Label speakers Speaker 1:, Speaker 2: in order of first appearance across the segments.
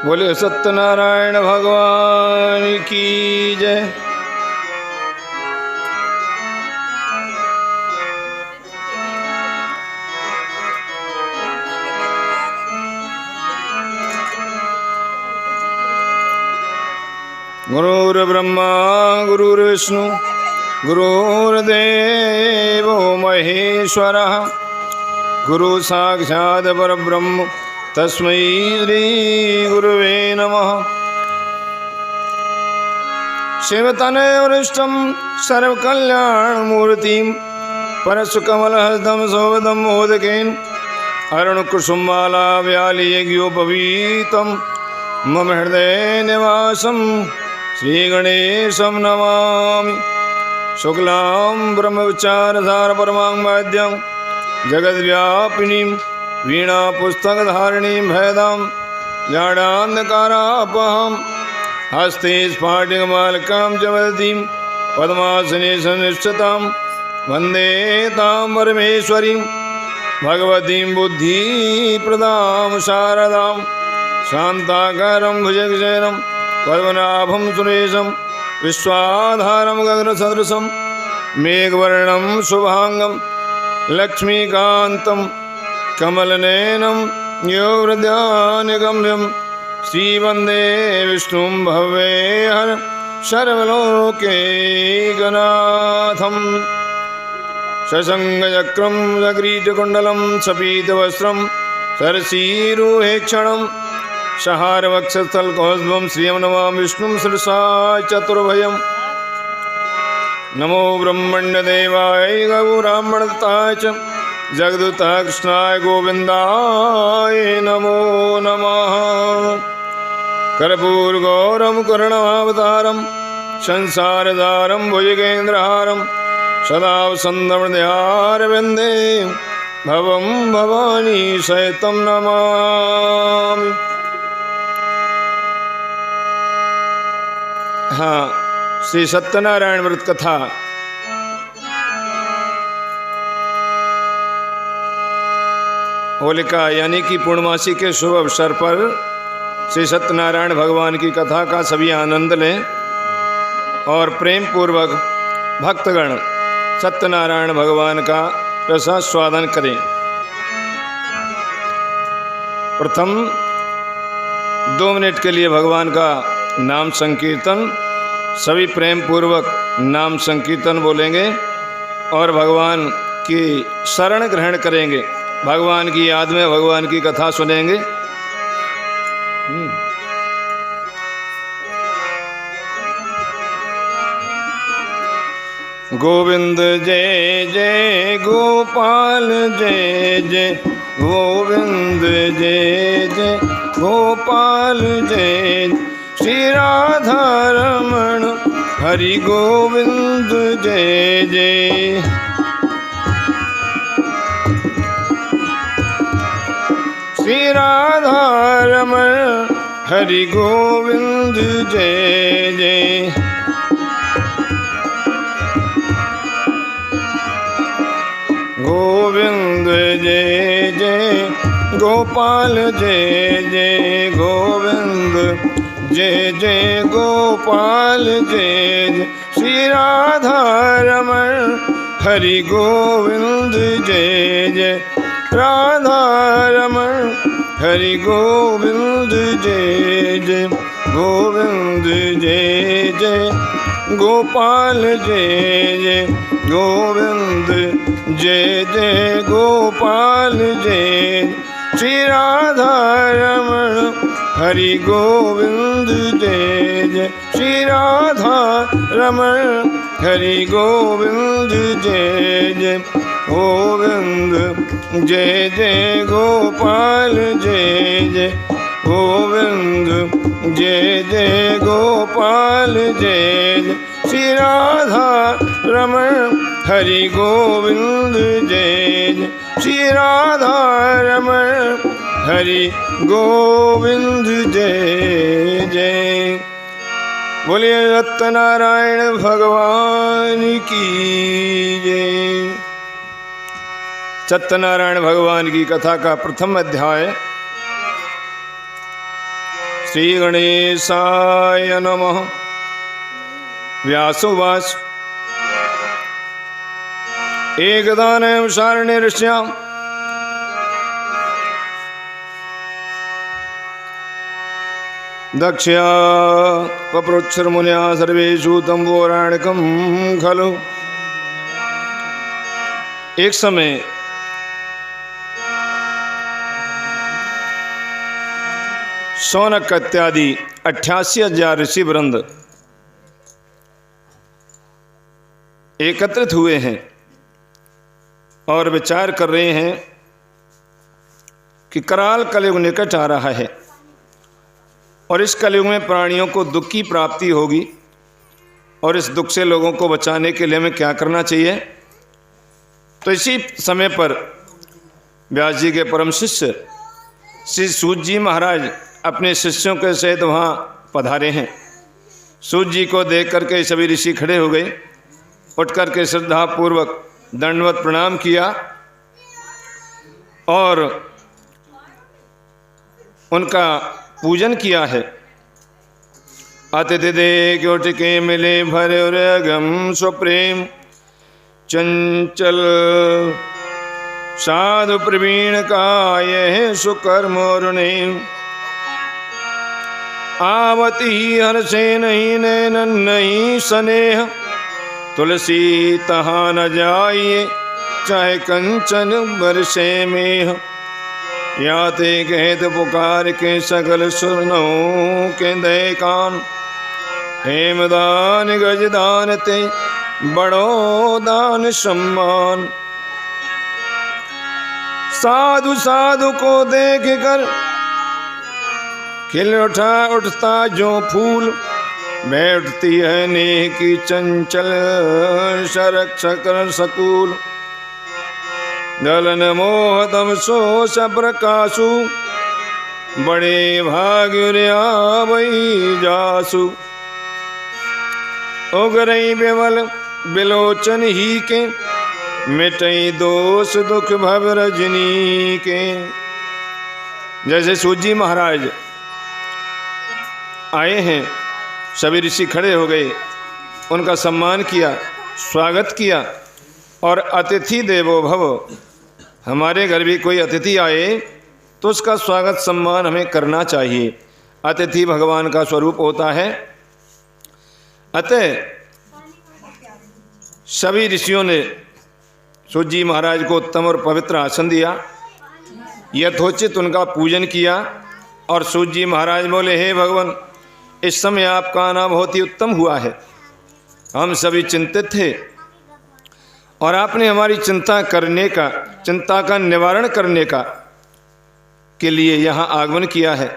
Speaker 1: बोले सत्यनारायण भगवान की जय। गुरुर्ब्रह्मा गुरुर्विष्णु गुरुर्देवो महेश्वरः गुरु साक्षात् परब्रह्म तस्मै श्री गुरुवे नमः। शिवतनयवरिष्ठं सर्वकल्याणमूर्तिं परशुकमलहस्तं सौवदं मोदकेन अरुणकुसुमाला व्यालीयज्ञोपवीतं मम हृदय निवासं श्रीगणेशं नमामि। शुक्लां ब्रह्मविचारधार परमांगवाद्यं जगद्व्यापिनीं वीणा पुस्तकधारिणीं भेदां जाडान्धकारापहं हस्ते स्फाटिकमालिकां च वदतीं पद्मासने संनिष्ठितां वन्दे तां परमेश्वरीं भगवतीं बुद्धिप्रदां शारदां शान्ताकारं भुजगशयनं पद्मनाभं सुरेशं विश्वाधारं गगनसदृशं मेघवर्णं शुभांगं लक्ष्मीकान्तं कमलनयनं योगृध्यानगम्यं श्रीवन्दे विष्णुं भवेहर सर्वलोकैकनाथं। शशङ्खचक्रं जगरीटकुण्डलं सपीतवस्त्रं सरसीरुहेक्षणं सहारवक्षस्थलकौस्तुभं श्रियं नमामि विष्णुं शिरसा चतुर्भुजं। नमो ब्रह्मण्यदेवाय गौब्राह्मणताय च जगदूताय कृष्णाय गोविन्दाय नमो नमः। कर्पूरगौरं करुणावतारं संसारसारं भुजगेन्द्रहारं सदा वसन्तहृदयारविन्दे भवं भवानी सहितं नमामि। हाँ, श्री सत्यनारायण व्रत कथा होलिका यानी कि पूर्णमासी के शुभ अवसर पर श्री सत्यनारायण भगवान की कथा का सभी आनंद लें और प्रेम पूर्वक भक्तगण सत्यनारायण भगवान का रसास्वादन करें। प्रथम 2 मिनट के लिए भगवान का नाम संकीर्तन, सभी प्रेम पूर्वक नाम संकीर्तन बोलेंगे और भगवान की शरण ग्रहण करेंगे। भगवान की याद में भगवान की कथा सुनेंगे। गोविंद जय जय गोपाल जय जय गोविंद जय जय गोपाल जय श्री राधा रमण हरि गोविंद जय जय। श्री राधा रमण हरि गोविंद जय जय। गोविंद जय जय गोपाल जय जय गोविंद जय जय गोपाल जय जय श्री राधा रमण हरि गोविंद जय जय। राधा रमण हरि गोविंद जय जय गोविंद जय जय गोपाल जय जय गोविंद जय जय गोपाल जय श्री राधा रमण हरि गोविंद जय जय। श्री राधा रमण हरि गोविंद जय जय गोविंद जय जय गोपाल जय जय गोविंद जय जय गोपाल जय जय श्री राधा रमण हरि गोविंद जय जय। श्री राधा रमण हरि गोविंद जय जय। बोलिए सत्यनारायण भगवान की जय। सत्यनारायण भगवान की कथा का प्रथम अध्याय श्री गणेशाय नमः। व्यासोवाच एकदानयं शारण्य ऋष्यां दक्ष्या पपृच्छर्मुन्या सर्वेषु तं पौराणिकं खलु। एक समय शौनक इत्यादि 88,000 ऋषि वृंद एकत्रित हुए हैं और विचार कर रहे हैं कि कराल कलयुग निकट आ रहा है और इस कलयुग में प्राणियों को दुख की प्राप्ति होगी और इस दुख से लोगों को बचाने के लिए हमें क्या करना चाहिए। तो इसी समय पर व्यास जी के परम शिष्य श्री सूत जी महाराज अपने शिष्यों के सहित वहाँ पधारे हैं। सूत जी को देख करके सभी ऋषि खड़े हो गए, उठ करके श्रद्धापूर्वक दंडवत प्रणाम किया और उनका पूजन किया है। अतिथि देख उठ के मिले भरे गम स्वप्रेम चंचल साधु प्रवीण का यह सुकर्म ऋणे आवती हर्षे नहीं नैनन नहीं स्नेह तुलसी तहाँ न जाइए चाहे कंचन बरसे में याते कहत पुकार के सकल सुनो के दय कान हेमदान गजदान ते बड़ो दान सम्मान साधु साधु को देख कर खिल उठता जो फूल बैठती है नेह की चंचल सरक्षक सकूल दलन मोह तम सो प्रकाशु बड़े भाग्य आवई जासु उगरई बेवल बिलोचन ही के मिटई दोष दुख भव रजनी के। जैसे सूत जी महाराज आए हैं, सभी ऋषि खड़े हो गए, उनका सम्मान किया, स्वागत किया और अतिथि देवो भव, हमारे घर भी कोई अतिथि आए तो उसका स्वागत सम्मान हमें करना चाहिए। अतिथि भगवान का स्वरूप होता है। अतः सभी ऋषियों ने सूत जी महाराज को उत्तम और पवित्र आसन दिया, यथोचित उनका पूजन किया और सूत जी महाराज बोले, हे भगवान, इस समय आपका आना बहुत ही उत्तम हुआ है। हम सभी चिंतित थे और आपने हमारी चिंता का निवारण करने का के लिए यहाँ आगमन किया है।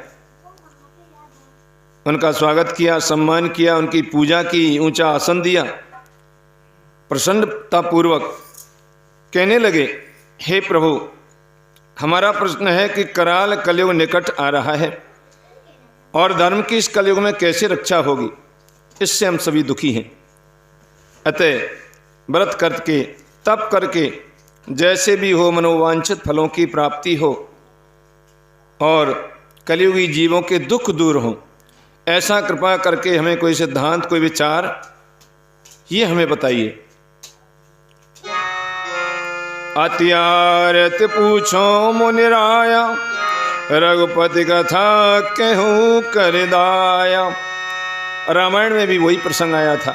Speaker 1: उनका स्वागत किया, सम्मान किया, उनकी पूजा की, ऊंचा आसन दिया। प्रसन्नतापूर्वक कहने लगे, हे प्रभु, हमारा प्रश्न है कि कराल कलयुग निकट आ रहा है और धर्म की इस कलयुग में कैसे रक्षा होगी, इससे हम सभी दुखी हैं। अतः व्रत करके, तप करके, जैसे भी हो मनोवांछित फलों की प्राप्ति हो और कलयुगी जीवों के दुख दूर हों, ऐसा कृपा करके हमें कोई सिद्धांत, कोई विचार, ये हमें बताइए। अत्यारत पूछो मुनिराया रघुपति कथा कहूँ कर दाया। रामायण में भी वही प्रसंग आया था।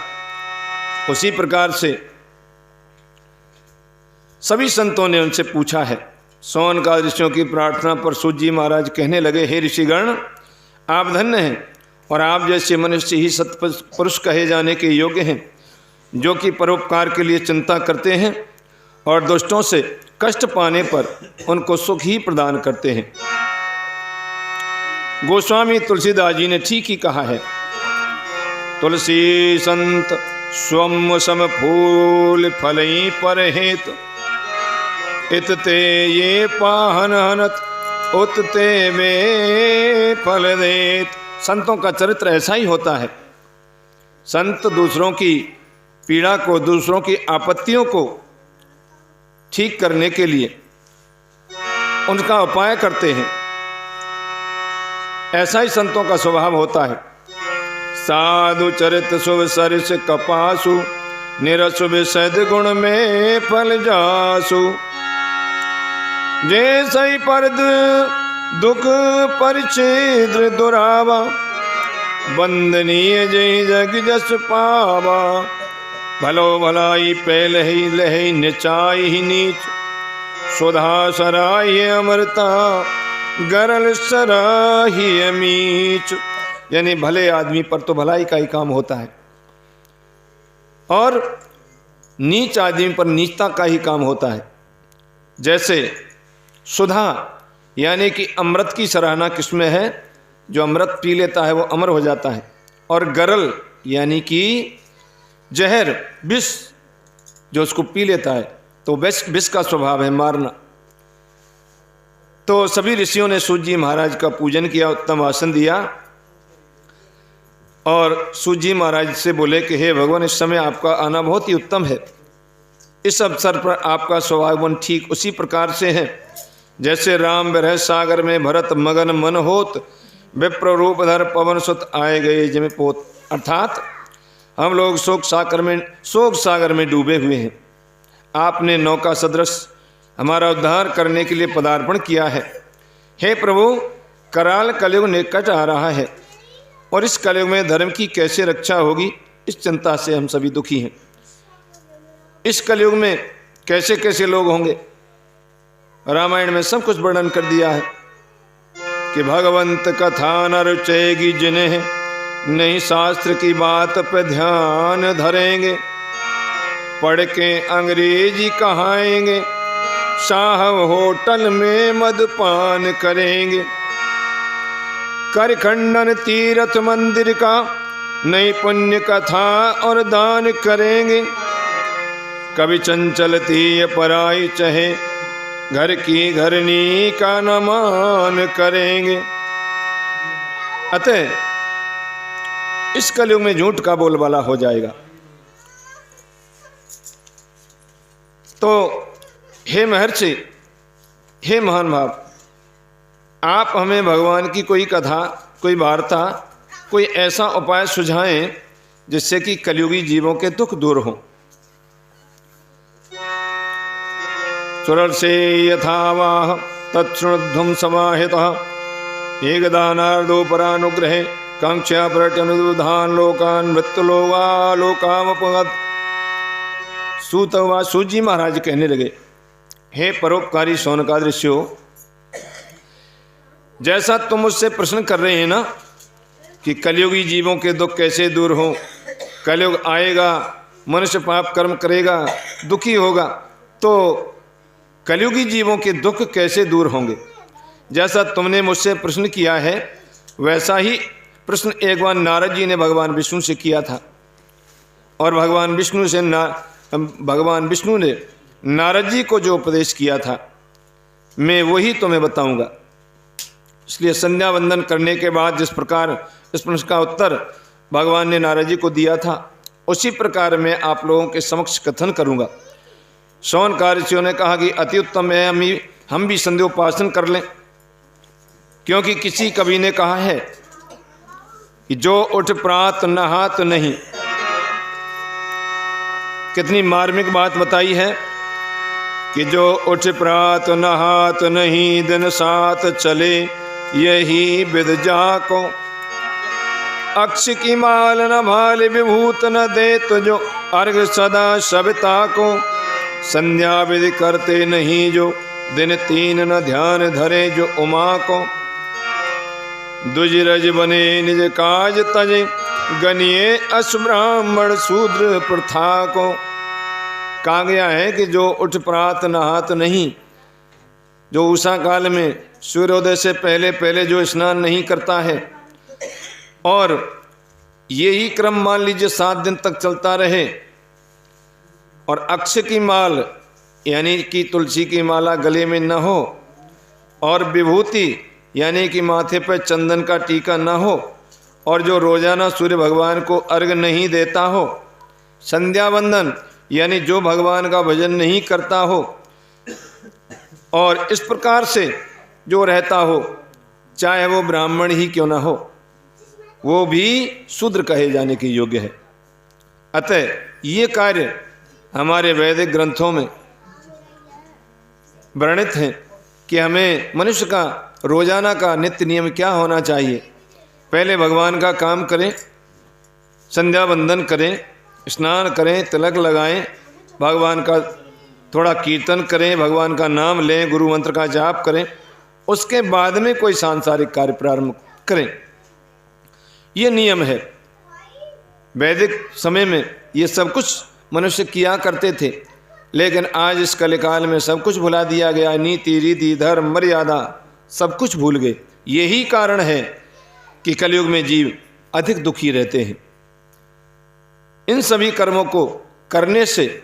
Speaker 1: उसी प्रकार से सभी संतों ने उनसे पूछा है। सौनकादि ऋषियों की प्रार्थना पर सूत जी महाराज कहने लगे, हे ऋषिगण, आप धन्य हैं और आप जैसे मनुष्य ही सत्पुरुष कहे जाने के योग्य हैं, जो कि परोपकार के लिए चिंता करते हैं और दुष्टों से कष्ट पाने पर उनको सुख ही प्रदान करते हैं। गोस्वामी तुलसीदास जी ने ठीक ही कहा है, तुलसी संत स्वम सम फूल फलई पर हेत इतते ये पाहन हनत उतते वे फल देत। संतों का चरित्र ऐसा ही होता है। संत दूसरों की पीड़ा को, दूसरों की आपत्तियों को ठीक करने के लिए उनका उपाय करते हैं। ऐसा ही संतों का स्वभाव होता है। साधु चरित शुभ सरिस कपासु, निरस विशद गुण में फल जासु। जैसे परद दुख परिच्छेद दुरावा, वंदनीय जय जग जस पावा। भलो भलाई पहले ही लही, निचाई ही नीच, सुधा सराय अमृता, गरल सराही मीच। यानी भले आदमी पर तो भलाई का ही काम होता है और नीच आदमी पर नीचता का ही काम होता है। जैसे सुधा यानी कि अमृत की सराहना किसमें है? जो अमृत पी लेता है वो अमर हो जाता है। और गरल यानी कि जहर, विष, जो उसको पी लेता है तो विष का स्वभाव है मारना। तो सभी ऋषियों ने सूत जी महाराज का पूजन किया, उत्तम आसन दिया और सूत जी महाराज से बोले कि हे भगवान, इस समय आपका आना बहुत ही उत्तम है। इस अवसर पर आपका स्वभाव ठीक उसी प्रकार से है जैसे राम विरह सागर में भरत मगन मन होत, विप्र रूप धर पवन सुत आए गए जिम पोत। अर्थात हम लोग शोक सागर में डूबे हुए हैं। आपने नौका सदृश हमारा उद्धार करने के लिए पदार्पण किया है। हे प्रभु, कराल कलयुग निकट आ रहा है और इस कलयुग में धर्म की कैसे रक्षा होगी, इस चिंता से हम सभी दुखी हैं। इस कलयुग में कैसे कैसे लोग होंगे, रामायण में सब कुछ वर्णन कर दिया है कि भगवंत कथा न रुचेगी जिन्हें, नहीं शास्त्र की बात पे ध्यान धरेंगे। पढ़ के अंग्रेजी कहाएंगे, साहब होटल में मदपान करेंगे। कर खंडन तीर्थ मंदिर का, नहीं पुण्य कथा और दान करेंगे। कभी चंचलती पराई चहे, घर की घरनी का न मान करेंगे। अतः इस कलयुग में झूठ का बोलबाला हो जाएगा। तो हे महर्षि, हे महान भाव, आप हमें भगवान की कोई कथा, कोई वार्ता, कोई ऐसा उपाय सुझाएं जिससे कि कलयुगी जीवों के दुख दूर हों। सुरल से यथावाह तत्शृणुध्वं समाहितः, एकदानार्दो परानुग्रहे कांक्षा पर्यटनुधान लोकान मृत्युलोकालोकामपगत। सूत जी महाराज कहने लगे, हे परोपकारी शौनकादृश्यो, जैसा तुम मुझसे प्रश्न कर रहे हैं ना कि कलयुगी जीवों के दुख कैसे दूर हों, कलयुग आएगा, मनुष्य पाप कर्म करेगा, दुखी होगा, तो कलयुगी जीवों के दुख कैसे दूर होंगे, जैसा तुमने मुझसे प्रश्न किया है वैसा ही प्रश्न एक बार नारद जी ने भगवान विष्णु से किया था। और भगवान विष्णु ने नारद जी को जो उपदेश किया था मैं वही तुम्हें बताऊंगा। इसलिए संध्या वंदन करने के बाद जिस प्रकार इस प्रश्न का उत्तर भगवान ने नारद जी को दिया था, उसी प्रकार मैं आप लोगों के समक्ष कथन करूंगा। शौनकादि ऋषियों ने कहा कि अति उत्तम है हम भी संध्योपासन कर लें, क्योंकि किसी कवि ने कहा है कि जो उठ प्रात नहात नहीं। कितनी मार्मिक बात बताई है कि जो उठ प्रात नहात नहीं, दिन साथ चले यही विद जाको। अक्ष की माल न भाल विभूत न दे, तो जो अर्घ सदा सविता को। संध्या विधि करते नहीं जो, दिन तीन न ध्यान धरे जो उमा को। दुजरज बने निज काज तजे, गनिये अस ब्राह्मण शूद्र प्रथा को। कहा गया है कि जो उठ प्रात नहात नहीं, जो उषा काल में सूर्योदय से पहले पहले जो स्नान नहीं करता है, और यही क्रम मान लीजिए 7 दिन तक चलता रहे, और अक्ष की माल यानी कि तुलसी की माला गले में न हो, और विभूति यानी कि माथे पर चंदन का टीका न हो, और जो रोजाना सूर्य भगवान को अर्घ नहीं देता हो, संध्या वंदन यानी जो भगवान का भजन नहीं करता हो, और इस प्रकार से जो रहता हो, चाहे वो ब्राह्मण ही क्यों ना हो, वो भी शूद्र कहे जाने के योग्य है। अतः ये कार्य हमारे वैदिक ग्रंथों में वर्णित हैं कि हमें मनुष्य का रोजाना का नित्य नियम क्या होना चाहिए। पहले भगवान का काम करें, संध्या वंदन करें, स्नान करें, तिलक लगाएं, भगवान का थोड़ा कीर्तन करें, भगवान का नाम लें, गुरु मंत्र का जाप करें, उसके बाद में कोई सांसारिक कार्य प्रारंभ करें। ये नियम है। वैदिक समय में ये सब कुछ मनुष्य किया करते थे, लेकिन आज इस कलिकाल में सब कुछ भुला दिया गया। नीति, रीति, धर्म, मर्यादा सब कुछ भूल गए। यही कारण है कि कलयुग में जीव अधिक दुखी रहते हैं। इन सभी कर्मों को करने से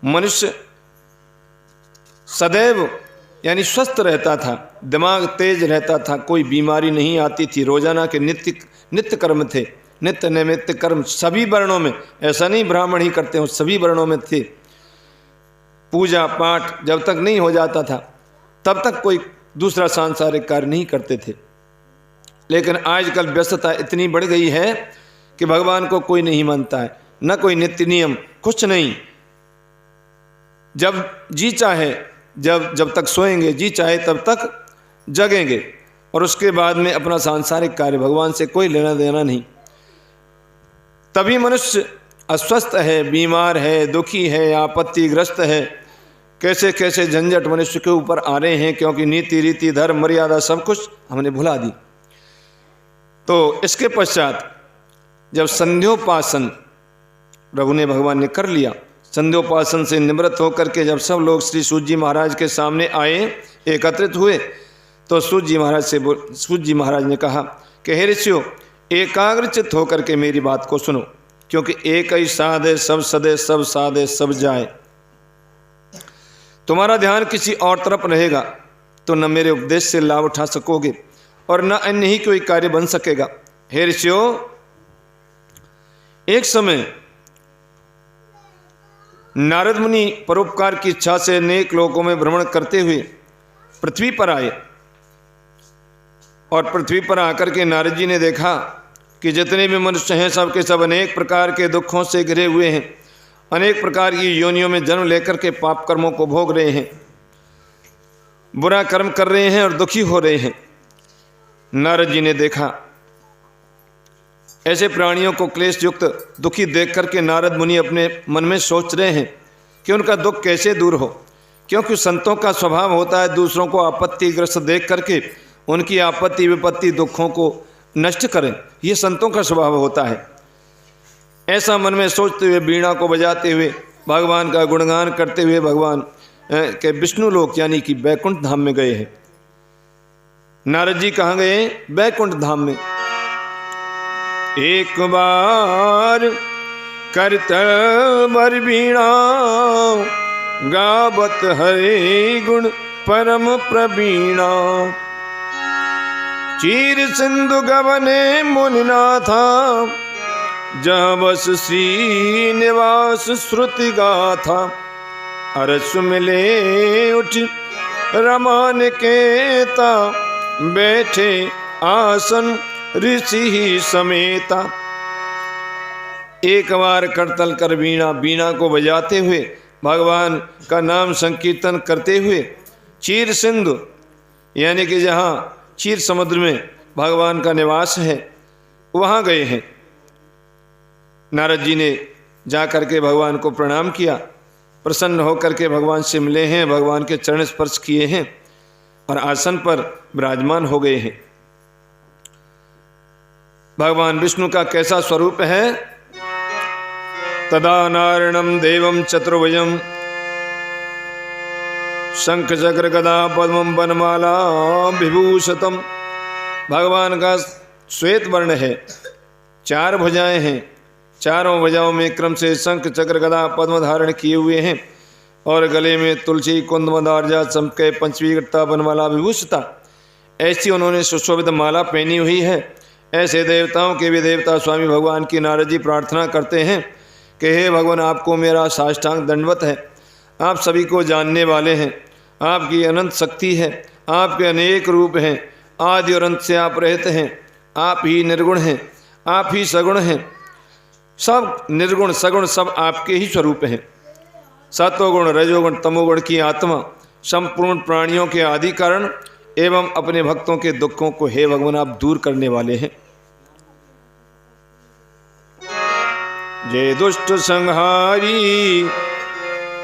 Speaker 1: मनुष्य सदैव यानी स्वस्थ रहता था, दिमाग तेज रहता था, कोई बीमारी नहीं आती थी। रोजाना के नित्य कर्म थे, नित्य नैमित्य कर्म सभी वर्णों में, ऐसा नहीं ब्राह्मण ही करते हो, सभी वर्णों में थे। पूजा पाठ जब तक नहीं हो जाता था तब तक कोई दूसरा सांसारिक कार्य नहीं करते थे। लेकिन आजकल व्यस्तता इतनी बढ़ गई है कि भगवान को कोई नहीं मानता है, न कोई नित्य नियम, कुछ नहीं। जब जी चाहे, जब तक सोएंगे, जी चाहे तब तक जगेंगे, और उसके बाद में अपना सांसारिक कार्य, भगवान से कोई लेना देना नहीं। तभी मनुष्य अस्वस्थ है, बीमार है, दुखी है, आपत्तिग्रस्त है। कैसे कैसे झंझट मनुष्य के ऊपर आ रहे हैं, क्योंकि नीति, रीति, धर्म, मर्यादा सब कुछ हमने भुला दी। तो इसके पश्चात जब संध्योपासन भगवान ने कर लिया, संध्योपासन से निवृत्त होकर के जब सब लोग श्री सूत जी महाराज के सामने आए, एकत्रित हुए, तो सूत जी महाराज ने कहा कि हे ऋषियों, एकाग्रचित्त होकर के मेरी बात को सुनो, क्योंकि एक ही साध है, सब सदे, सब साधे, सब जाए। तुम्हारा ध्यान किसी और तरफ रहेगा तो न मेरे उपदेश से लाभ उठा सकोगे और न अन्य ही कोई कार्य बन सकेगा। हे ऋषियों, एक समय नारद मुनि परोपकार की इच्छा से अनेक लोकों में भ्रमण करते हुए पृथ्वी पर आए, और पृथ्वी पर आकर के नारद जी ने देखा कि जितने भी मनुष्य हैं सब के सब अनेक प्रकार के दुखों से घिरे हुए हैं, अनेक प्रकार की योनियों में जन्म लेकर के पाप कर्मों को भोग रहे हैं, बुरा कर्म कर रहे हैं और दुखी हो रहे हैं। नारद जी ने देखा ऐसे प्राणियों को क्लेश युक्त दुखी देख करके नारद मुनि अपने मन में सोच रहे हैं कि उनका दुख कैसे दूर हो, क्योंकि संतों का स्वभाव होता है दूसरों को आपत्तिग्रस्त देख करके उनकी आपत्ति विपत्ति दुखों को नष्ट करें, ये संतों का स्वभाव होता है। ऐसा मन में सोचते हुए, वीणा को बजाते हुए, भगवान का गुणगान करते हुए भगवान के विष्णु लोक यानी कि बैकुंठ धाम में गए हैं। नारद जी कहाँ गए? बैकुंठ धाम में। एक बार करतल वीणा गावत हरे गुण परम प्रवीणा, चीर सिंधु गवने मुनिनाथा, जहाँ बस श्री निवास श्रुति गाथा, अरस मिले उठ रमान केता, बैठे आसन ऋषि ही समेता। एक बार करतल कर वीणा को बजाते हुए, भगवान का नाम संकीर्तन करते हुए, चीर सिंधु यानी कि जहाँ चीर समुद्र में भगवान का निवास है वहाँ गए हैं। नारद जी ने जा करके भगवान को प्रणाम किया, प्रसन्न होकर के भगवान से मिले हैं, भगवान के चरण स्पर्श किए हैं और आसन पर विराजमान हो गए हैं। भगवान विष्णु का कैसा स्वरूप है? तदा नारायणं देवं चतुर्भुजं, शंख चक्र गदा पद्मं वनमाला विभूषितम्। भगवान का श्वेत वर्ण है, चार भुजाएं हैं, चारों भुजाओं में क्रम से शंख चक्र गदा पद्म धारण किए हुए हैं और गले में तुलसी कुंद मदारजा चमके पंचवी गट्टा वनमाला विभूषिता। ऐसी उन्होंने सुशोभित माला पहनी हुई है। ऐसे देवताओं के भी देवता स्वामी भगवान की नारद जी प्रार्थना करते हैं कि हे भगवान, आपको मेरा साष्टांग दंडवत है। आप सभी को जानने वाले हैं, आपकी अनंत शक्ति है, आपके अनेक रूप हैं, आदि और अंत से आप रहते हैं। आप ही निर्गुण हैं, आप ही सगुण हैं। सब निर्गुण सगुण सब आपके ही स्वरूप हैं। सतोगुण रजोगुण तमोगुण की आत्मा संपूर्ण प्राणियों के आदि कारण एवं अपने भक्तों के दुखों को हे भगवान आप दूर करने वाले हैं। जय दुष्ट संहारी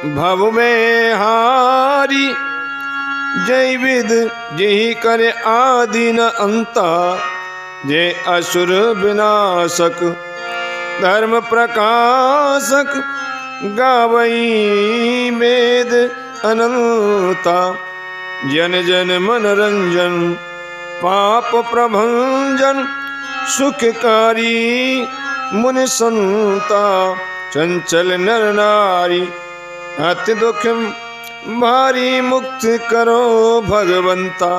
Speaker 1: भव में हारी, जय विद जय करे आदि न अंता, जय असुर विनाशक धर्म प्रकाशक, गावई वेद अनंता, जन जन मनोरंजन पाप प्रभंजन, सुखकारी मुनि संता, चंचल नर नारी अति दुख भारी, मुक्त करो भगवंता।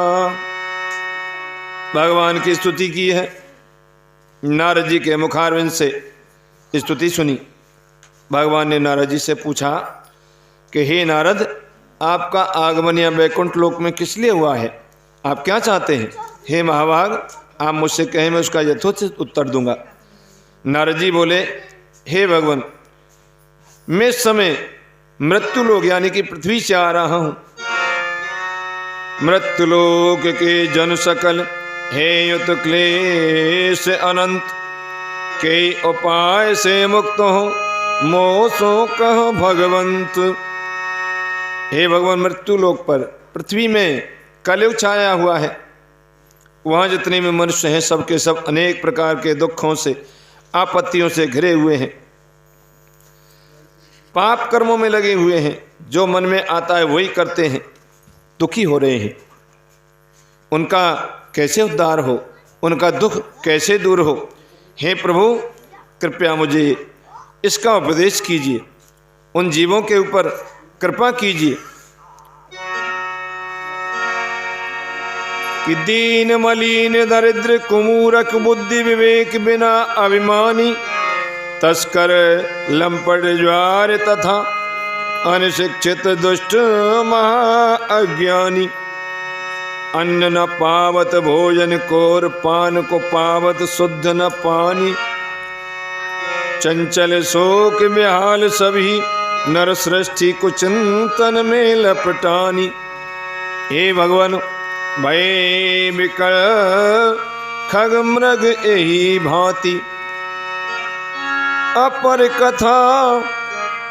Speaker 1: भगवान की स्तुति की है। नारद जी के मुखारविंद से स्तुति सुनी। भगवान ने नारद जी से पूछा कि हे नारद, आपका आगमन या वैकुंठ लोक में किस लिए हुआ है? आप क्या चाहते हैं? हे महाभाग, आप मुझसे कहें, मैं उसका यथोचित उत्तर दूंगा। नारद जी बोले, हे भगवान, मैं इस समय मृत्यु लोक यानी कि पृथ्वी से आ रहा हूं। मृत्यु लोक के जन सकल हे युत क्लेश अनंत, के उपाय से मुक्त हो मोसो कहो भगवंत। हे भगवान, मृत्यु लोक पर पृथ्वी में कलयुग छाया हुआ है। वहाँ जितने भी मनुष्य हैं सबके सब अनेक प्रकार के दुखों से आपत्तियों से घिरे हुए हैं, पाप कर्मों में लगे हुए हैं। जो मन में आता है वही करते हैं, दुखी हो रहे हैं। उनका कैसे उद्धार हो, उनका दुख कैसे दूर हो? हे प्रभु, कृपया मुझे इसका उपदेश कीजिए, उन जीवों के ऊपर कृपा कीजिए कि दीन मलिन दरिद्र कुमूरक बुद्धि विवेक बिना अभिमानी, तस्कर लंपट ज्वार तथा अनशिक्षित दुष्ट महा अज्ञानी, अन्न न पावत भोजन कोर पान को पावत शुद्ध न पानी, चंचल शोक बेहाल सभी नर सृष्टि को चिंतन में लपटानी। हे भगवान, भय विकल खग मृग यही भांति, अपर कथा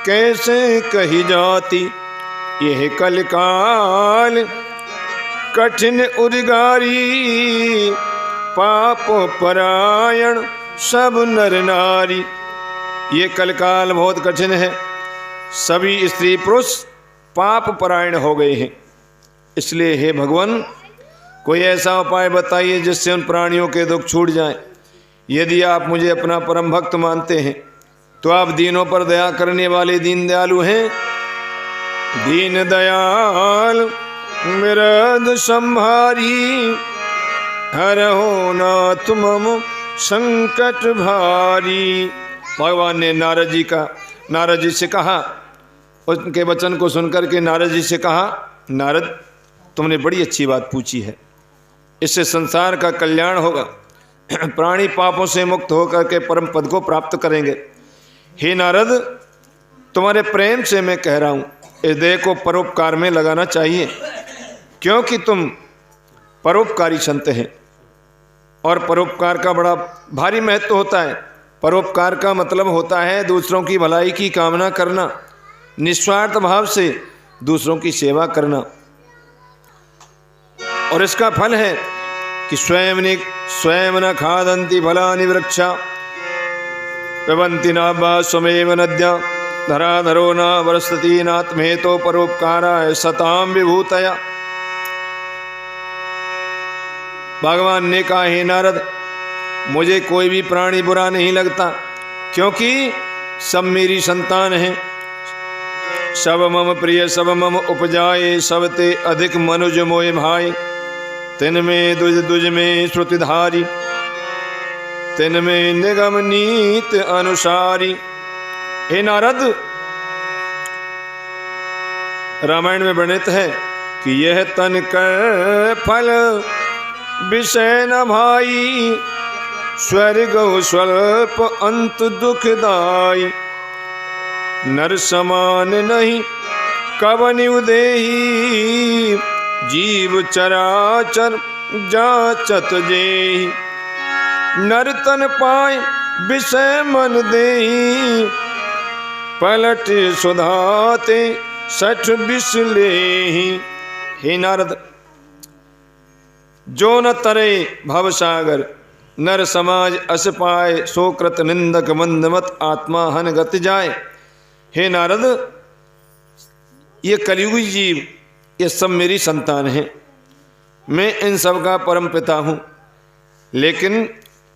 Speaker 1: कैसे कही जाती। यह कलिकाल कठिन उद्गारी, पाप परायण सब नर नारी। ये कलिकाल बहुत कठिन है, सभी स्त्री पुरुष पाप परायण हो गए हैं। इसलिए हे भगवान, कोई ऐसा उपाय बताइए जिससे उन प्राणियों के दुख छूट जाएं। यदि आप मुझे अपना परम भक्त मानते हैं तो आप दीनों पर दया करने वाले दीन दयालु हैं। दीन दयाल मिरद संभारी, हरहो नाथ मम संकट भारी। भगवान ने नारद जी से कहा, उनके वचन को सुनकर के नारद जी से कहा, नारद, तुमने बड़ी अच्छी बात पूछी है, इससे संसार का कल्याण होगा, प्राणी पापों से मुक्त होकर के परम पद को प्राप्त करेंगे। हे नारद, तुम्हारे प्रेम से मैं कह रहा हूँ, इस देह को परोपकार में लगाना चाहिए, क्योंकि तुम परोपकारी संत हैं और परोपकार का बड़ा भारी महत्व होता है। परोपकार का मतलब होता है दूसरों की भलाई की कामना करना, निस्वार्थ भाव से दूसरों की सेवा करना, और इसका फल है कि स्वयं न खादन्ति फलानि वृक्षा, पिबन्ति नाभा स्वमेव नद्या, धराधरो न वर्षति नात्मेतो परोपकाराय सताम विभूतया। भगवान ने कहा, हे नारद, मुझे कोई भी प्राणी बुरा नहीं लगता, क्योंकि सब मेरी संतान हैं। सब मम प्रिय सब मम उपजाए, सब ते अधिक मनुज मोय भाई। तिन में दुज में श्रुतिधारी, तिन में निगम नीत अनुसारी। हे नारद, रामायण में वर्णित है कि यह तन कर फल विषय न भाई, स्वर्ग स्वल्प अंत दुखदाई। नर समान नहीं कवनि उदेहि, जीव चराचर जाचत जेहि। नर तन पाए विषय मन देहि, पलट सुधाते 60 विष लेहि। हे नारद, जो न तरे भवसागर, नर समाज अस पाए, सोकृत निंदक मंदमत आत्मा हन गत जाए। हे नारद, ये कलियुगी जीव, ये सब मेरी संतान हैं, मैं इन सब का परम पिता हूँ। लेकिन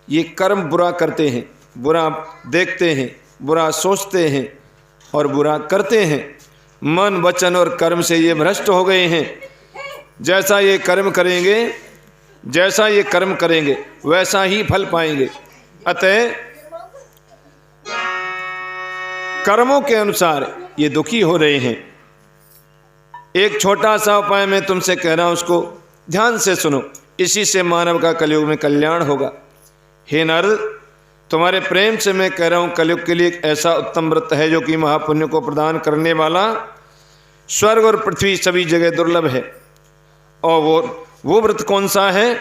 Speaker 1: ये कर्म बुरा करते हैं, बुरा देखते हैं, बुरा सोचते हैं और बुरा करते हैं। मन वचन और कर्म से ये भ्रष्ट हो गए हैं। जैसा ये कर्म करेंगे, जैसा ये कर्म करेंगे वैसा ही फल पाएंगे। अतः कर्मों के अनुसार ये दुखी हो रहे हैं। एक छोटा सा उपाय मैं तुमसे कह रहा हूं, उसको ध्यान से सुनो, इसी से मानव का कलयुग में कल्याण होगा। हे नारद, तुम्हारे प्रेम से मैं कह रहा हूं, कलयुग के लिए एक ऐसा उत्तम व्रत है जो कि महापुण्य को प्रदान करने वाला, स्वर्ग और पृथ्वी सभी जगह दुर्लभ है। और वो व्रत कौन सा है?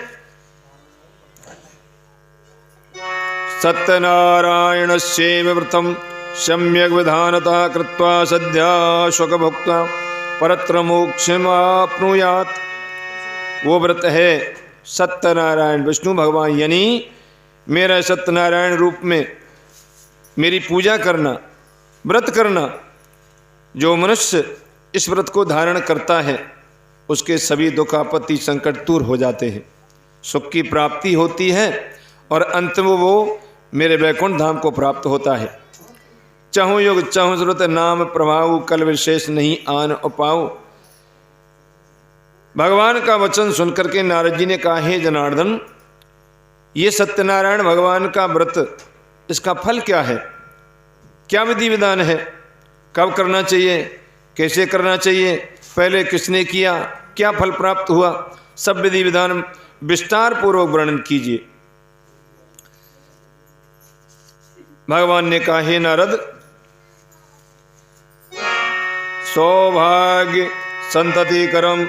Speaker 1: सत्यनारायण सेव व्रतम सम्यक विधानता कृत्वा सद्या शोक भुक्त्वा परत्र मोक्षमाप्नुयात्। वो व्रत है सत्यनारायण विष्णु भगवान, यानी मेरा सत्यनारायण रूप में मेरी पूजा करना, व्रत करना। जो मनुष्य इस व्रत को धारण करता है उसके सभी दुख आपत्ति संकट दूर हो जाते हैं, सुख की प्राप्ति होती है और अंत में वो मेरे वैकुंठ धाम को प्राप्त होता है। चाहूँ युग चाहूँ जरूरत नाम प्रभाव, कल विशेष नहीं आन उपाऊ। भगवान का वचन सुनकर के नारद जी ने कहा, हे जनार्दन, ये सत्यनारायण भगवान का व्रत, इसका फल क्या है? क्या विधि विधान है? कब करना चाहिए? कैसे करना चाहिए? पहले किसने किया? क्या फल प्राप्त हुआ? सब विधि विधान विस्तार पूर्वक वर्णन कीजिए। भगवान ने कहा, हे नारद, सौभाग्य संततिकरम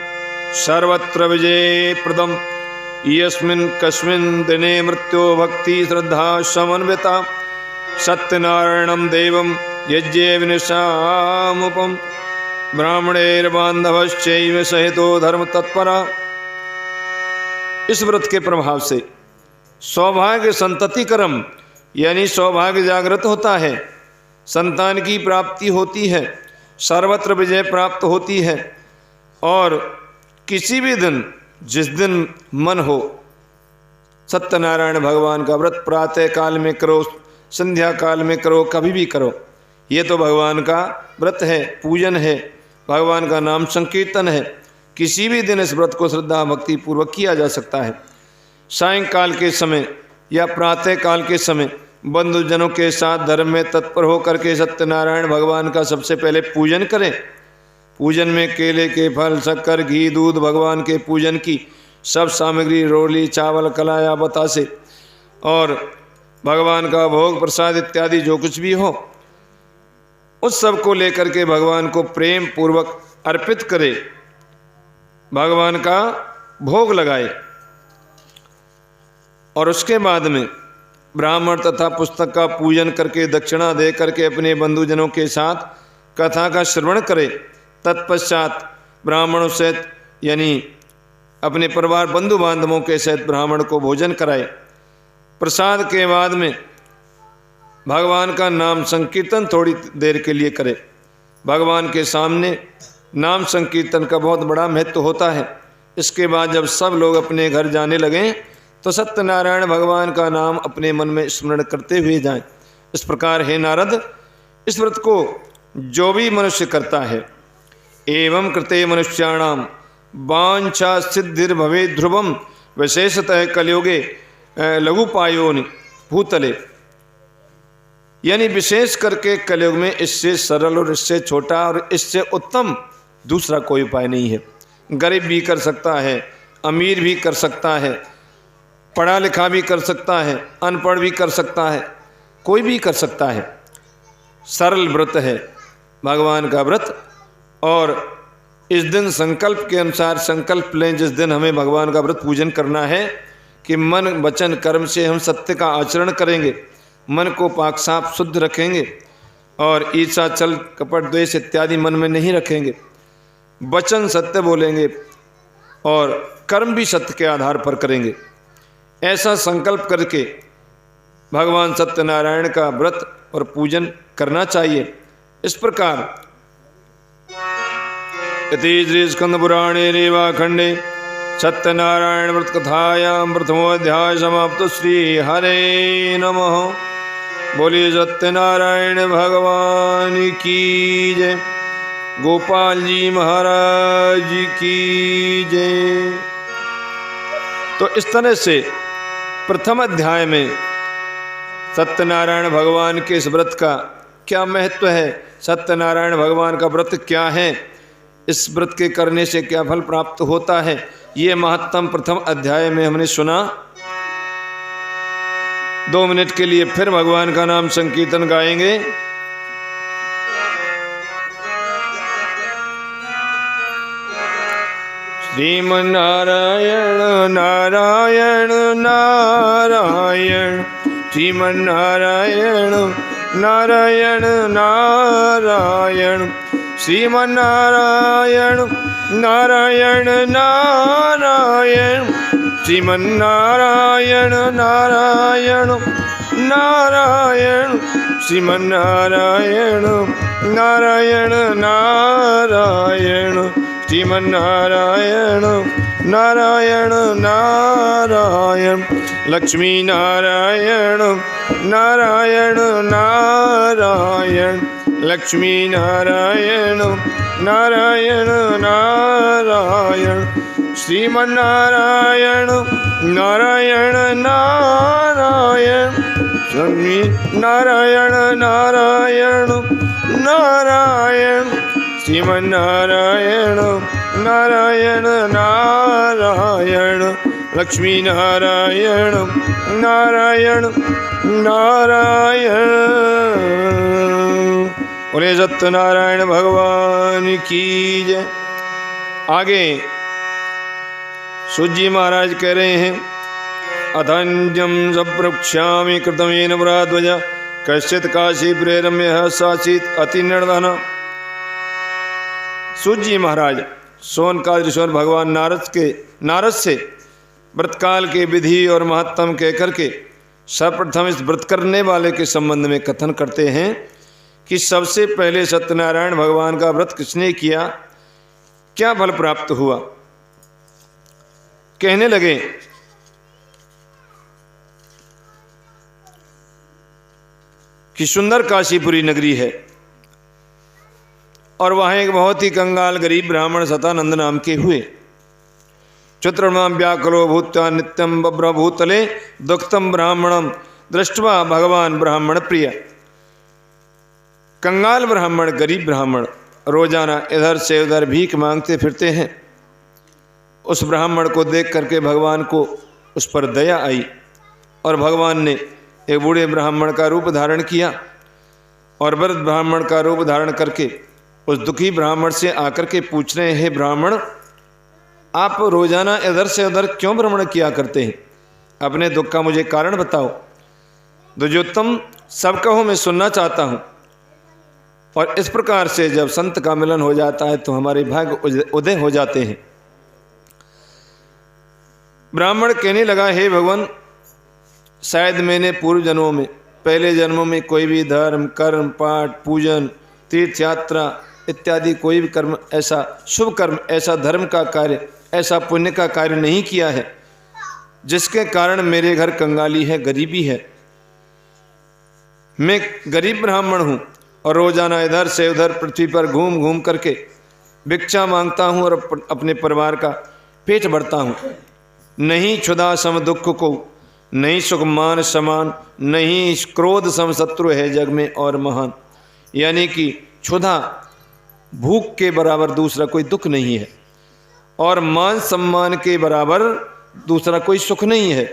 Speaker 1: सर्वत्र विजय प्रदम, यस्मिन् कस्मिन् दिने मृत्यो भक्ति श्रद्धा समन्विता, सत्यनारायणं देवं यज्ञे विनिशामुपम, ब्राह्मणैर्बान्धवश्चैव सहितो धर्म तत्परा। इस व्रत के प्रभाव से सौभाग्य संततिकरम, यानी सौभाग्य जागृत होता है, संतान की प्राप्ति होती है, सर्वत्र विजय प्राप्त होती है। और किसी भी दिन, जिस दिन मन हो, सत्यनारायण भगवान का व्रत प्रातः काल में करो, संध्या काल में करो, कभी भी करो। ये तो भगवान का व्रत है, पूजन है, भगवान का नाम संकीर्तन है। किसी भी दिन इस व्रत को श्रद्धा भक्ति पूर्वक किया जा सकता है। सायंकाल के समय या प्रातः काल के समय बंधुजनों के साथ धर्म में तत्पर होकर के सत्यनारायण भगवान का सबसे पहले पूजन करें। पूजन में केले के फल, शक्कर, घी, दूध, भगवान के पूजन की सब सामग्री, रोली, चावल, कलाया, बतासे और भगवान का भोग प्रसाद इत्यादि जो कुछ भी हो, उस सब को लेकर के भगवान को प्रेम पूर्वक अर्पित करे, भगवान का भोग लगाए। और उसके बाद में ब्राह्मण तथा पुस्तक का पूजन करके दक्षिणा दे करके अपने बंधुजनों के साथ कथा का श्रवण करे। तत्पश्चात ब्राह्मणों सहित, यानी अपने परिवार बंधु बांधवों के सहित ब्राह्मण को भोजन कराए। प्रसाद के बाद में भगवान का नाम संकीर्तन थोड़ी देर के लिए करे। भगवान के सामने नाम संकीर्तन का बहुत बड़ा महत्व होता है। इसके बाद जब सब लोग अपने घर जाने लगें तो सत्यनारायण भगवान का नाम अपने मन में स्मरण करते हुए जाएं। इस प्रकार हे नारद, इस व्रत को जो भी मनुष्य करता है, एवं कृते मनुष्याणाम वांछा सिद्धिर्भवे ध्रुवम, विशेषतः कलियुगे लघुपायोनि भूतले, यानी विशेष करके कलियुग में इससे सरल और इससे छोटा और इससे उत्तम दूसरा कोई उपाय नहीं है। गरीब भी कर सकता है, अमीर भी कर सकता है, पढ़ा लिखा भी कर सकता है, अनपढ़ भी कर सकता है, कोई भी कर सकता है। सरल व्रत है भगवान का व्रत। और इस दिन संकल्प के अनुसार संकल्प लें, जिस दिन हमें भगवान का व्रत पूजन करना है कि मन वचन कर्म से हम सत्य का आचरण करेंगे, मन को पाक साफ शुद्ध रखेंगे और ईर्षा छल कपट द्वेष इत्यादि मन में नहीं रखेंगे, वचन सत्य बोलेंगे और कर्म भी सत्य के आधार पर करेंगे। ऐसा संकल्प करके भगवान सत्यनारायण का व्रत और पूजन करना चाहिए। इस प्रकार इति श्री स्कंद पुराणे रेवाखंडे सत्यनारायण व्रत कथायां प्रथमोऽध्याय समाप्त। श्री हरे नमः। बोलिए सत्यनारायण भगवान की जय। गोपाल जी महाराज की जय। तो इस तरह से प्रथम अध्याय में सत्यनारायण भगवान के इस व्रत का क्या महत्व है, सत्यनारायण भगवान का व्रत क्या है, इस व्रत के करने से क्या फल प्राप्त होता है, ये महत्तम प्रथम अध्याय में हमने सुना। 2 मिनट के लिए फिर भगवान का नाम संकीर्तन गाएंगे। श्रीमन्नारायण नारायण नारायण, श्रीमन्नारायण नारायण नारायण, श्रीमन्नारायण नारायण नारायण, श्रीमन्नारायण नारायण नारायण, श्रीमन्नारायण नारायण नारायण, श्रीमन्नारायण नारायण नारायण, लक्ष्मी नारायण नारायण नारायण, लक्ष्मी नारायण नारायण नारायण, श्रीमन्नारायण नारायण नारायण, लक्ष्मी नारायण नारायण नारायण, श्रीमन्नारायण नारायण नारायण, लक्ष्मी नारायण नारायण नारायण। बोले सत्यनारायण भगवान की जय। आगे सूजी महाराज कह रहे हैं, अधन्यम सप्रक्ष्यामि कृतमेन व्राध्वज कश्चित् काशी प्रेरम्य साचित अति निर्धन। सूजी महाराज सोनकादीश्वर भगवान नारद से व्रतकाल के विधि और महत्तम कह करके सर्वप्रथम इस व्रत करने वाले के संबंध में कथन करते हैं कि सबसे पहले सत्यनारायण भगवान का व्रत किसने किया, क्या फल प्राप्त हुआ। कहने लगे कि सुंदर काशीपुरी नगरी है और वहाँ एक बहुत ही कंगाल गरीब ब्राह्मण सतानंद नाम के हुए। चतुर्मां व्याकुलो भूत्वा नित्यं बभ्रभूतले दुक्तम ब्राह्मणम दृष्ट्वा भगवान ब्राह्मण प्रिय। कंगाल ब्राह्मण, गरीब ब्राह्मण रोजाना इधर से उधर भीख मांगते फिरते हैं। उस ब्राह्मण को देख करके भगवान को उस पर दया आई और भगवान ने एक बूढ़े ब्राह्मण का रूप धारण किया और वृद्ध ब्राह्मण का रूप धारण करके उस दुखी ब्राह्मण से आकर के पूछ रहे हैं, ब्राह्मण आप रोजाना इधर से उधर क्यों भ्रमण किया करते हैं, अपने दुख का मुझे कारण बताओ। दुर्योत्तम सब कहो मैं सुनना चाहता हूँ। और इस प्रकार से जब संत का मिलन हो जाता है तो हमारे भाग्य उदय हो जाते हैं। ब्राह्मण कहने लगा, हे भगवान शायद मैंने पूर्व जन्मों में, पहले जन्मों में कोई भी धर्म कर्म पाठ पूजन तीर्थ यात्रा इत्यादि कोई भी कर्म, ऐसा शुभ कर्म, ऐसा धर्म का कार्य, ऐसा पुण्य का कार्य नहीं किया है जिसके कारण मेरे घर कंगाली है, गरीबी है। मैं गरीब ब्राह्मण हूँ और रोजाना इधर से उधर पृथ्वी पर घूम घूम करके भिक्षा मांगता हूँ और अपने परिवार का पेट भरता हूँ। नहीं क्षुधा सम दुख को, नहीं सुख मान समान, नहीं क्रोध सम शत्रु है जग में और महान। यानी कि क्षुधा भूख के बराबर दूसरा कोई दुख नहीं है और मान सम्मान के बराबर दूसरा कोई सुख नहीं है।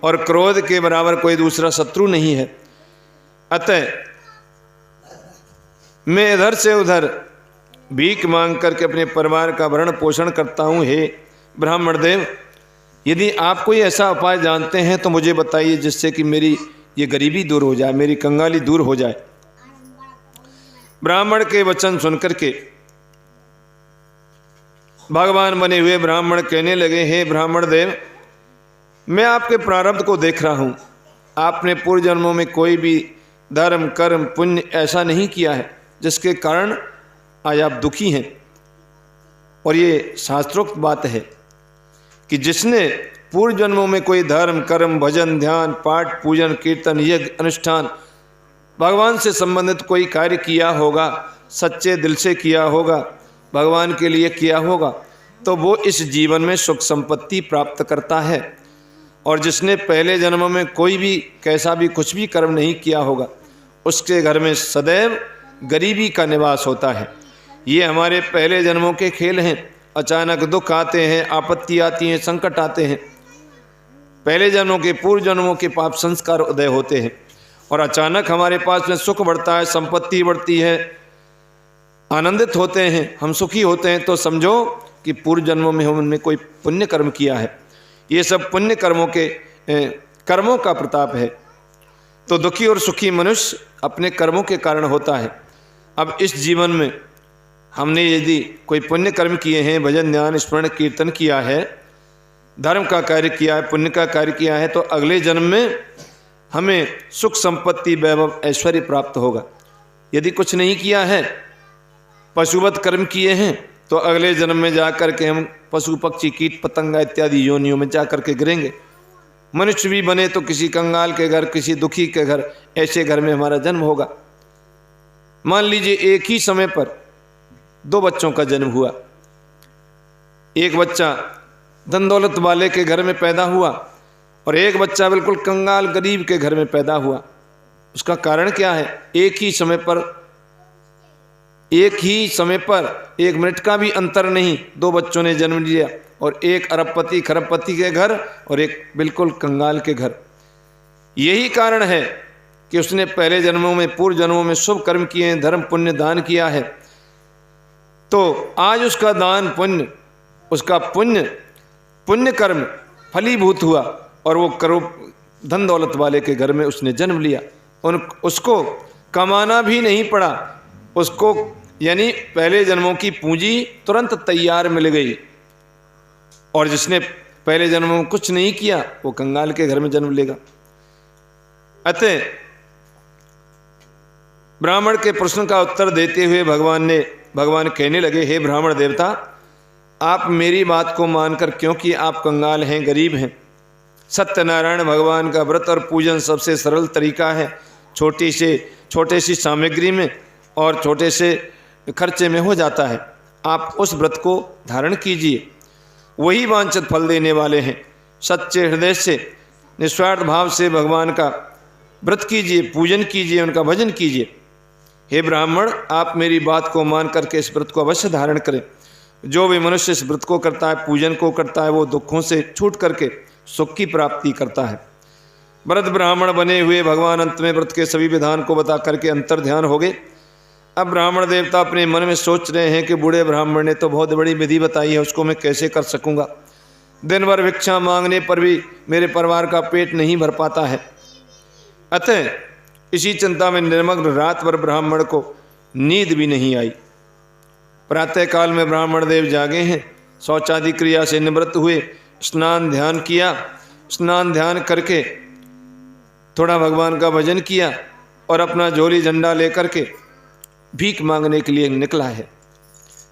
Speaker 1: और क्रोध के बराबर कोई दूसरा शत्रु नहीं है। अतः मैं इधर से उधर भीख मांग करके अपने परिवार का भरण पोषण करता हूँ। हे ब्राह्मण देव, यदि आप कोई ऐसा उपाय जानते हैं तो मुझे बताइए, जिससे कि मेरी ये गरीबी दूर हो जाए, मेरी कंगाली दूर हो जाए। ब्राह्मण के वचन सुनकर के भगवान बने हुए ब्राह्मण कहने लगे, हे ब्राह्मण देव, मैं आपके प्रारब्ध को देख रहा हूँ। आपने पूर्व जन्मों में कोई भी धर्म कर्म पुण्य ऐसा नहीं किया है जिसके कारण आज आप दुखी हैं। और ये शास्त्रोक्त बात है कि जिसने पूर्व जन्मों में कोई धर्म कर्म भजन ध्यान पाठ पूजन कीर्तन यज्ञ अनुष्ठान भगवान से संबंधित कोई कार्य किया होगा, सच्चे दिल से किया होगा, भगवान के लिए किया होगा, तो वो इस जीवन में सुख संपत्ति प्राप्त करता है। और जिसने पहले जन्म में कोई भी कैसा भी कुछ भी कर्म नहीं किया होगा, उसके घर में सदैव गरीबी का निवास होता है। ये हमारे पहले जन्मों के खेल हैं। अचानक दुख आते हैं, आपत्ति आती हैं, संकट आते हैं। पहले जन्मों के पूर्व जन्मों के पाप संस्कार उदय होते हैं और अचानक हमारे पास में सुख बढ़ता है, संपत्ति बढ़ती है, आनंदित होते हैं, हम सुखी होते हैं। तो समझो कि पूर्व जन्मों में हमने कोई पुण्य कर्म किया है। ये सब पुण्य कर्मों के कर्मों का प्रताप है। तो दुखी और सुखी मनुष्य अपने कर्मों के कारण होता है। अब इस जीवन में हमने यदि कोई पुण्य कर्म किए हैं, भजन ध्यान स्मरण कीर्तन किया है, धर्म का कार्य किया है, पुण्य का कार्य किया है, तो अगले जन्म में हमें सुख संपत्ति वैभव ऐश्वर्य प्राप्त होगा। यदि कुछ नहीं किया है, पशुवत कर्म किए हैं, तो अगले जन्म में जाकर के हम पशु पक्षी कीट पतंगा इत्यादि योनियों में जाकर के गिरेंगे। मनुष्य भी बने तो किसी कंगाल के घर, किसी दुखी के घर, ऐसे घर में हमारा जन्म होगा। मान लीजिए एक ही समय पर दो बच्चों का जन्म हुआ। एक बच्चा धन दौलत वाले के घर में पैदा हुआ और एक बच्चा बिल्कुल कंगाल गरीब के घर में पैदा हुआ। उसका कारण क्या है? एक ही समय पर एक मिनट का भी अंतर नहीं, दो बच्चों ने जन्म लिया, और एक अरबपति खरबपति के घर और एक बिल्कुल कंगाल के घर। यही कारण है कि उसने पहले जन्मों में पूर्व जन्मों में शुभ कर्म किए हैं, धर्म पुण्य दान किया है। तो आज उसका दान पुण्य, उसका पुण्य कर्म फलीभूत हुआ और वो करोड़ धन दौलत वाले के घर में उसने जन्म लिया। उसको कमाना भी नहीं पड़ा, उसको यानी पहले जन्मों की पूंजी तुरंत तैयार मिल गई। और जिसने पहले जन्मों में कुछ नहीं किया, वो कंगाल के घर में जन्म लेगा। अतः ब्राह्मण के प्रश्न का उत्तर देते हुए भगवान कहने लगे, हे ब्राह्मण देवता, आप मेरी बात को मानकर, क्योंकि आप कंगाल हैं, गरीब हैं, सत्यनारायण भगवान का व्रत और पूजन सबसे सरल तरीका है। छोटी सी सामग्री में और छोटे से खर्चे में हो जाता है। आप उस व्रत को धारण कीजिए, वही वांछित फल देने वाले हैं। सच्चे हृदय से निस्वार्थ भाव से भगवान का व्रत कीजिए, पूजन कीजिए, उनका भजन कीजिए। हे ब्राह्मण, आप मेरी बात को मान करके इस व्रत को अवश्य धारण करें। जो भी मनुष्य इस व्रत को करता है, पूजन को करता है, वो दुखों से छूट करके सुख की प्राप्ति करता है। व्रत ब्राह्मण बने हुए भगवान अंत में व्रत के सभी विधान को बता करके अंतर ध्यान हो गए। अब ब्राह्मण देवता अपने मन में सोच रहे हैं कि बूढ़े ब्राह्मण ने तो बहुत बड़ी विधि बताई है, उसको मैं कैसे कर सकूंगा। दिन भर भिक्षा मांगने पर भी मेरे परिवार का पेट नहीं भर पाता है। अतः इसी चिंता में निर्मग्न रात भर ब्राह्मण को नींद भी नहीं आई। प्रातः काल में ब्राह्मण देव जागे हैं, शौचादि क्रिया से निवृत्त हुए, स्नान ध्यान किया। स्नान ध्यान करके थोड़ा भगवान का भजन किया और अपना झोली झंडा लेकर के भीख मांगने के लिए निकला है।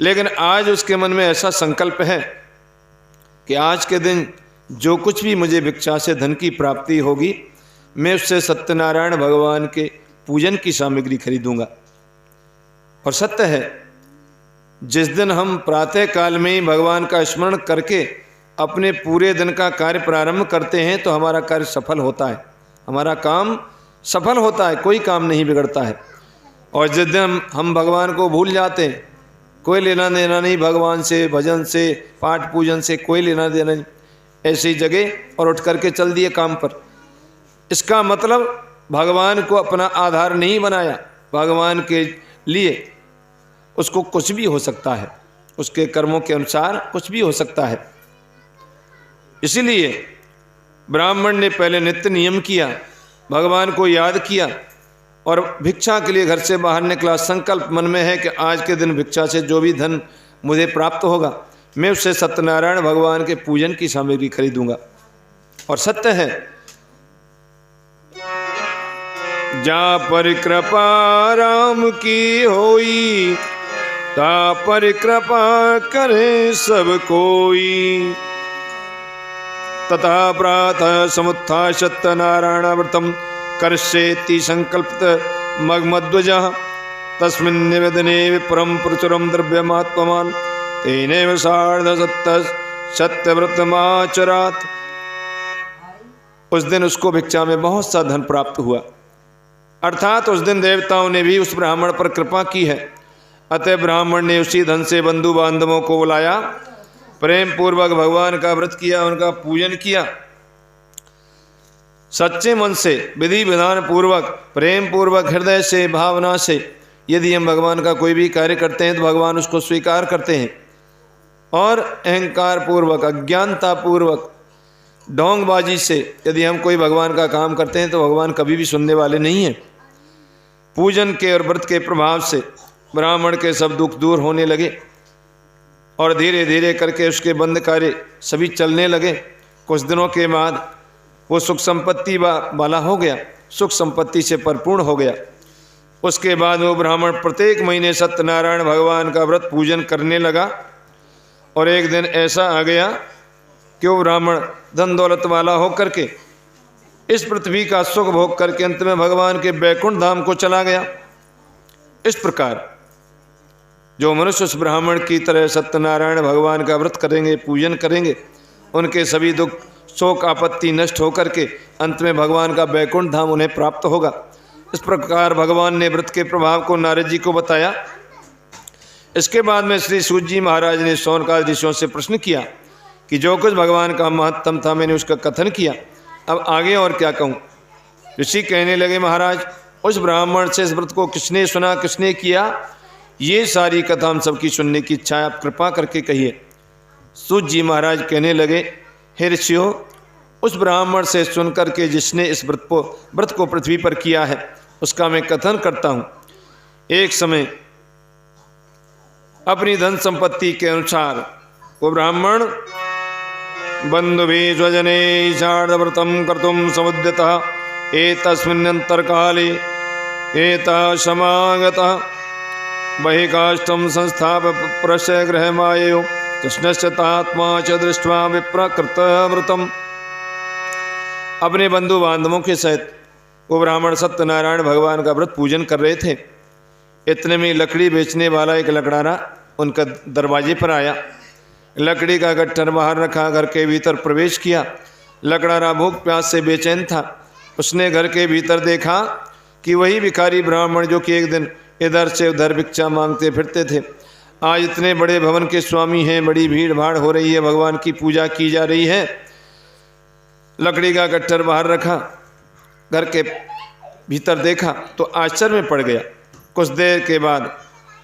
Speaker 1: लेकिन आज उसके मन में ऐसा संकल्प है कि आज के दिन जो कुछ भी मुझे भिक्षा से धन की प्राप्ति होगी, मैं उससे सत्यनारायण भगवान के पूजन की सामग्री खरीदूंगा। और सत्य है, जिस दिन हम प्रातः काल में ही भगवान का स्मरण करके अपने पूरे दिन का कार्य प्रारंभ करते हैं तो हमारा कार्य सफल होता है, हमारा काम सफल होता है, कोई काम नहीं बिगड़ता है। और जिस दिन हम भगवान को भूल जाते हैं, कोई लेना देना नहीं भगवान से, भजन से, पाठ पूजन से कोई लेना देना नहीं, ऐसी जगह और उठ करके चल दिए काम पर। इसका मतलब भगवान को अपना आधार नहीं बनाया। भगवान के लिए उसको कुछ भी हो सकता है, उसके कर्मों के अनुसार कुछ भी हो सकता है। इसीलिए ब्राह्मण ने पहले नित्य नियम किया, भगवान को याद किया और भिक्षा के लिए घर से बाहर निकला। संकल्प मन में है कि आज के दिन भिक्षा से जो भी धन मुझे प्राप्त होगा मैं उससे सत्यनारायण भगवान के पूजन की सामग्री खरीदूंगा। और सत्य है, जा पर कृपा राम की होई, ता पर कृपा करे सब कोई। तथा प्रातः समुत्थाय सत्यनारायण व्रतम कर्ष्येति संकल्पित मग्मध्वजः, तस्मिन् निवेदने विप्रम प्रचुरम द्रव्यमात्मवान्, तेनैव सार्ध सत्यव्रतमाचरात्। उस दिन उसको भिक्षा में बहुत सा धन प्राप्त हुआ, अर्थात उस दिन देवताओं ने भी उस ब्राह्मण पर कृपा की है। अतः ब्राह्मण ने उसी धन से बंधु बांधवों को बुलाया, प्रेम पूर्वक भगवान का व्रत किया, उनका पूजन किया। सच्चे मन से, विधि विधान पूर्वक, प्रेम पूर्वक, हृदय से, भावना से यदि हम भगवान का कोई भी कार्य करते हैं तो भगवान उसको स्वीकार करते हैं। और अहंकार पूर्वक, अज्ञानता पूर्वक, ढोंगबाजी से यदि हम कोई भगवान का काम करते हैं तो भगवान कभी भी सुनने वाले नहीं हैं। पूजन के और व्रत के प्रभाव से ब्राह्मण के सब दुख दूर होने लगे और धीरे धीरे करके उसके बंद कार्य सभी चलने लगे। कुछ दिनों के बाद वो सुख संपत्ति वाला हो गया, सुख संपत्ति से परिपूर्ण हो गया। उसके बाद वो ब्राह्मण प्रत्येक महीने सत्यनारायण भगवान का व्रत पूजन करने लगा। और एक दिन ऐसा आ गया कि वो ब्राह्मण धन दौलत वाला होकर के इस पृथ्वी का सुख भोग करके अंत में भगवान के बैकुंठ धाम को चला गया। इस प्रकार जो मनुष्य उस ब्राह्मण की तरह सत्यनारायण भगवान का व्रत करेंगे, पूजन करेंगे, उनके सभी दुख शोक आपत्ति नष्ट होकर के अंत में भगवान का बैकुंठ धाम उन्हें प्राप्त होगा। इस प्रकार भगवान ने व्रत के प्रभाव को नारद जी को बताया। इसके बाद में श्री सूत जी महाराज ने शौनकादि ऋषियों से प्रश्न किया कि जो कुछ भगवान का महत्तम था मैंने उसका कथन किया, अब आगे और क्या कहूँ। ऋषि कहने लगे, महाराज उस ब्राह्मण से इस व्रत को किसने सुना, किसने किया, ये सारी कथा हम सबकी सुनने की इच्छा है, आप कृपा करके कहिए। सूत जी महाराज कहने लगे, हे ऋषियों, उस ब्राह्मण से सुनकर के जिसने इस व्रत को पृथ्वी पर किया है उसका मैं कथन करता हूँ। एक समय अपनी धन संपत्ति के अनुसार वो ब्राह्मण बंधुभिः स्वजनैः सार्धव्रतं कर्तुं समुद्यतः एतस्मिन्नन्तरकाले एतः समागतः बहिः काष्ठं संस्थाप्य प्रस्य गृहमाययौ कृष्णस्य तात्मा च दृष्ट्वा विप्रकृतव्रतम्। अपने बंधु बांधवों के सहित वो ब्राह्मण सत्यनारायण भगवान का व्रत पूजन कर रहे थे। इतने में लकड़ी बेचने वाला एक लकड़ारा उनका दरवाजे पर आया। लकड़ी का गट्ठर बाहर रखा, घर के भीतर प्रवेश किया। लकड़ारा भूख प्यास से बेचैन था। उसने घर के भीतर देखा कि वही भिखारी ब्राह्मण जो कि एक दिन इधर से उधर भिक्षा मांगते फिरते थे, आज इतने बड़े भवन के स्वामी हैं, बड़ी भीड़ भाड़ हो रही है, भगवान की पूजा की जा रही है। लकड़ी का गट्ठर बाहर रखा, घर के भीतर देखा तो आश्चर्य में पड़ गया। कुछ देर के बाद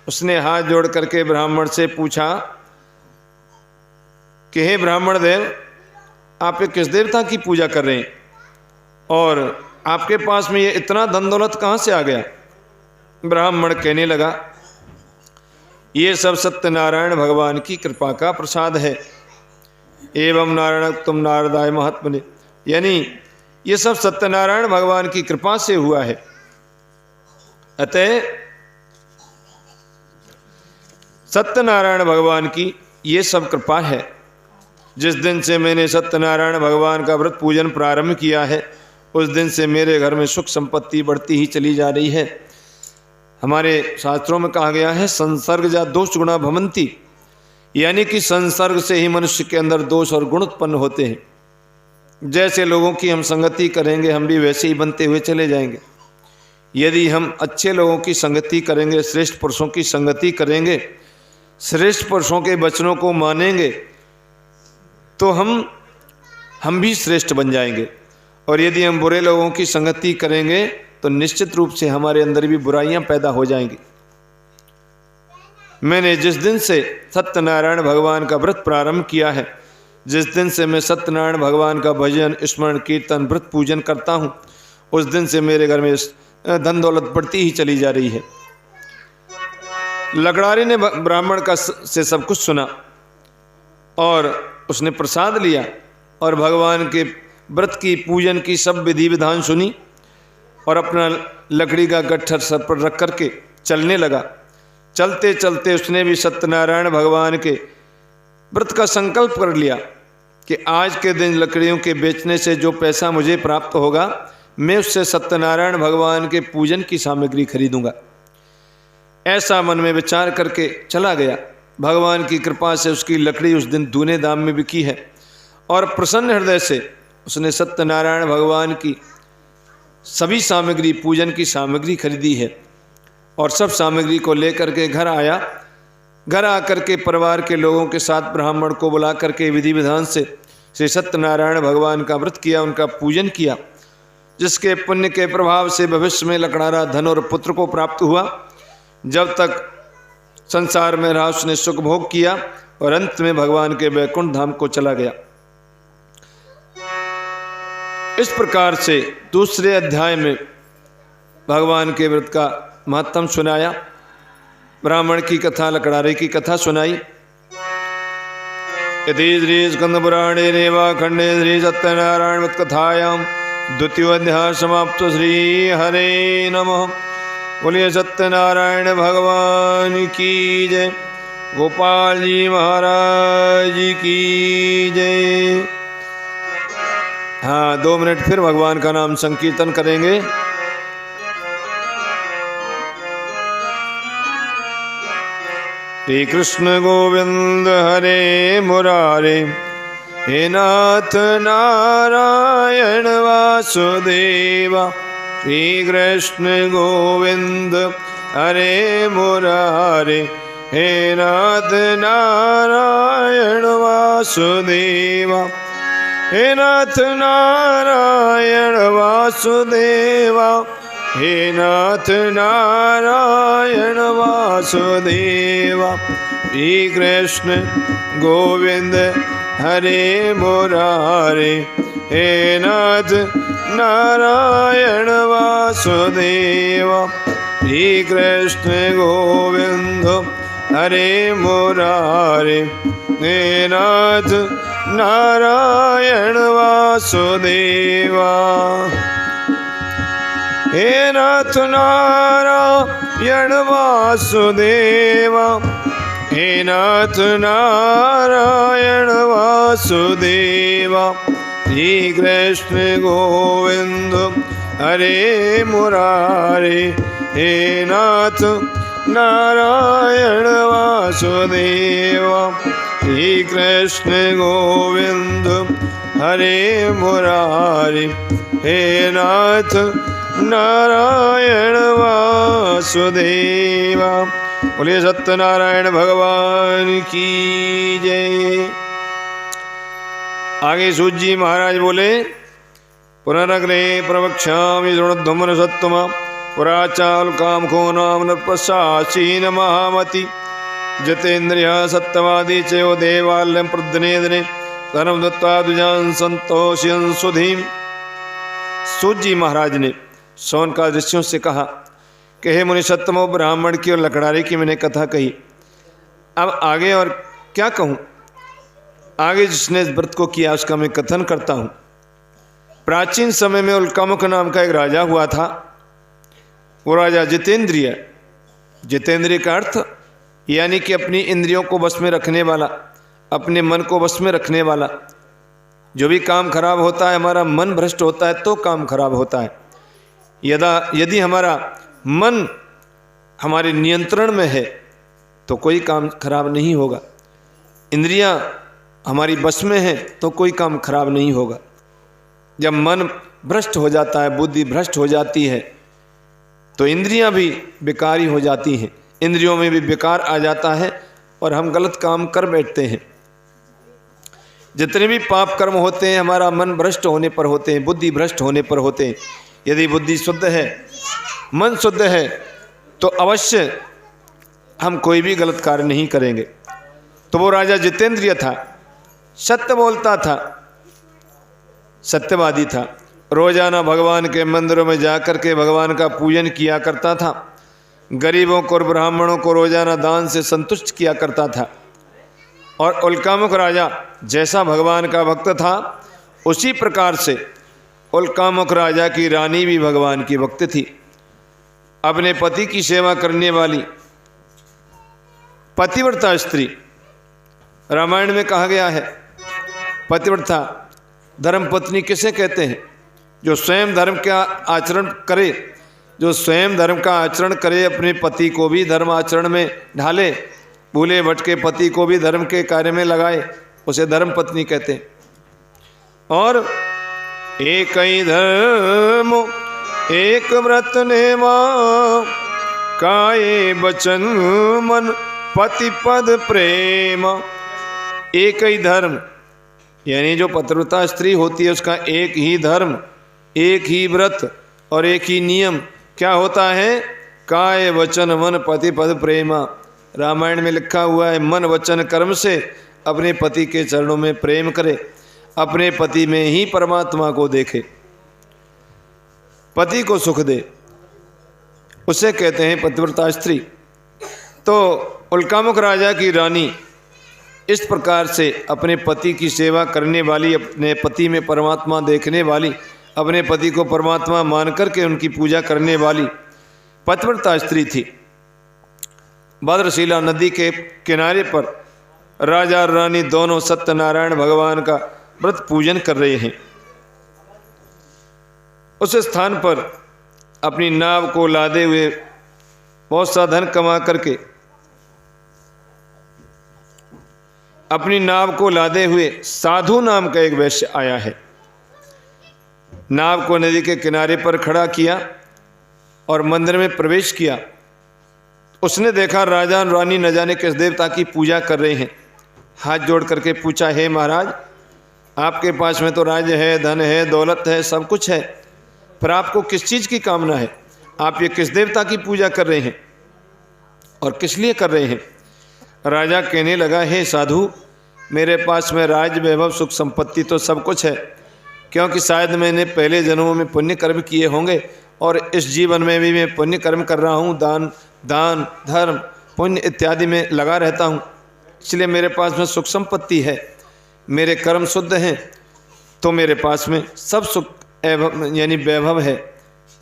Speaker 1: उसने हाथ जोड़ करके ब्राह्मण से पूछा कि हे ब्राह्मण देव, आप किस देवता की पूजा कर रहे हैं और आपके पास में ये इतना धन दौलत कहाँ से आ गया। ब्राह्मण कहने लगा, ये सब सत्यनारायण भगवान की कृपा का प्रसाद है। एवं नारायण तुम नारदाय महात्मने, यानी ये सब सत्यनारायण भगवान की कृपा से हुआ है। अतः सत्यनारायण भगवान की ये सब कृपा है। जिस दिन से मैंने सत्यनारायण भगवान का व्रत पूजन प्रारंभ किया है उस दिन से मेरे घर में सुख संपत्ति बढ़ती ही चली जा रही है। हमारे शास्त्रों में कहा गया है, संसर्ग जा दोष गुणा भवंती, यानी कि संसर्ग से ही मनुष्य के अंदर दोष और गुण उत्पन्न होते हैं। जैसे लोगों की हम संगति करेंगे हम भी वैसे ही बनते हुए चले जाएंगे। यदि हम अच्छे लोगों की संगति करेंगे, श्रेष्ठ पुरुषों की संगति करेंगे, श्रेष्ठ पुरुषों के वचनों को मानेंगे, तो हम हम भी श्रेष्ठ बन जाएंगे। और यदि हम बुरे लोगों की संगति करेंगे तो निश्चित रूप से हमारे अंदर भी बुराइयां पैदा हो जाएंगी। मैंने जिस दिन से सत्यनारायण भगवान का व्रत प्रारंभ किया है, जिस दिन से मैं सत्यनारायण भगवान का भजन, स्मरण, कीर्तन, व्रत पूजन करता हूँ, उस दिन से मेरे घर में धन दौलत बढ़ती ही चली जा रही है। लकड़ारी ने ब्राह्मण का से सब कुछ सुना और उसने प्रसाद लिया और भगवान के व्रत की, पूजन की सब विधि विधान सुनी और अपना लकड़ी का गट्ठर सर पर रख करके चलने लगा। चलते चलते उसने भी सत्यनारायण भगवान के व्रत का संकल्प कर लिया कि आज के दिन लकड़ियों के बेचने से जो पैसा मुझे प्राप्त होगा, मैं उससे सत्यनारायण भगवान के पूजन की सामग्री खरीदूंगा। ऐसा मन में विचार करके चला गया। भगवान की कृपा से उसकी लकड़ी उस दिन दूने दाम में बिकी है और प्रसन्न हृदय से उसने सत्यनारायण भगवान की सभी सामग्री, पूजन की सामग्री खरीदी है और सब सामग्री को लेकर के घर आया। घर आकर के परिवार के लोगों के साथ ब्राह्मण को बुला करके विधि विधान से श्री सत्यनारायण भगवान का व्रत किया, उनका पूजन किया, जिसके पुण्य के प्रभाव से भविष्य में लकड़ारा धन और पुत्र को प्राप्त हुआ। जब तक संसार में रहा उसने सुख भोग किया और अंत में भगवान के वैकुंठ धाम को चला गया। इस प्रकार से दूसरे अध्याय में भगवान के व्रत का महत्व सुनाया, ब्राह्मण की कथा, लकड़ारे की कथा सुनाई। इति श्री स्कंदपुराणे रेवाखंडे श्री सत्यनारायण व्रत कथायां द्वितीय अध्याय समाप्त। श्री हरे नमः। बोलिए सत्यनारायण भगवान की जय, गोपाल जी महाराज की जय। हाँ, 2 मिनट फिर भगवान का नाम संकीर्तन करेंगे। श्री कृष्ण गोविंद हरे मुरारे, हे नाथ नारायण वासुदेवा। श्री कृष्ण गोविंद हरे मुरारे, हे नाथ नारायण वासुदेवा। हे नाथ नारायण वासुदेवा, हे नाथ नारायण वासुदेवा। श्री कृष्ण गोविंद हरे मुरारे, हे नाथ नारायण वासुदेवा। श्री कृष्ण गोविंद हरे मुरारे, हे नाथ नारायण वासुदेवा। हे नाथ नारायण वासुदेवा, हे नाथ नारायण वासुदेवा। श्री कृष्ण गोविंद हरे मुरारे, हे नाथ नारायण वासुदेवा। श्री कृष्ण गोविंद हरे मुरारे, हे नाथ नारायण वासुदेवा। बोलिए सत्यनारायण भगवान की जय। आगे सूत जी महाराज बोले, पुनरग्रे प्रवक्ष्यामि दृढ़ध्वमन सत्तमा पुराचाल काम को नाम नृपशासीन महामति जितेन्द्रिय सत्यवादी चयो देवालयं प्रदनेदने धर्म दत्ता दुजान संतोषयन् सुधीम। सूत जी महाराज ने शौनका ऋषियों से कहा कि हे मुनि सत्तमो, ब्राह्मण की और लकड़ारे की मैंने कथा कही, अब आगे और क्या कहूँ। आगे जिसने इस व्रत को किया उसका मैं कथन करता हूँ। प्राचीन समय में उल्कामुख नाम का एक राजा हुआ था। वो राजा जितेंद्रिय, जितेंद्रिय का अर्थ यानी कि अपनी इंद्रियों को वश में रखने वाला, अपने मन को वश में रखने वाला। जो भी काम खराब होता है, हमारा मन भ्रष्ट होता है तो काम खराब होता है। यदि हमारा मन हमारे नियंत्रण में है तो कोई काम खराब नहीं होगा। इंद्रियां हमारी बस में है तो कोई काम खराब नहीं होगा। जब मन भ्रष्ट हो जाता है, बुद्धि भ्रष्ट हो जाती है, तो इंद्रियां भी बेकारी हो जाती हैं, इंद्रियों में भी बेकार आ जाता है और हम गलत काम कर बैठते हैं। जितने भी पाप कर्म होते हैं हमारा मन भ्रष्ट होने पर होते हैं, बुद्धि भ्रष्ट होने पर होते हैं। यदि बुद्धि शुद्ध है, मन शुद्ध है, तो अवश्य हम कोई भी गलत कार्य नहीं करेंगे। तो वो राजा जितेंद्रिय था, सत्य बोलता था, सत्यवादी था। रोजाना भगवान के मंदिरों में जाकर के भगवान का पूजन किया करता था। गरीबों को और ब्राह्मणों को रोजाना दान से संतुष्ट किया करता था। और उल्कामुख राजा जैसा भगवान का भक्त था, उसी प्रकार से उल्कामुख राजा की रानी भी भगवान की भक्त थी। अपने पति की सेवा करने वाली पतिव्रता स्त्री, रामायण में कहा गया है पतिव्रता धर्म पत्नी किसे कहते हैं? जो स्वयं धर्म का आचरण करे, जो स्वयं धर्म का आचरण करे, अपने पति को भी धर्म आचरण में ढाले, भूले भटके पति को भी धर्म के कार्य में लगाए, उसे धर्म पत्नी कहते हैं। और एक ही धर्म एक व्रत नेमा, काये वचन मन पति पद प्रेम। एक ही धर्म, यानी जो पतिव्रता स्त्री होती है उसका एक ही धर्म, एक ही व्रत और एक ही नियम क्या होता है? काय वचन मन पति पद प्रेम। रामायण में लिखा हुआ है, मन वचन कर्म से अपने पति के चरणों में प्रेम करे, अपने पति में ही परमात्मा को देखे, पति को सुख दे, उसे कहते हैं पतिव्रता स्त्री। तो उल्कामुख राजा की रानी इस प्रकार से अपने पति की सेवा करने वाली, अपने पति में परमात्मा देखने वाली, अपने पति को परमात्मा मान करके उनकी पूजा करने वाली पतिव्रता स्त्री थी। भद्रशिला नदी के किनारे पर राजा और रानी दोनों सत्यनारायण भगवान का व्रत पूजन कर रहे हैं। उस स्थान पर अपनी नाव को लादे हुए, बहुत सा धन कमा करके अपनी नाव को लादे हुए साधु नाम का एक वैश्य आया है। नाव को नदी के किनारे पर खड़ा किया और मंदिर में प्रवेश किया। उसने देखा राजा और रानी न जाने किस देवता की पूजा कर रहे हैं। हाथ जोड़ करके पूछा, हे महाराज, आपके पास में तो राज्य है, धन है, दौलत है, सब कुछ है, पर आपको किस चीज़ की कामना है? आप ये किस देवता की पूजा कर रहे हैं और किस लिए कर रहे हैं? राजा कहने लगा, हे साधु, मेरे पास में राज्य, वैभव, सुख संपत्ति तो सब कुछ है, क्योंकि शायद मैंने पहले जन्मों में पुण्य कर्म किए होंगे और इस जीवन में भी मैं पुण्य कर्म कर रहा हूँ, दान धर्म पुण्य इत्यादि में लगा रहता हूँ, इसलिए मेरे पास में सुख संपत्ति है, मेरे कर्म शुद्ध हैं, तो मेरे पास में सब सुख यानी वैभव है,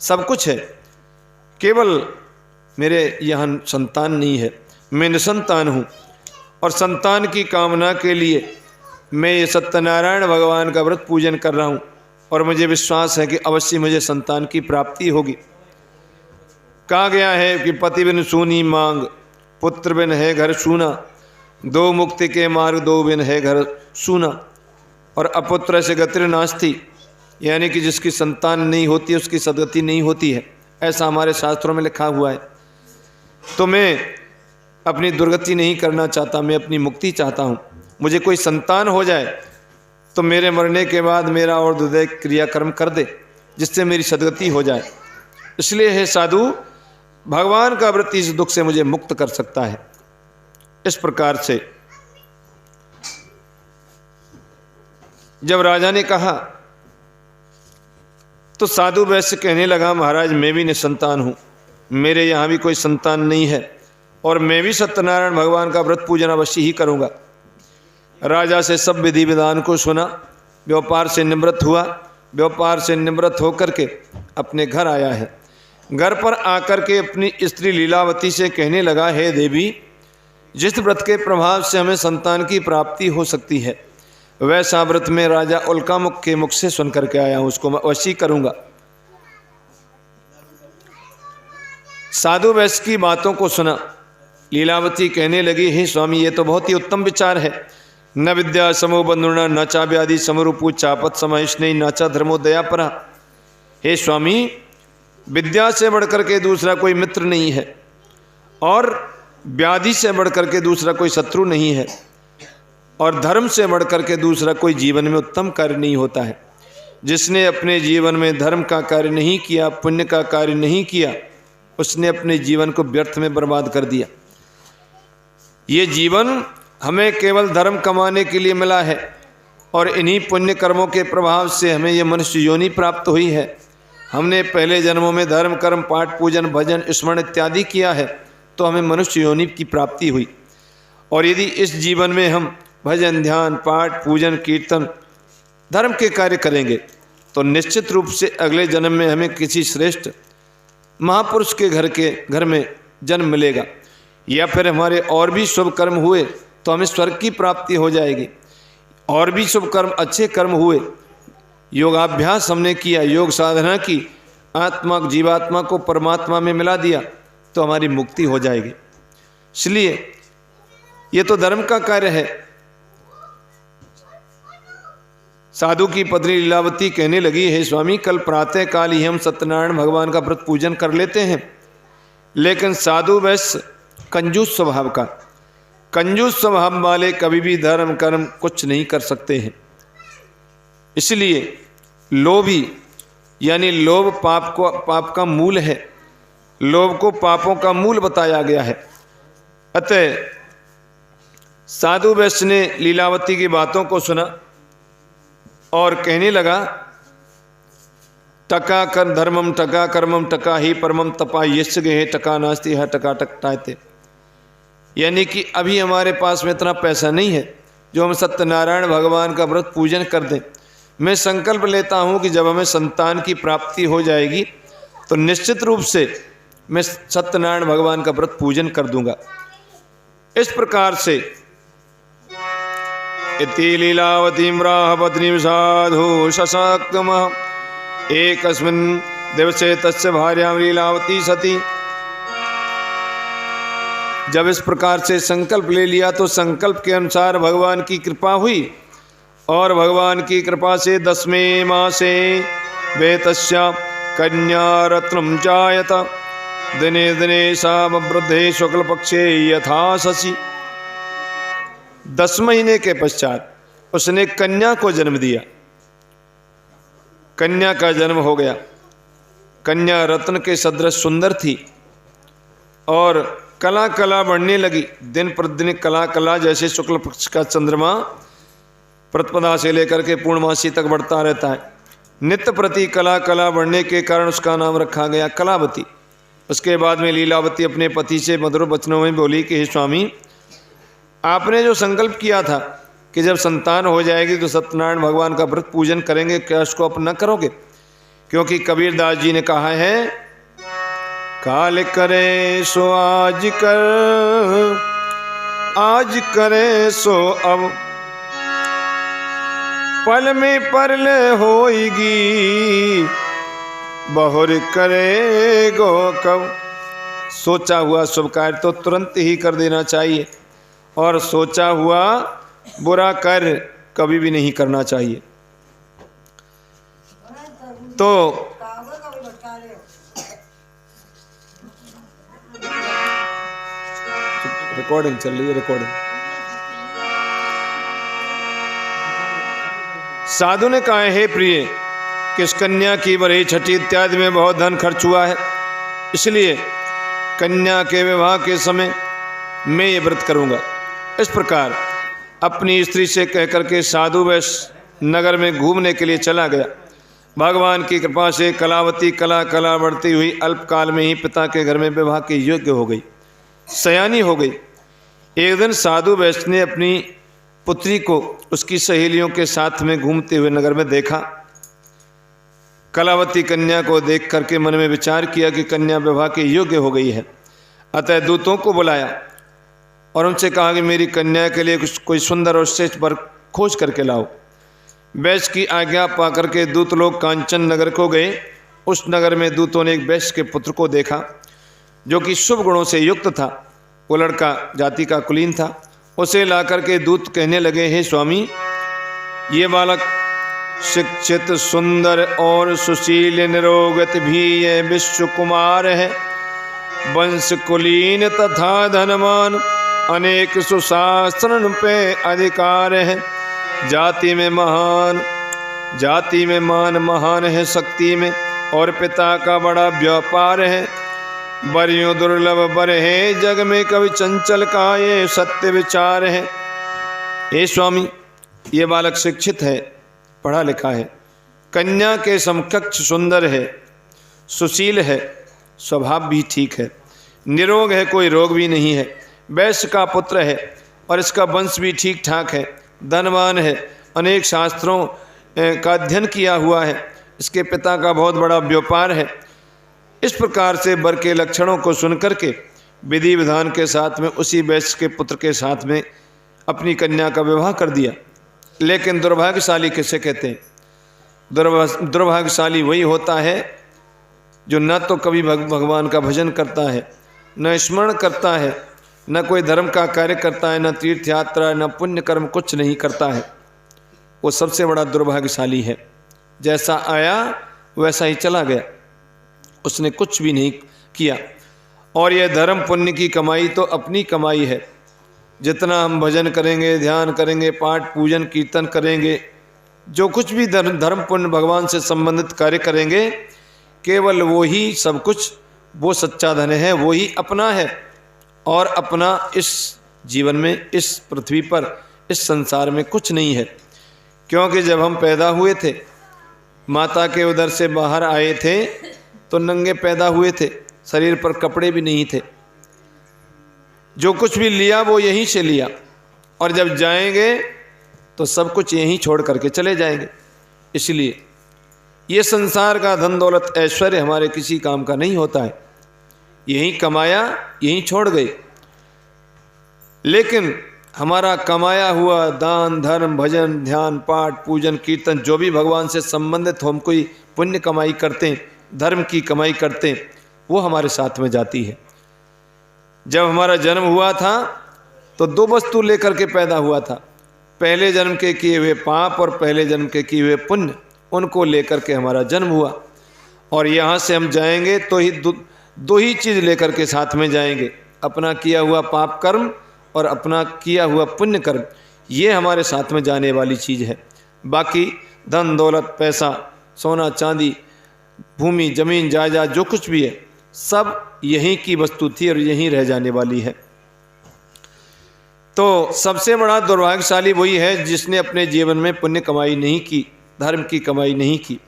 Speaker 1: सब कुछ है। केवल मेरे यहाँ संतान नहीं है, मैं निसंतान हूँ और संतान की कामना के लिए मैं ये सत्यनारायण भगवान का व्रत पूजन कर रहा हूँ और मुझे विश्वास है कि अवश्य मुझे संतान की प्राप्ति होगी। कहा गया है कि पति बिन सूनी मांग, पुत्र बिन है घर सूना, दो मुक्ति के मार्ग दो बिन है घर सूना, और अपुत्र से गतिर नास्ती, यानी कि जिसकी संतान नहीं होती उसकी सदगति नहीं होती है, ऐसा हमारे शास्त्रों में लिखा हुआ है। तो मैं अपनी दुर्गति नहीं करना चाहता, मैं अपनी मुक्ति चाहता हूँ। मुझे कोई संतान हो जाए तो मेरे मरने के बाद मेरा और हृदय क्रियाकर्म कर दे, जिससे मेरी सदगति हो जाए। इसलिए हे साधु, भगवान का व्रत इस दुख से मुझे मुक्त कर सकता है। इस प्रकार से जब राजा ने कहा तो साधु वैश्य कहने लगा, महाराज, मैं भी निसंतान हूँ, मेरे यहाँ भी कोई संतान नहीं है और मैं भी सत्यनारायण भगवान का व्रत पूजन अवश्य ही करूँगा। राजा से सब विधि विधान को सुना, व्यापार से निवृत्त हुआ, व्यापार से निवृत्त होकर के अपने घर आया है। घर पर आकर के अपनी स्त्री लीलावती से कहने लगा, हे देवी, जिस व्रत के प्रभाव से हमें संतान की प्राप्ति हो सकती है, वैसा व्रत में राजा उल्कामुख के मुख से सुन करके आया हूँ, उसको मैं अवश्य करूँगा। साधु वैश्य की बातों को सुना। लीलावती कहने लगी, हे स्वामी, ये तो बहुत ही उत्तम विचार है। न विद्या समो बंधुना न चा व्याधि समरूपु चापत समाहिष्णि न चा धर्मोदया परा। हे स्वामी, विद्या से बढ़कर के दूसरा कोई मित्र नहीं है और व्याधि से बढ़कर के दूसरा कोई शत्रु नहीं है और धर्म से बढ़कर के दूसरा कोई जीवन में उत्तम कार्य नहीं होता है। जिसने अपने जीवन में धर्म का कार्य नहीं किया, पुण्य का कार्य नहीं किया, उसने अपने जीवन को व्यर्थ में बर्बाद कर दिया। ये जीवन हमें केवल धर्म कमाने के लिए मिला है और इन्हीं पुण्य कर्मों के प्रभाव से हमें ये मनुष्य योनि प्राप्त हुई है। हमने पहले जन्मों में धर्म कर्म पाठ पूजन भजन स्मरण इत्यादि किया है तो हमें मनुष्य योनि की प्राप्ति हुई। और यदि इस जीवन में हम भजन ध्यान पाठ पूजन कीर्तन धर्म के कार्य करेंगे तो निश्चित रूप से अगले जन्म में हमें किसी श्रेष्ठ महापुरुष के घर में जन्म मिलेगा, या फिर हमारे और भी शुभ कर्म हुए तो हमें स्वर्ग की प्राप्ति हो जाएगी। और भी शुभ कर्म अच्छे कर्म हुए, योगाभ्यास हमने किया, योग साधना की, आत्मा जीवात्मा को परमात्मा में मिला दिया तो हमारी मुक्ति हो जाएगी। इसलिए ये तो धर्म का कार्य है। साधु की पत्नी लीलावती कहने लगी, हे स्वामी, कल प्रातः काल ही हम सत्यनारायण भगवान का व्रत पूजन कर लेते हैं, लेकिन साधु वैश्य कंजूस स्वभाव का, कंजूस स्वभाव वाले कभी भी धर्म कर्म कुछ नहीं कर सकते हैं। इसलिए लोभी यानी लोभ पाप का मूल है, लोभ को पापों का मूल बताया गया है। अतः साधु वैश्य ने लीलावती की बातों को सुना और कहने लगा, टका कर धर्मम टका कर्मम टका ही परमम तपा यश गे टका नास्ति है टका टकटाते। यानी कि अभी हमारे पास में इतना पैसा नहीं है जो हम सत्यनारायण भगवान का व्रत पूजन कर दें। मैं संकल्प लेता हूँ कि जब हमें संतान की प्राप्ति हो जाएगी तो निश्चित रूप से मैं सत्यनारायण भगवान का व्रत पूजन कर दूंगा। इस प्रकार से इति लीलावतीं राहपत्नीं साधु शशाक्तमः एकस्मिन् दिवसे तस्य भार्यां लीलावती सती। जब इस प्रकार से संकल्प ले लिया तो संकल्प के अनुसार भगवान की कृपा हुई और भगवान की कृपा से 10वें मासे वेतस्या कन्या रत्नम जायत दिने दिने सा वृद्धे शुक्ल पक्षे यथा शशि। 10 महीने के पश्चात उसने कन्या को जन्म दिया। कन्या का जन्म हो गया। कन्या रत्न के सदृश सुंदर थी और कला कला बढ़ने लगी। दिन प्रतिदिन कला कला जैसे शुक्ल पक्ष का चंद्रमा प्रतिपदा से लेकर के पूर्णमासी तक बढ़ता रहता है, नित्य प्रति कला कला बढ़ने के कारण उसका नाम रखा गया कलावती। उसके बाद में लीलावती अपने पति से मधुर वचनों में बोली कि हे स्वामी, आपने जो संकल्प किया था कि जब संतान हो जाएगी तो सत्यनारायण भगवान का व्रत पूजन करेंगे, क्या उसको आप न करोगे? क्योंकि कबीरदास जी ने कहा है, काल करे सो आज कर, आज करे सो अब, पल में परले होएगी, बहुर करे गो कब। सोचा हुआ शुभ कार्य तो तुरंत ही कर देना चाहिए और सोचा हुआ बुरा कार्य कभी भी नहीं करना चाहिए। तो रिकॉर्डिंग चल रही है, रिकॉर्डिंग। साधु ने कहा, हे प्रिय, किस कन्या की बरही छठी इत्यादि में बहुत धन खर्च हुआ है, इसलिए कन्या के विवाह के समय मैं ये व्रत करूंगा। इस प्रकार अपनी स्त्री से कहकर के साधु वैश्य नगर में घूमने के लिए चला गया। भगवान की कृपा से कलावती कला कला बढ़ती हुई अल्पकाल में ही पिता के घर में विवाह के योग्य हो गई, सयानी हो गई। एक दिन साधु वैश्य ने अपनी पुत्री को उसकी सहेलियों के साथ में घूमते हुए नगर में देखा। कलावती कन्या को देख करके मन में विचार किया कि कन्या विवाह के योग्य हो गई है। अतः दूतों को बुलाया और उनसे कहा कि मेरी कन्या के लिए कोई सुंदर और श्रेष्ठ वर खोज करके लाओ। वैश्य की आज्ञा पाकर के दूत लोग कांचन नगर को गए। उस नगर में दूतों ने एक वैश्य के पुत्र को देखा जो कि शुभ गुणों से युक्त था। वो लड़का जाति का कुलीन था। उसे लाकर के दूत कहने लगे, हे स्वामी, ये बालक शिक्षित सुंदर और सुशील निरोगत भी ये विश्व कुमार है, वंश कुलीन तथा धनवान, अनेक सुशासन पे अधिकार है। जाति में मान महान है शक्ति में, और पिता का बड़ा व्यापार है। बरियों दुर्लभ बर है जग में, कवि चंचल का ये सत्य विचार है। हे स्वामी, ये बालक शिक्षित है, पढ़ा लिखा है, कन्या के समकक्ष सुंदर है, सुशील है, स्वभाव भी ठीक है, निरोग है, कोई रोग भी नहीं है, वैश्य का पुत्र है और इसका वंश भी ठीक ठाक है, धनवान है, अनेक शास्त्रों का अध्ययन किया हुआ है, इसके पिता का बहुत बड़ा व्यापार है। इस प्रकार से वर के लक्षणों को सुनकर के विधि विधान के साथ में उसी वैश्य के पुत्र के साथ में अपनी कन्या का विवाह कर दिया। लेकिन दुर्भाग्यशाली किसे कहते हैं? दुर्भाग्यशाली वही होता है जो न तो कभी भगवान का भजन करता है, न स्मरण करता है, न कोई धर्म का कार्य करता है, न तीर्थ यात्रा, न पुण्य कर्म, कुछ नहीं करता है। वो सबसे बड़ा दुर्भाग्यशाली है। जैसा आया वैसा ही चला गया, उसने कुछ भी नहीं किया। और यह धर्म पुण्य की कमाई तो अपनी कमाई है। जितना हम भजन करेंगे, ध्यान करेंगे, पाठ पूजन कीर्तन करेंगे, जो कुछ भी धर्म पुण्य भगवान से संबंधित कार्य करेंगे, केवल वो ही सब कुछ, वो सच्चा धन है, वो ही अपना है। और अपना इस जीवन में, इस पृथ्वी पर, इस संसार में कुछ नहीं है। क्योंकि जब हम पैदा हुए थे, माता के उदर से बाहर आए थे, तो नंगे पैदा हुए थे, शरीर पर कपड़े भी नहीं थे। जो कुछ भी लिया वो यहीं से लिया, और जब जाएंगे तो सब कुछ यहीं छोड़ करके चले जाएंगे। इसलिए ये संसार का धन दौलत ऐश्वर्य हमारे किसी काम का नहीं होता है। यहीं कमाया, यहीं छोड़ गए। लेकिन हमारा कमाया हुआ दान धर्म भजन ध्यान पाठ पूजन कीर्तन, जो भी भगवान से संबंधित हम कोई पुण्य कमाई करते हैं, धर्म की कमाई करते हैं, वो हमारे साथ में जाती है। जब हमारा जन्म हुआ था तो दो वस्तु लेकर के पैदा हुआ था, पहले जन्म के किए हुए पाप और पहले जन्म के किए हुए पुण्य, उनको लेकर के हमारा जन्म हुआ। और यहाँ से हम जाएंगे तो ही दो ही चीज़ लेकर के साथ में जाएंगे, अपना किया हुआ पाप कर्म और अपना किया हुआ पुण्य कर्म। ये हमारे साथ में जाने वाली चीज़ है। बाकी धन दौलत पैसा सोना चांदी भूमि जमीन जायदाद जो कुछ भी है, सब यहीं की वस्तु थी और यहीं रह जाने वाली है। तो सबसे बड़ा दुर्भाग्यशाली वही है जिसने अपने जीवन में पुण्य कमाई नहीं की, धर्म की कमाई नहीं की।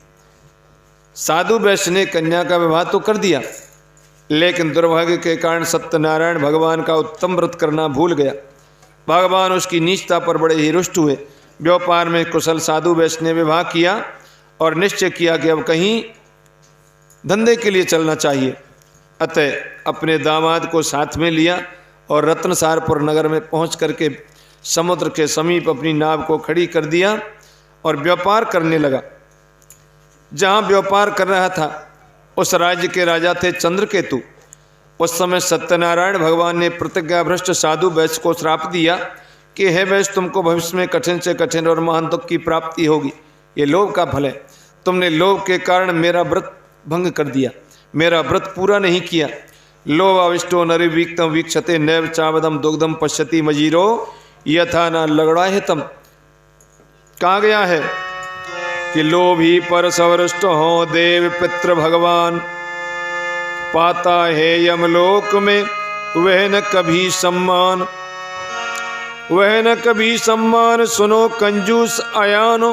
Speaker 1: साधु वैश्य ने कन्या का विवाह तो कर दिया, लेकिन दुर्भाग्य के कारण सत्यनारायण भगवान का उत्तम व्रत करना भूल गया। भगवान उसकी नीचता पर बड़े ही रुष्ट हुए। व्यापार में कुशल साधु वैश्य ने विवाह किया और निश्चय किया कि अब कहीं धंधे के लिए चलना चाहिए। अतः अपने दामाद को साथ में लिया और रत्नसारपुर नगर में पहुंच करके समुद्र के समीप अपनी नाव को खड़ी कर दिया और व्यापार करने लगा। जहां व्यापार कर रहा था उस राज्य के राजा थे चंद्रकेतु। उस समय सत्यनारायण भगवान ने प्रतिज्ञाभ्रष्ट साधु वैश्य को श्राप दिया कि हे वैश्य, तुमको भविष्य में कठिन से कठिन और महान दुख की प्राप्ति होगी। ये लोभ का फल है। तुमने लोभ के कारण मेरा व्रत भंग कर दिया, मेरा व्रत पूरा नहीं किया। लोभ अविष्टो नरिवीक्तम वीक्षते नैव चावदम दुग्धम पश्यति मजीरो यथा न लगड़ाहितम। कहा गया है कि लोभी पर सवरुष्ट हो देव पितृ भगवान, पाता है यमलोक में वह न कभी सम्मान, वह न कभी सम्मान। सुनो कंजूस अयानो,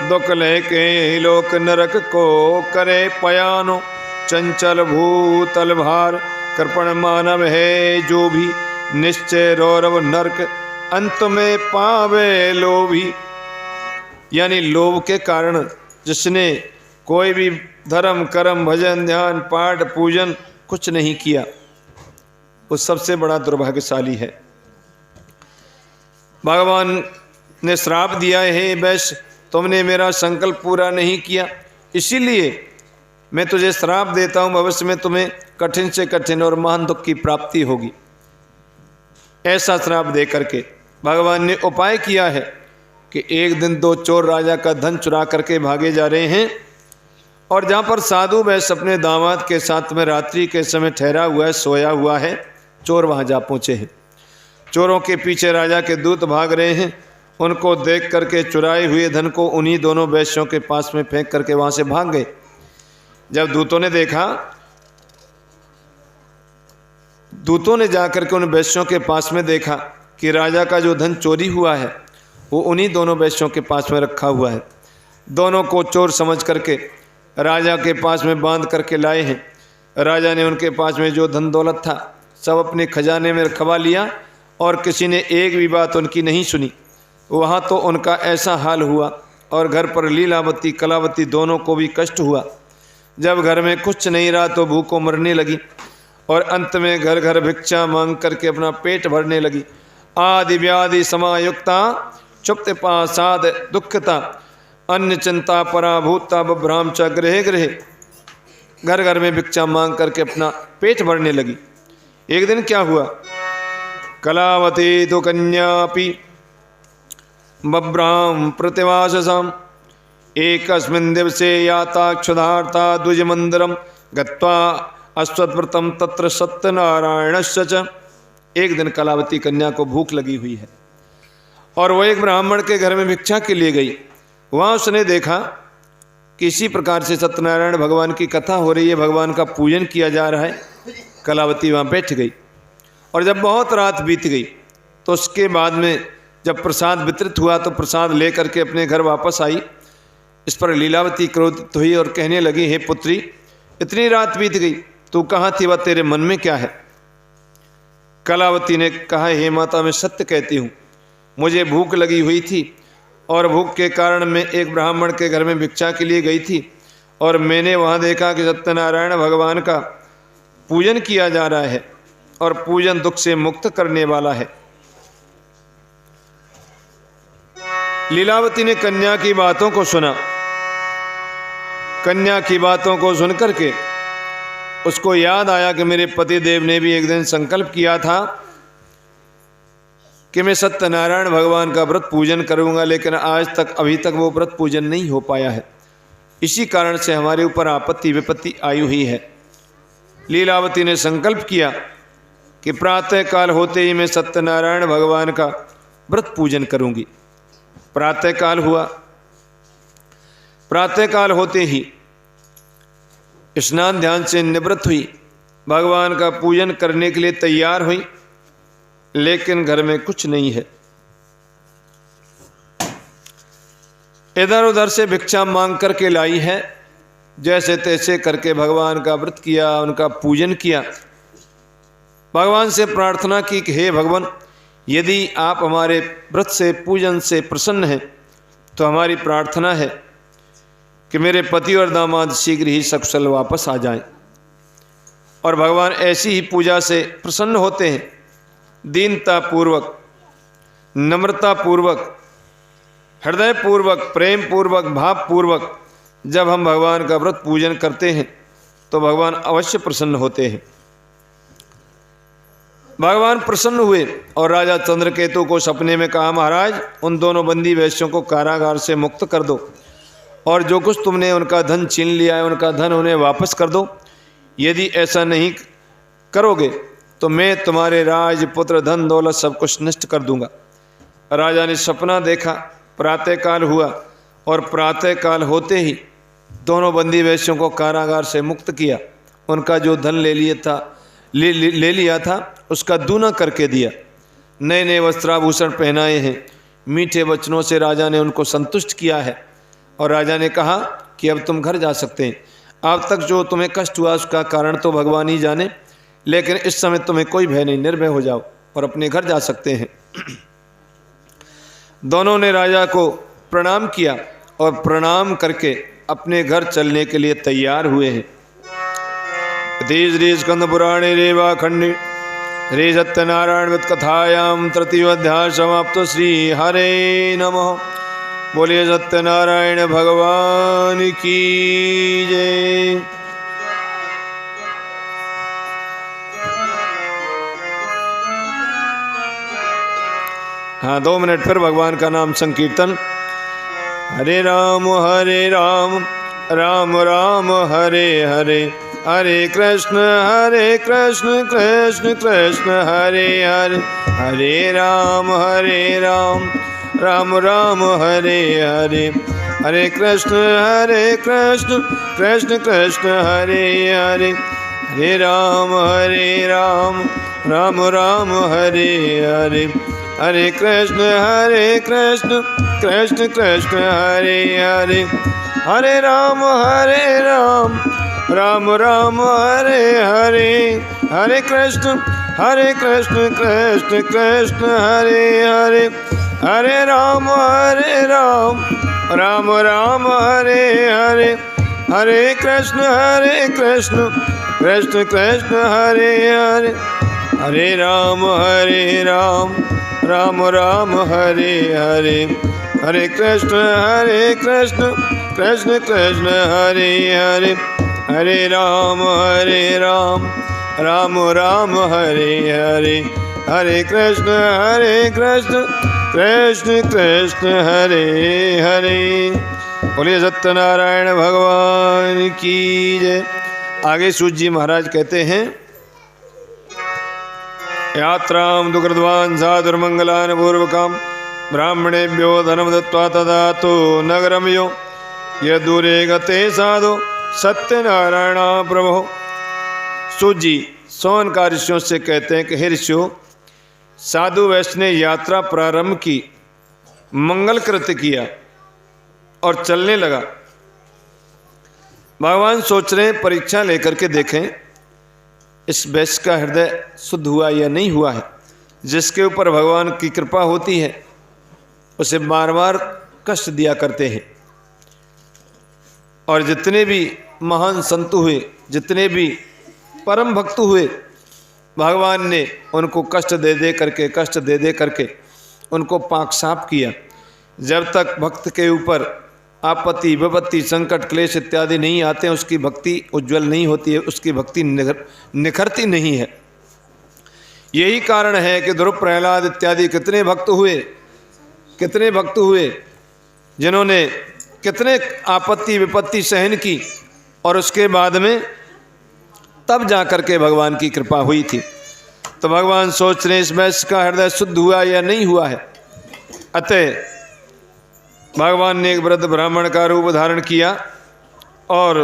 Speaker 1: दुख के लोक नरक को करे पयानो। चंचल भूतल भार कृपण मानव है जो भी, निश्चय रौरव नरक अंत में पावे लोभी। यानी लोभ के कारण जिसने कोई भी धर्म कर्म भजन ध्यान पाठ पूजन कुछ नहीं किया, वो सबसे बड़ा दुर्भाग्यशाली है। भगवान ने श्राप दिया है, वैश्य तुमने मेरा संकल्प पूरा नहीं किया, इसीलिए मैं तुझे श्राप देता हूँ, भविष्य में तुम्हें कठिन से कठिन और महान दुख की प्राप्ति होगी। ऐसा श्राप दे करके भगवान ने उपाय किया है कि एक दिन दो चोर राजा का धन चुरा करके भागे जा रहे हैं, और जहाँ पर साधु वैश्य अपने दामाद के साथ में रात्रि के समय ठहरा हुआ है, सोया हुआ है, चोर वहाँ जा पहुँचे हैं। चोरों के पीछे राजा के दूत भाग रहे हैं। उनको देख करके चुराए हुए धन को उन्हीं दोनों वैश्यों के पास में फेंक करके वहाँ से भाग गए। जब दूतों ने जाकर के उन वैश्यों के पास में देखा कि राजा का जो धन चोरी हुआ है वो उन्हीं दोनों वैश्यों के पास में रखा हुआ है। दोनों को चोर समझ करके राजा के पास में बांध करके लाए हैं। राजा ने उनके पास में जो धन दौलत था सब अपने खजाने में रखवा लिया और किसी ने एक भी बात उनकी नहीं सुनी। वहाँ तो उनका ऐसा हाल हुआ और घर पर लीलावती कलावती दोनों को भी कष्ट हुआ। जब घर में कुछ नहीं रहा तो भूख को मरने लगी और अंत में घर घर भिक्षा मांग करके अपना पेट भरने लगी। आदि व्याधि समायुक्ता चुप्त पासाद दुखता अन्य चिंता पराभूता बभ्राम च गृह गृह, घर घर में भिक्षा मांग करके अपना पेट भरने लगी। एक दिन क्या हुआ, कलावती तो कन्यापि बभ्राम प्रतिवाससाम एकस्मिन् दिवसे याता क्षुधार्ता द्विजमंदिरम गत्वा अश्वत्व्रतम तत्र सत्यनारायणस्य च। एक दिन कलावती कन्या को भूख लगी हुई है और वो एक ब्राह्मण के घर में भिक्षा के लिए गई। वहाँ उसने देखा कि इसी प्रकार से सत्यनारायण भगवान की कथा हो रही है, भगवान का पूजन किया जा रहा है। कलावती वहाँ बैठ गई और जब बहुत रात बीत गई तो उसके बाद में जब प्रसाद वितरित हुआ तो प्रसाद ले करके अपने घर वापस आई। इस पर लीलावती क्रोधित हुई और कहने लगी, हे पुत्री, इतनी रात बीत गई, तू कहाँ थी, वह तेरे मन में क्या है? कलावती ने कहा, हे माता, मैं सत्य कहती हूँ, मुझे भूख लगी हुई थी और भूख के कारण मैं एक ब्राह्मण के घर में भिक्षा के लिए गई थी और मैंने वहाँ देखा कि सत्यनारायण भगवान का पूजन किया जा रहा है और पूजन दुख से मुक्त करने वाला है। लीलावती ने कन्या की बातों को सुना। कन्या की बातों को सुनकर के उसको याद आया कि मेरे पति देव ने भी एक दिन संकल्प किया था कि मैं सत्यनारायण भगवान का व्रत पूजन करूंगा, लेकिन आज तक अभी तक वो व्रत पूजन नहीं हो पाया है। इसी कारण से हमारे ऊपर आपत्ति विपत्ति आई हुई है। लीलावती ने संकल्प किया कि प्रातः काल होते ही मैं सत्यनारायण भगवान का व्रत पूजन करूंगी। प्रातः काल हुआ। प्रातः काल होते ही स्नान ध्यान से निवृत्त हुई, भगवान का पूजन करने के लिए तैयार हुई, लेकिन घर में कुछ नहीं है। इधर उधर से भिक्षा मांग करके लाई है, जैसे तैसे करके भगवान का व्रत किया, उनका पूजन किया। भगवान से प्रार्थना की कि हे भगवान, यदि आप हमारे व्रत से पूजन से प्रसन्न हैं तो हमारी प्रार्थना है कि मेरे पति और दामाद शीघ्र ही सकुशल वापस आ जाएं। और भगवान ऐसी ही पूजा से प्रसन्न होते हैं। दीनता पूर्वक, नम्रता पूर्वक, हृदय पूर्वक, प्रेम पूर्वक, भाव पूर्वक जब हम भगवान का व्रत पूजन करते हैं तो भगवान अवश्य प्रसन्न होते हैं। भगवान प्रसन्न हुए और राजा चंद्रकेतु को सपने में कहा, महाराज, उन दोनों बंदी वैश्यों को कारागार से मुक्त कर दो और जो कुछ तुमने उनका धन छीन लिया है उनका धन उन्हें वापस कर दो। यदि ऐसा नहीं करोगे तो मैं तुम्हारे राजपुत्र, धन दौलत सब कुछ नष्ट कर दूंगा। राजा ने सपना देखा, प्रातःकाल हुआ और प्रातःकाल होते ही दोनों बंदी वैश्यों को कारागार से मुक्त किया। उनका जो धन ले लिया था उसका दूना करके दिया। नए नए वस्त्राभूषण पहनाए हैं। मीठे वचनों से राजा ने उनको संतुष्ट किया है और राजा ने कहा कि अब तुम घर जा सकते हैं। अब तक जो तुम्हें कष्ट हुआ उसका कारण तो भगवान ही जाने, लेकिन इस समय तुम्हें कोई भय नहीं, निर्भय हो जाओ और अपने घर जा सकते हैं। दोनों ने राजा को प्रणाम किया और प्रणाम करके अपने घर चलने के लिए तैयार हुए हैं। श्री स्कंद पुराणे रेवा खंडे श्री सत्यनारायण व्रत कथायाम तृतीय अध्याय समाप्त। श्री हरे नमः। बोलिए सत्यनारायण भगवान की जय। हाँ, 2 मिनट फिर भगवान का नाम संकीर्तन। हरे राम राम राम हरे हरे, हरे कृष्ण कृष्ण कृष्ण हरे हरे, हरे राम राम राम हरे हरे, हरे कृष्ण कृष्ण कृष्ण हरे हरे, हरे राम राम राम हरे हरे, हरे कृष्ण कृष्ण कृष्ण हरे हरे, हरे राम राम राम हरे हरे, हरे कृष्ण कृष्ण कृष्ण हरे हरे, हरे राम राम राम हरे हरे, हरे कृष्ण कृष्ण कृष्ण हरे हरे, हरे राम राम राम हरे हरे, हरे कृष्ण कृष्ण कृष्ण हरे हरे, हरे राम राम राम हरे हरे, हरे कृष्ण कृष्ण कृष्ण हरे हरे। बोलिए सत्यनारायण भगवान की जय। आगे सूत जी महाराज कहते हैं, यात्रां दुकृतवान् साधुर्मंगलान् पूर्वकां ब्राह्मणेभ्यो धनं दत्त्वा तदातो नगरं यो यदूरे गते साधु सत्यनारायण प्रभो। सूत जी सौनका ऋषियों से कहते हैं कि हे ऋषियों, साधु वैश्य ने यात्रा प्रारंभ की, मंगल कृत्य किया और चलने लगा। भगवान सोच रहे हैं परीक्षा लेकर के देखें इस वैश्य का हृदय शुद्ध हुआ या नहीं हुआ है। जिसके ऊपर भगवान की कृपा होती है उसे बार बार कष्ट दिया करते हैं, और जितने भी महान संत हुए, जितने भी परम भक्त हुए, भगवान ने उनको कष्ट दे दे करके उनको पाक साफ किया। जब तक भक्त के ऊपर आपत्ति विपत्ति संकट क्लेश इत्यादि नहीं आते हैं उसकी भक्ति उज्जवल नहीं होती है, उसकी भक्ति निखरती नहीं है। यही कारण है कि ध्रुव प्रहलाद इत्यादि कितने भक्त हुए जिन्होंने कितने आपत्ति विपत्ति सहन की, और उसके बाद में तब जाकर के भगवान की कृपा हुई थी। तो भगवान सोच रहे इस वैश्य का हृदय शुद्ध हुआ या नहीं हुआ है। अतः भगवान ने एक वृद्ध ब्राह्मण का रूप धारण किया और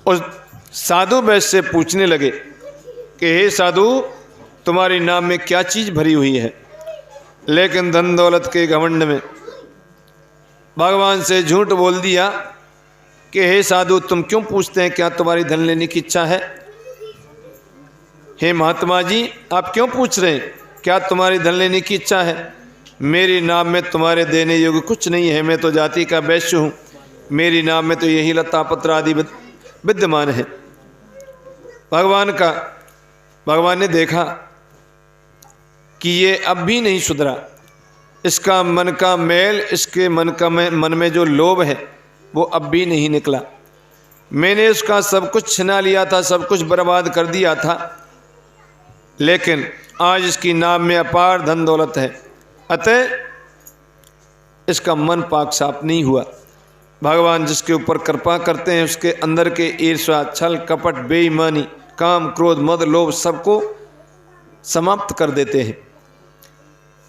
Speaker 1: उस साधु वैश्य से पूछने लगे कि हे साधु, तुम्हारी नाम में क्या चीज़ भरी हुई है। लेकिन धन दौलत के घमंड में भगवान से झूठ बोल दिया कि हे साधु, तुम क्यों पूछते हैं, क्या तुम्हारी धन लेने की इच्छा है। हे महात्मा जी, आप क्यों पूछ रहे हैं, क्या तुम्हारी धन लेने की इच्छा है। मेरी नाम में तुम्हारे देने योग्य कुछ नहीं है, मैं तो जाति का वैश्य हूँ, मेरी नाम में तो यही लता पत्र आदि विद्यमान है। भगवान ने देखा कि ये अब भी नहीं सुधरा, इसका मन का मैल, इसके मन में जो लोभ है वो अब भी नहीं निकला। मैंने इसका सब कुछ छिना लिया था, सब कुछ बर्बाद कर दिया था, लेकिन आज इसकी नाम में अपार धन दौलत है, अतः इसका मन पाक साफ नहीं हुआ। भगवान जिसके ऊपर कृपा करते हैं उसके अंदर के ईर्ष्या, छल, कपट, बेईमानी, काम, क्रोध, मद, लोभ सबको समाप्त कर देते हैं।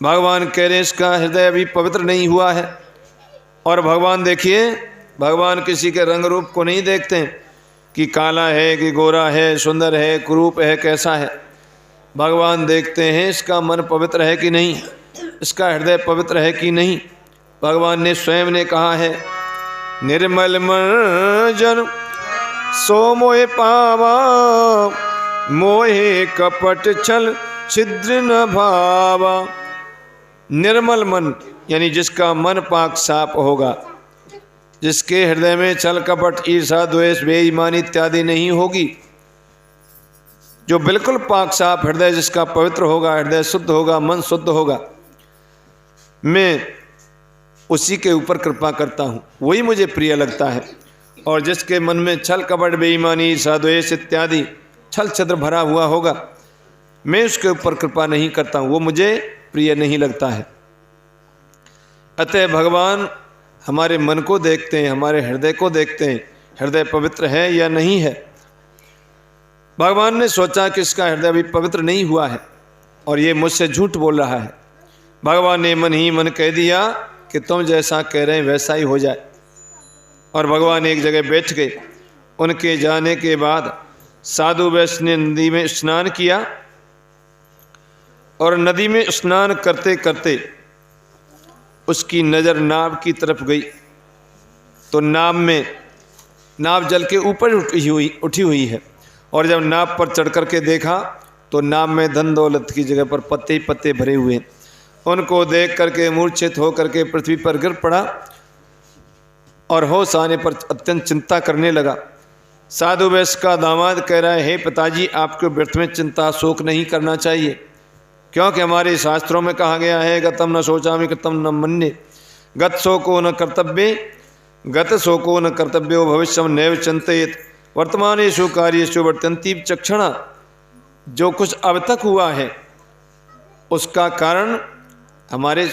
Speaker 1: भगवान कह रहे हैं इसका हृदय अभी पवित्र नहीं हुआ है। और भगवान देखिए, भगवान किसी के रंग रूप को नहीं देखते हैं कि काला है कि गोरा है, सुंदर है, कुरूप है, कैसा है। भगवान देखते हैं इसका मन पवित्र है कि नहीं, इसका हृदय पवित्र है कि नहीं। भगवान ने स्वयं ने कहा है, निर्मल मन जन सो मोहे पावा, मोहे कपट छल छिद्र न भावा। निर्मल मन यानी जिसका मन पाक साफ होगा, जिसके हृदय में छल कपट ईर्षा द्वेष बेईमानी इत्यादि नहीं होगी, जो बिल्कुल पाक साफ हृदय जिसका पवित्र होगा, हृदय शुद्ध होगा, मन शुद्ध होगा, मैं उसी के ऊपर कृपा करता हूँ, वही मुझे प्रिय लगता है। और जिसके मन में छल कपट बेईमानी ईर्षा द्वेष इत्यादि छल छद्र भरा हुआ होगा, मैं उसके ऊपर कृपा नहीं करता हूँ, वो मुझे प्रिय नहीं लगता है। अतः भगवान हमारे मन को देखते हैं, हमारे हृदय को देखते हैं। हृदय पवित्र है या नहीं है। भगवान ने सोचा कि इसका हृदय अभी पवित्र नहीं हुआ है और ये मुझसे झूठ बोल रहा है। भगवान ने मन ही मन कह दिया कि तुम जैसा कह रहे हैं वैसा ही हो जाए। और भगवान एक जगह बैठ गए। उनके जाने के बाद साधु वैश्य ने नदी में स्नान किया और नदी में स्नान करते करते उसकी नज़र नाव की तरफ गई तो नाव जल के ऊपर उठी हुई है। और जब नाव पर चढ़ कर के देखा तो नाव में धन दौलत की जगह पर पत्ते ही पत्ते भरे हुए हैं। उनको देख करके मूर्छित होकर के पृथ्वी पर गिर पड़ा और होश आने पर अत्यंत चिंता करने लगा। साधु वैश्य का दामाद कह रहा है, हे पिताजी, आपको व्यर्थ में चिंता शोक नहीं करना चाहिए, क्योंकि हमारे शास्त्रों में कहा गया है, गतम न शोचामि कृतम न मन्ये, गत शोको न कर्तव्ये, गत शोको न कर्तव्यो भविष्यम नैव चिंतयेत्, वर्तमानेषु कार्येषु वर्तन्ति विचक्षणा। जो कुछ अब तक हुआ है उसका कारण हमारे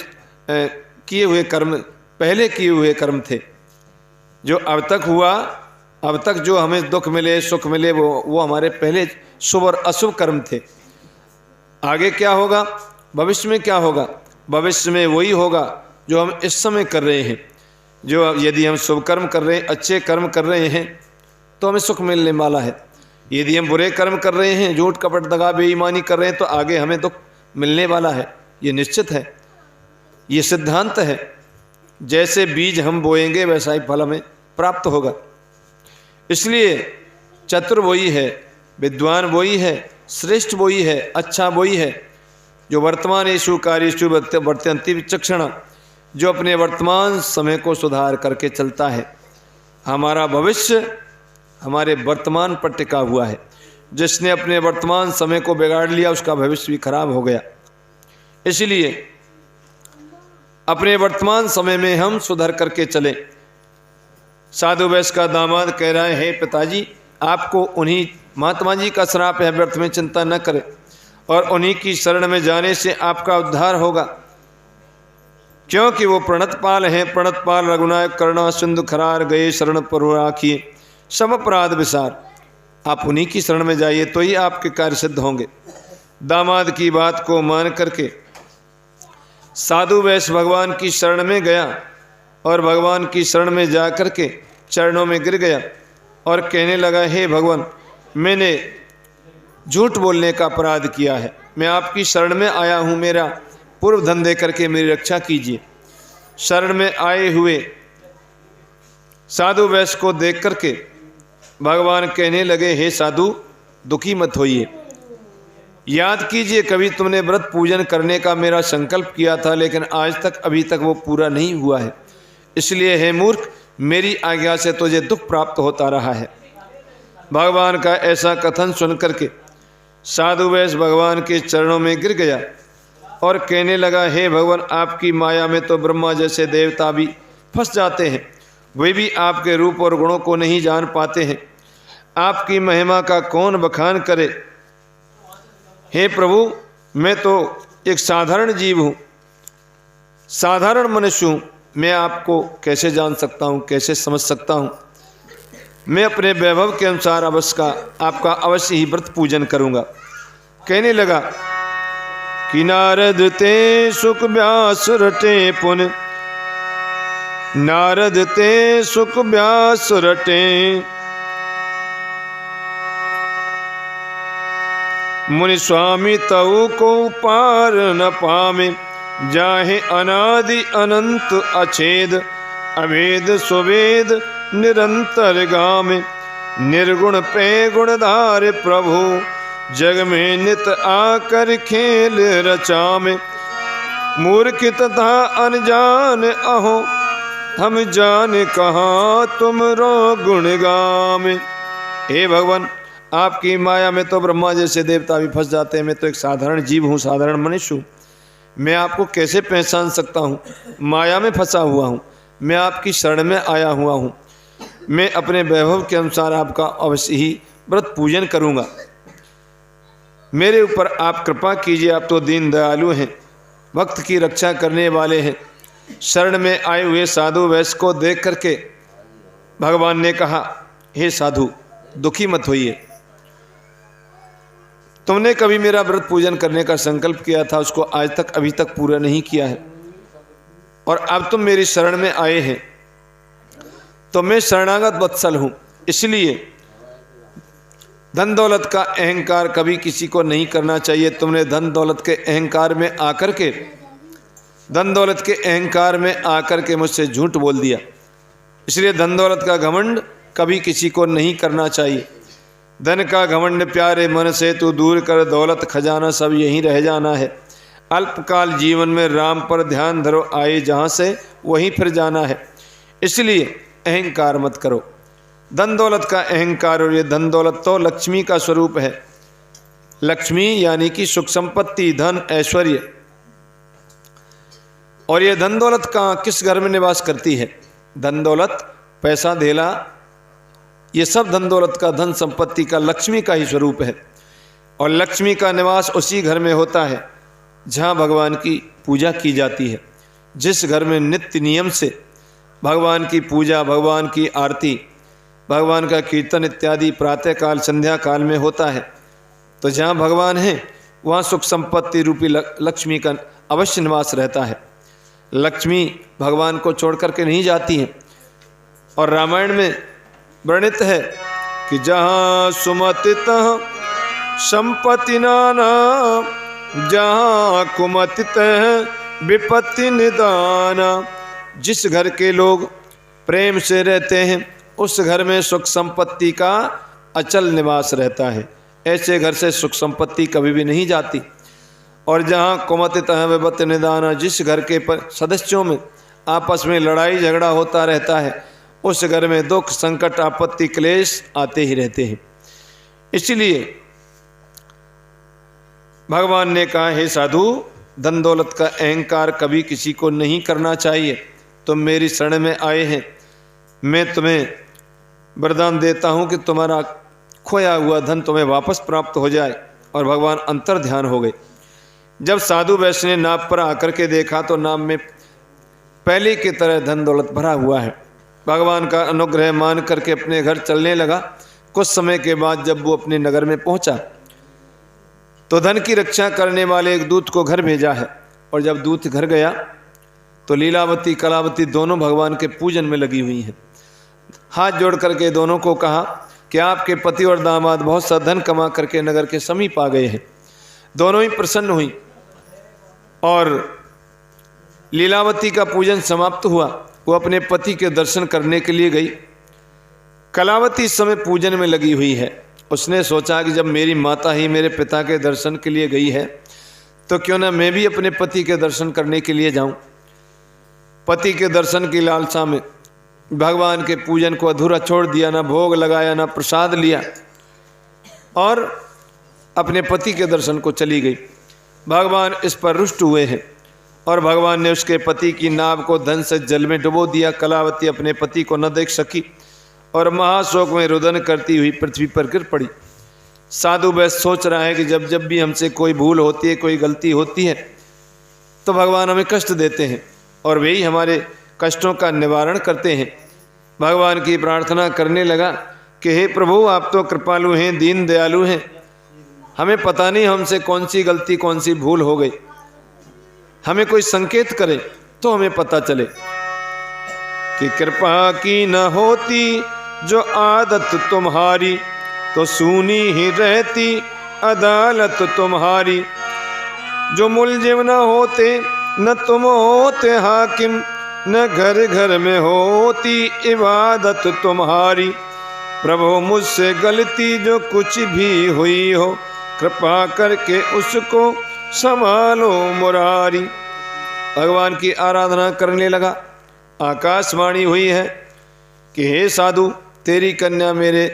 Speaker 1: किए हुए कर्म, पहले किए हुए कर्म थे। जो अब तक हुआ, अब तक जो हमें दुख मिले सुख मिले वो हमारे पहले शुभ और अशुभ कर्म थे। आगे क्या होगा, भविष्य में क्या होगा? भविष्य में वही होगा जो हम इस समय कर रहे हैं। जो यदि हम शुभ कर्म कर रहे हैं, अच्छे कर्म कर रहे हैं तो हमें सुख मिलने वाला है। यदि हम बुरे कर्म कर रहे हैं, झूठ कपट दगा बेईमानी कर रहे हैं, तो आगे हमें दुख मिलने वाला है। ये निश्चित है, ये सिद्धांत है। जैसे बीज हम बोएंगे वैसा ही फल हमें प्राप्त होगा। इसलिए चतुर वही है, विद्वान वही है, श्रेष्ठ वही है, अच्छा वही है जो वर्तमानेषु कार्येषु वर्तन्ति विचक्षणा, जो अपने वर्तमान समय को सुधार करके चलता है। हमारा भविष्य हमारे वर्तमान पर टिका हुआ है। जिसने अपने वर्तमान समय को बिगाड़ लिया उसका भविष्य भी खराब हो गया। इसलिए अपने वर्तमान समय में हम सुधर करके चलें। साधु वैश्य का दामाद कह रहा है, हे पिताजी, आपको उन्हीं महात्मा जी का श्राप है, व्यर्थ में चिंता न करें और उन्हीं की शरण में जाने से आपका उद्धार होगा, क्योंकि वो प्रणतपाल हैं। प्रणतपाल रघुनायक करुणा सिंधु खरार, गए शरण पर राखिए सब अपराध विसार। आप उन्हीं की शरण में जाइए तो ही आपके कार्य सिद्ध होंगे। दामाद की बात को मान करके साधु वैश्य भगवान की शरण में गया और भगवान की शरण में जा कर के चरणों में गिर गया और कहने लगा, हे भगवान, मैंने झूठ बोलने का अपराध किया है, मैं आपकी शरण में आया हूँ, मेरा पूर्व धन दे करके मेरी रक्षा कीजिए। शरण में आए हुए साधु वैश्य को देख करके भगवान कहने लगे, हे साधु, दुखी मत होइए, याद कीजिए कभी तुमने व्रत पूजन करने का मेरा संकल्प किया था, लेकिन आज तक अभी तक वो पूरा नहीं हुआ है। इसलिए हे मूर्ख, मेरी आज्ञा से तुझे दुख प्राप्त होता रहा है। भगवान का ऐसा कथन सुन करके साधु वैश्य भगवान के चरणों में गिर गया और कहने लगा, हे भगवान, आपकी माया में तो ब्रह्मा जैसे देवता भी फंस जाते हैं, वे भी आपके रूप और गुणों को नहीं जान पाते हैं। आपकी महिमा का कौन बखान करे। हे प्रभु, मैं तो एक साधारण जीव हूँ, साधारण मनुष्य हूँ, मैं आपको कैसे जान सकता हूँ, कैसे समझ सकता हूँ। मैं अपने वैभव के अनुसार आपका अवश्य ही व्रत पूजन करूँगा। कहने लगा कि नारद ते सुख व्यास रटे पुन, नारद ते सुख व्यास रटे, मुनि स्वामी तऊ को पार न पामे, जाहे अनादि अनंत अछेद, अभेद सुवेद निरंतर गामे, निर्गुण पे गुणधार प्रभु, जग में नित आकर खेल रचामे, मूर्ख तथा अनजान अहो, हम जान कहाँ तुमरो गुण गामे। हे भगवान, आपकी माया में तो ब्रह्मा जैसे देवता भी फंस जाते हैं, मैं तो एक साधारण जीव हूँ, साधारण मनुष्य हूँ, मैं आपको कैसे पहचान सकता हूँ। माया में फंसा हुआ हूँ, मैं आपकी शरण में आया हुआ हूँ, मैं अपने वैभव के अनुसार आपका अवश्य ही व्रत पूजन करूँगा। मेरे ऊपर आप कृपा कीजिए, आप तो दीन दयालु हैं, भक्त की रक्षा करने वाले हैं। शरण में आए हुए साधु वैश्य को देख करके भगवान ने कहा हे साधु दुखी मत होइए, तुमने कभी मेरा व्रत पूजन करने का संकल्प किया था, उसको आज तक अभी तक पूरा नहीं किया है, और अब तुम मेरी शरण में आए हैं तो मैं शरणागत वत्सल हूँ, इसलिए धन दौलत का अहंकार कभी किसी को नहीं करना चाहिए। तुमने धन दौलत के अहंकार में आकर के मुझसे झूठ बोल दिया, इसलिए धन दौलत का घमंड कभी किसी को नहीं करना चाहिए। धन का घमंड प्यारे मन से तू दूर कर, दौलत खजाना सब यहीं रह जाना है। अल्पकाल जीवन में राम पर ध्यान धरो, आए जहाँ से वहीं फिर जाना है, इसलिए अहंकार मत करो। धन दौलत का अहंकार, और ये धन दौलत तो लक्ष्मी का स्वरूप है। लक्ष्मी यानी कि सुख संपत्ति, धन, ऐश्वर्य, और ये धन दौलत का किस घर में निवास करती है? धन दौलत, पैसा, धेला, ये सब धन दौलत का, धन संपत्ति का लक्ष्मी का ही स्वरूप है। और लक्ष्मी का निवास उसी घर में होता है जहाँ भगवान की पूजा की जाती है। जिस घर में नित्य नियम से भगवान की पूजा, भगवान की आरती, भगवान का कीर्तन इत्यादि प्रातः काल संध्या काल में होता है, तो जहाँ भगवान हैं वहाँ सुख संपत्ति रूपी लक्ष्मी का अवश्य निवास रहता है। लक्ष्मी भगवान को छोड़ करके नहीं जाती हैं। और रामायण में वर्णित है कि जहाँ सुमति तहाँ संपत्ति नाना, जहाँ कुमति तह विपत्ति निदाना। जिस घर के लोग प्रेम से रहते हैं उस घर में सुख संपत्ति का अचल निवास रहता है, ऐसे घर से सुख संपत्ति कभी भी नहीं जाती। और जहाँ कुमतितः विपत्ति निदाना, जिस घर के सदस्यों में आपस में लड़ाई झगड़ा होता रहता है उस घर में दुख संकट आपत्ति क्लेश आते ही रहते हैं। इसलिए भगवान ने कहा, हे साधु धन दौलत का अहंकार कभी किसी को नहीं करना चाहिए। तुम मेरी शरण में आए हैं, मैं तुम्हें वरदान देता हूँ कि तुम्हारा खोया हुआ धन तुम्हें वापस प्राप्त हो जाए। और भगवान अंतर ध्यान हो गए। जब साधु वैश्य ने नाव पर आकर के देखा तो नाव में पहले की तरह धन दौलत भरा हुआ है। भगवान का अनुग्रह मान करके अपने घर चलने लगा। कुछ समय के बाद जब वो अपने नगर में पहुंचा तो धन की रक्षा करने वाले एक दूत को घर भेजा है। और जब दूत घर गया तो लीलावती कलावती दोनों भगवान के पूजन में लगी हुई हैं। हाथ जोड़ करके दोनों को कहा कि आपके पति और दामाद बहुत सा धन कमा करके नगर के समीप आ गए हैं। दोनों ही प्रसन्न हुई और लीलावती का पूजन समाप्त हुआ। वो अपने पति के दर्शन करने के लिए गई। कलावती इस समय पूजन में लगी हुई है। उसने सोचा कि जब मेरी माता ही मेरे पिता के दर्शन के लिए गई है तो क्यों ना मैं भी अपने पति के दर्शन करने के लिए जाऊं। पति के दर्शन की लालसा में भगवान के पूजन को अधूरा छोड़ दिया, ना भोग लगाया ना प्रसाद लिया और अपने पति के दर्शन को चली गई। भगवान इस पर रुष्ट हुए हैं और भगवान ने उसके पति की नाव को धन से जल में डुबो दिया। कलावती अपने पति को न देख सकी और महाशोक में रुदन करती हुई पृथ्वी पर गिर पड़ी। साधु वैश्य सोच रहा है कि जब जब भी हमसे कोई भूल होती है, कोई गलती होती है तो भगवान हमें कष्ट देते हैं और वही हमारे कष्टों का निवारण करते हैं। भगवान की प्रार्थना करने लगा कि हे प्रभु, आप तो कृपालु हैं, दीन दयालु हैं, हमें पता नहीं हमसे कौन सी गलती कौन सी भूल हो गई, हमें कोई संकेत करे तो हमें पता चले। कि कृपा की न होती जो आदत तुम्हारी, तो सूनी ही रहती अदालत तुम्हारी। जो मुलजिम न होते न तुम होते हाकिम, न घर घर में होती इबादत तुम्हारी। प्रभु मुझसे गलती जो कुछ भी हुई हो, कृपा करके उसको संभालो मुरारी। भगवान की आराधना करने लगा। आकाशवाणी हुई है कि हे साधु, तेरी कन्या मेरे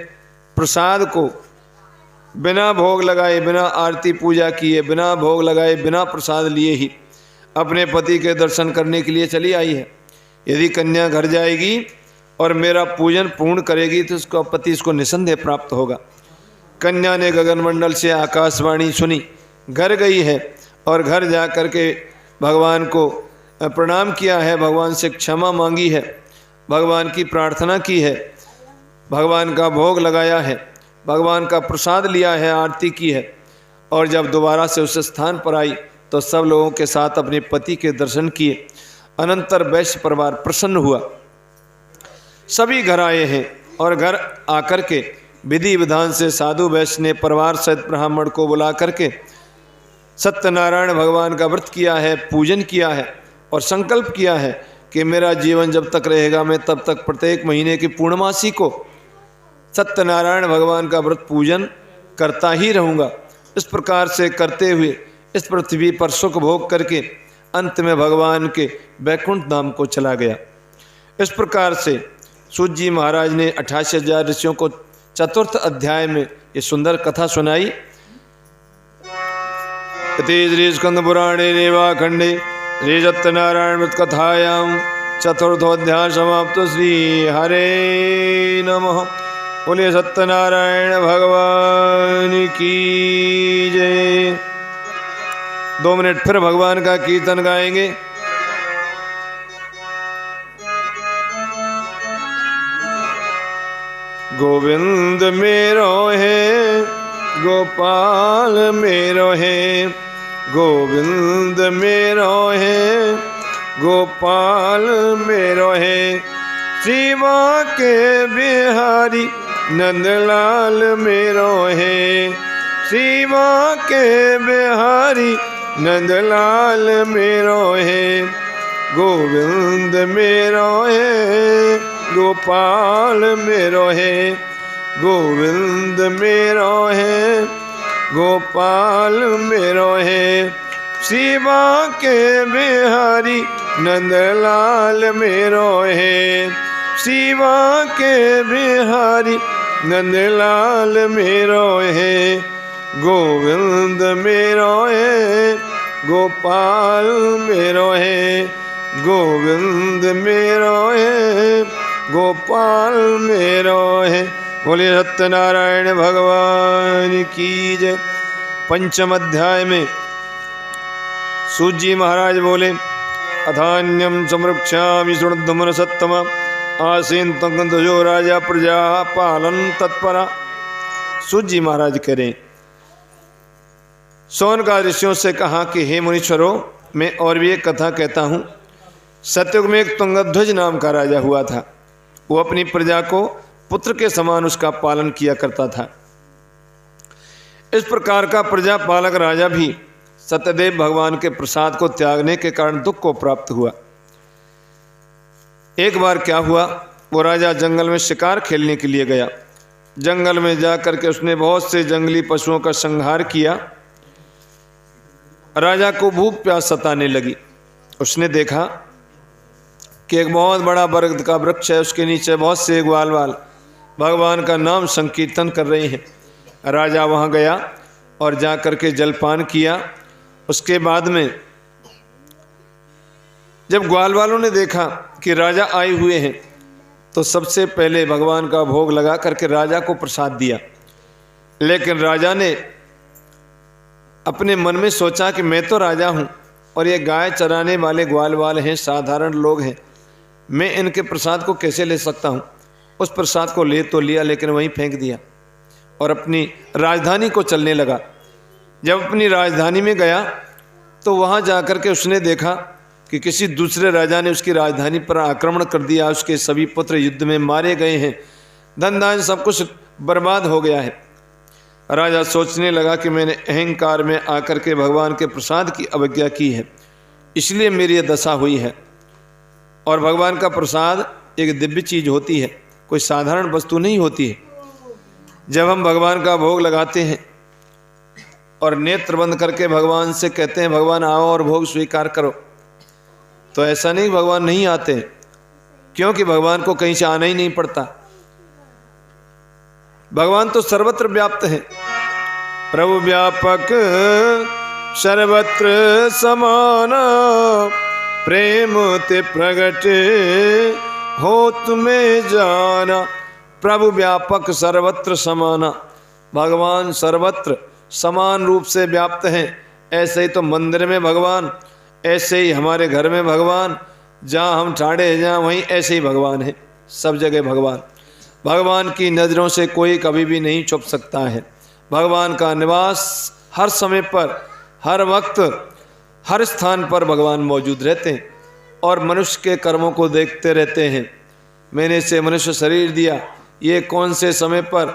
Speaker 1: प्रसाद को बिना भोग लगाए, बिना आरती पूजा किए, बिना भोग लगाए, बिना प्रसाद लिए ही अपने पति के दर्शन करने के लिए चली आई है। यदि कन्या घर जाएगी और मेरा पूजन पूर्ण करेगी तो उसका पति इसको निसंदेह प्राप्त होगा। कन्या ने गगनमंडल से आकाशवाणी सुनी, घर गई है और घर जा कर के भगवान को प्रणाम किया है, भगवान से क्षमा मांगी है, भगवान की प्रार्थना की है। भगवान का भोग लगाया है, भगवान का प्रसाद लिया है, आरती की है, और जब दोबारा से उस स्थान पर आई तो सब लोगों के साथ अपने पति के दर्शन किए। अनंतर वैश्य परिवार प्रसन्न हुआ, सभी घर आए हैं और घर आकर के विधि विधान से साधु वैश्य ने परिवार सहित ब्राह्मण को बुला करके सत्यनारायण भगवान का व्रत किया है, पूजन किया है और संकल्प किया है कि मेरा जीवन जब तक रहेगा मैं तब तक प्रत्येक महीने की पूर्णमासी को सत्यनारायण भगवान का व्रत पूजन करता ही रहूँगा। इस प्रकार से करते हुए इस पृथ्वी पर सुख भोग करके अंत में भगवान के वैकुंठ धाम को चला गया। इस प्रकार से सूत जी महाराज ने 88,000 ऋषियों को चतुर्थ अध्याय में ये सुंदर कथा सुनाई। श्री स्कंद पुराणे रेवाखंडे श्री सत्यनारायण व्रत कथायाम चतुर्थोध्याय समाप्त। श्री हरे नमः। बोलिए सत्यनारायण भगवान की जय। 2 मिनट फिर भगवान का कीर्तन गाएंगे। गोविंद मेरो है, गोपाल मेरो है, गोविंद मेरो है, गोपाल मेरो है, शिवा के बिहारी नंदलाल मेरो है, शिवा के बिहारी नंदलाल मेरो है, गोविंद मेरो है, गोपाल मेरो है, गोविंद मेरो है, गोपाल मेरो है, शिवा के बिहारी नंदलाल मेरो है, शिवा के बिहारी नंदलाल मेरो है, गोविंद मेरो है, गोपाल मेरो है, गोविंद मेरो है, गोपाल मेरो है। बोलिए सत्यनारायण भगवान की जय। 5वें अध्याय में सूत जी महाराज बोले, अधान्यम समृक्षामि शृणुद्धुमन सत्तम आसीन तंगो राजा प्रजा पालन तत्परा। सूत जी महाराज कह रहे, सौनका ऋषियों से कहा कि हे मुनीश्वरों, मैं और भी एक कथा कहता हूँ। सतयुग में एक तुंगध्वज नाम का राजा हुआ था। वो अपनी प्रजा को पुत्र के समान उसका पालन किया करता था। इस प्रकार का प्रजा पालक राजा भी सत्यदेव भगवान के प्रसाद को त्यागने के कारण दुख को प्राप्त हुआ। एक बार क्या हुआ, वो राजा जंगल में शिकार खेलने के लिए गया। जंगल में जाकर के उसने बहुत से जंगली पशुओं का संहार किया। राजा को भूख प्यास सताने लगी। उसने देखा कि एक बहुत बड़ा बरगद का वृक्ष है, उसके नीचे बहुत से ग्वालवाल भगवान का नाम संकीर्तन कर रहे हैं। राजा वहाँ गया और जा कर के जलपान किया। उसके बाद में जब ग्वालवालों ने देखा कि राजा आए हुए हैं तो सबसे पहले भगवान का भोग लगा करके राजा को प्रसाद दिया। लेकिन राजा ने अपने मन में सोचा कि मैं तो राजा हूँ और ये गाय चराने वाले ग्वालवाल हैं, साधारण लोग हैं, मैं इनके प्रसाद को कैसे ले सकता हूँ। उस प्रसाद को ले तो लिया लेकिन वहीं फेंक दिया और अपनी राजधानी को चलने लगा। जब अपनी राजधानी में गया तो वहाँ जाकर के उसने देखा कि किसी दूसरे राजा ने उसकी राजधानी पर आक्रमण कर दिया। उसके सभी पुत्र युद्ध में मारे गए हैं, धन धान्य सब कुछ बर्बाद हो गया है। राजा सोचने लगा कि मैंने अहंकार में आकर के भगवान के प्रसाद की अवज्ञा की है, इसलिए मेरी यह दशा हुई है। और भगवान का प्रसाद एक दिव्य चीज़ होती है, कोई साधारण वस्तु नहीं होती है। जब हम भगवान का भोग लगाते हैं और नेत्र बंद करके भगवान से कहते हैं भगवान आओ और भोग स्वीकार करो, तो ऐसा नहीं भगवान नहीं आते, क्योंकि भगवान को कहीं से आना ही नहीं पड़ता। भगवान तो सर्वत्र व्याप्त है। प्रभु व्यापक सर्वत्र समाना, प्रेम ते प्रगट हो तुम्हें जाना। प्रभु व्यापक सर्वत्र समाना, भगवान सर्वत्र समान रूप से व्याप्त हैं। ऐसे ही तो मंदिर में भगवान, ऐसे ही हमारे घर में भगवान, जहाँ हम ठाड़े हैं जहाँ वहीं ऐसे ही भगवान है, सब जगह भगवान। भगवान की नज़रों से कोई कभी भी नहीं छुप सकता है। भगवान का निवास हर समय पर, हर वक्त, हर स्थान पर भगवान मौजूद रहते हैं और मनुष्य के कर्मों को देखते रहते हैं। मैंने इसे मनुष्य शरीर दिया, ये कौन से समय पर,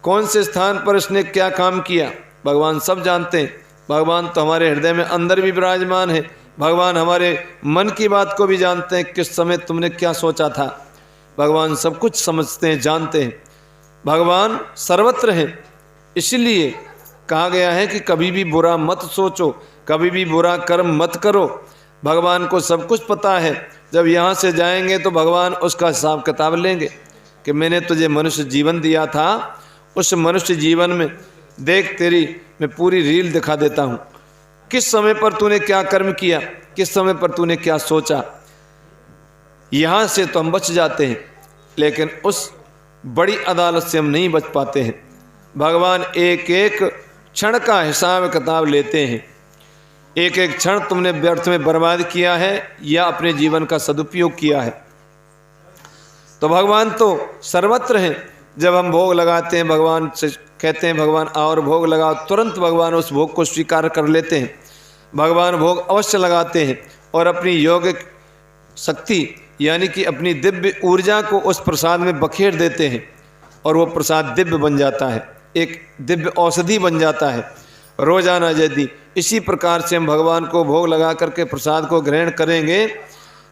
Speaker 1: कौन से स्थान पर इसने क्या काम किया, भगवान सब जानते हैं। भगवान तो हमारे हृदय में अंदर भी विराजमान है। भगवान हमारे मन की बात को भी जानते हैं, किस समय तुमने क्या सोचा था। भगवान सब कुछ समझते हैं, जानते हैं। भगवान सर्वत्र हैं, इसलिए कहा गया है कि कभी भी बुरा मत सोचो, कभी भी बुरा कर्म मत करो। भगवान को सब कुछ पता है। जब यहाँ से जाएंगे तो भगवान उसका हिसाब किताब लेंगे कि मैंने तुझे मनुष्य जीवन दिया था, उस मनुष्य जीवन में देख तेरी मैं पूरी रील दिखा देता हूँ। किस समय पर तूने क्या कर्म किया, किस समय पर तूने क्या सोचा। यहाँ से तो हम बच जाते हैं, लेकिन उस बड़ी अदालत से हम नहीं बच पाते हैं। भगवान एक एक क्षण का हिसाब किताब लेते हैं। एक एक क्षण तुमने व्यर्थ में बर्बाद किया है या अपने जीवन का सदुपयोग किया है। तो भगवान तो सर्वत्र हैं। जब हम भोग लगाते हैं, भगवान से कहते हैं भगवान और भोग लगाओ, तुरंत भगवान उस भोग को स्वीकार कर लेते हैं। भगवान भोग अवश्य लगाते हैं और अपनी योगिक शक्ति यानी कि अपनी दिव्य ऊर्जा को उस प्रसाद में बखेर देते हैं और वो प्रसाद दिव्य बन जाता है, एक दिव्य औषधि बन जाता है रोजाना। यदि इसी प्रकार से हम भगवान को भोग लगा करके प्रसाद को ग्रहण करेंगे